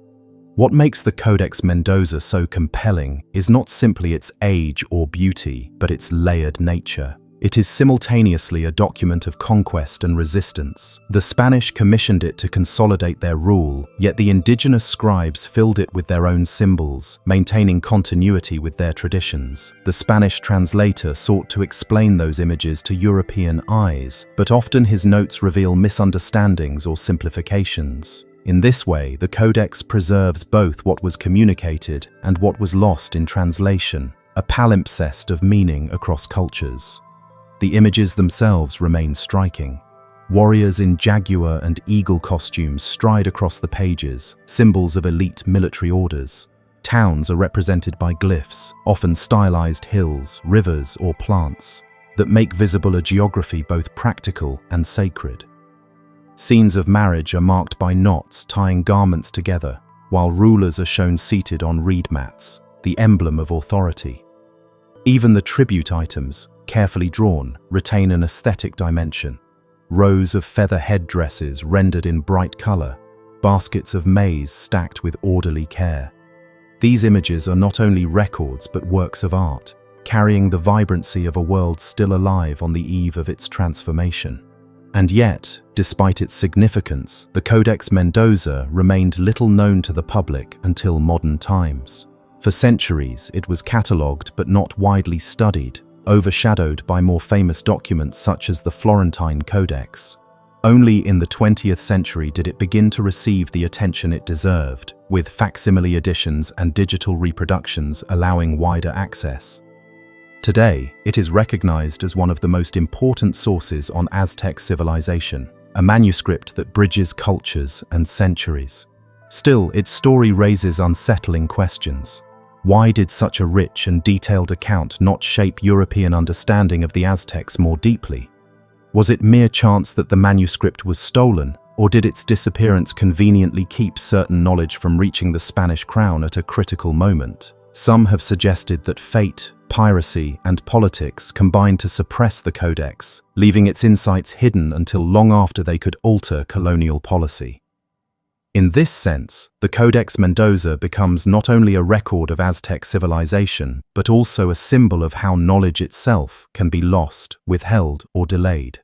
What makes the Codex Mendoza so compelling is not simply its age or beauty, but its layered nature. It is simultaneously a document of conquest and resistance. The Spanish commissioned it to consolidate their rule, yet the indigenous scribes filled it with their own symbols, maintaining continuity with their traditions. The Spanish translator sought to explain those images to European eyes, but often his notes reveal misunderstandings or simplifications. In this way, the Codex preserves both what was communicated and what was lost in translation, a palimpsest of meaning across cultures. The images themselves remain striking. Warriors in jaguar and eagle costumes stride across the pages, symbols of elite military orders. Towns are represented by glyphs, often stylized hills, rivers, or plants, that make visible a geography both practical and sacred. Scenes of marriage are marked by knots tying garments together, while rulers are shown seated on reed mats, the emblem of authority. Even the tribute items, carefully drawn, retain an aesthetic dimension. Rows of feather headdresses rendered in bright color, baskets of maize stacked with orderly care. These images are not only records but works of art, carrying the vibrancy of a world still alive on the eve of its transformation. And yet, despite its significance, the Codex Mendoza remained little known to the public until modern times. For centuries, it was catalogued but not widely studied, overshadowed by more famous documents such as the Florentine Codex. Only in the 20th century did it begin to receive the attention it deserved, with facsimile editions and digital reproductions allowing wider access. Today, it is recognized as one of the most important sources on Aztec civilization, a manuscript that bridges cultures and centuries. Still, its story raises unsettling questions. Why did such a rich and detailed account not shape European understanding of the Aztecs more deeply? Was it mere chance that the manuscript was stolen, or did its disappearance conveniently keep certain knowledge from reaching the Spanish crown at a critical moment? Some have suggested that fate, piracy, and politics combined to suppress the Codex, leaving its insights hidden until long after they could alter colonial policy. In this sense, the Codex Mendoza becomes not only a record of Aztec civilization, but also a symbol of how knowledge itself can be lost, withheld, or delayed.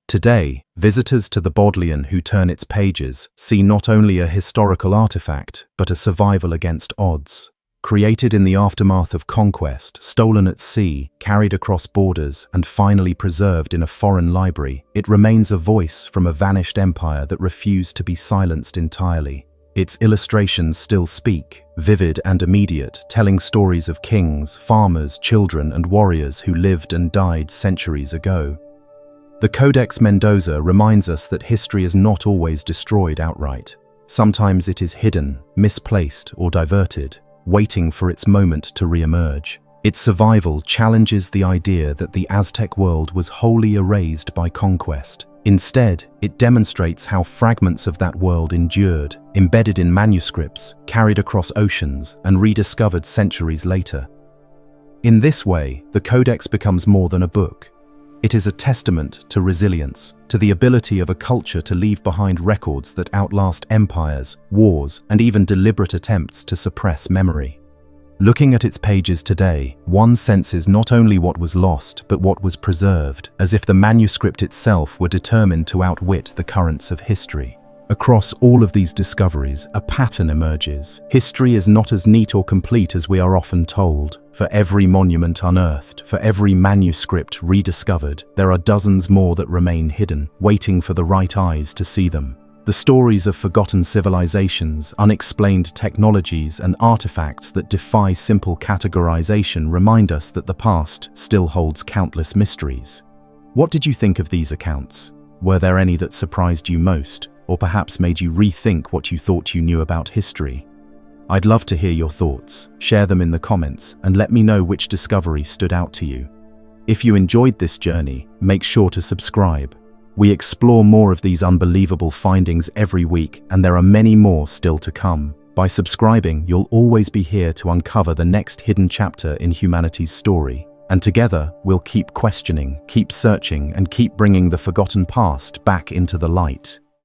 Today, visitors to the Bodleian who turn its pages see not only a historical artifact, but a survival against odds. Created in the aftermath of conquest, stolen at sea, carried across borders, and finally preserved in a foreign library, it remains a voice from a vanished empire that refused to be silenced entirely. Its illustrations still speak, vivid and immediate, telling stories of kings, farmers, children, and warriors who lived and died centuries ago. The Codex Mendoza reminds us that history is not always destroyed outright. Sometimes it is hidden, misplaced, or diverted, waiting for its moment to re-emerge. Its survival challenges the idea that the Aztec world was wholly erased by conquest. Instead, it demonstrates how fragments of that world endured, embedded in manuscripts, carried across oceans, and rediscovered centuries later. In this way, the Codex becomes more than a book. It is a testament to resilience, to the ability of a culture to leave behind records that outlast empires, wars, and even deliberate attempts to suppress memory. Looking at its pages today, one senses not only what was lost, but what was preserved, as if the manuscript itself were determined to outwit the currents of history. Across all of these discoveries, a pattern emerges. History is not as neat or complete as we are often told. For every monument unearthed, for every manuscript rediscovered, there are dozens more that remain hidden, waiting for the right eyes to see them. The stories of forgotten civilizations, unexplained technologies, and artifacts that defy simple categorization remind us that the past still holds countless mysteries. What did you think of these accounts? Were there any that surprised you most, or perhaps made you rethink what you thought you knew about history? I'd love to hear your thoughts. Share them in the comments and let me know which discovery stood out to you. If you enjoyed this journey, make sure to subscribe. We explore more of these unbelievable findings every week, and there are many more still to come. By subscribing, you'll always be here to uncover the next hidden chapter in humanity's story. And together, we'll keep questioning, keep searching, and keep bringing the forgotten past back into the light.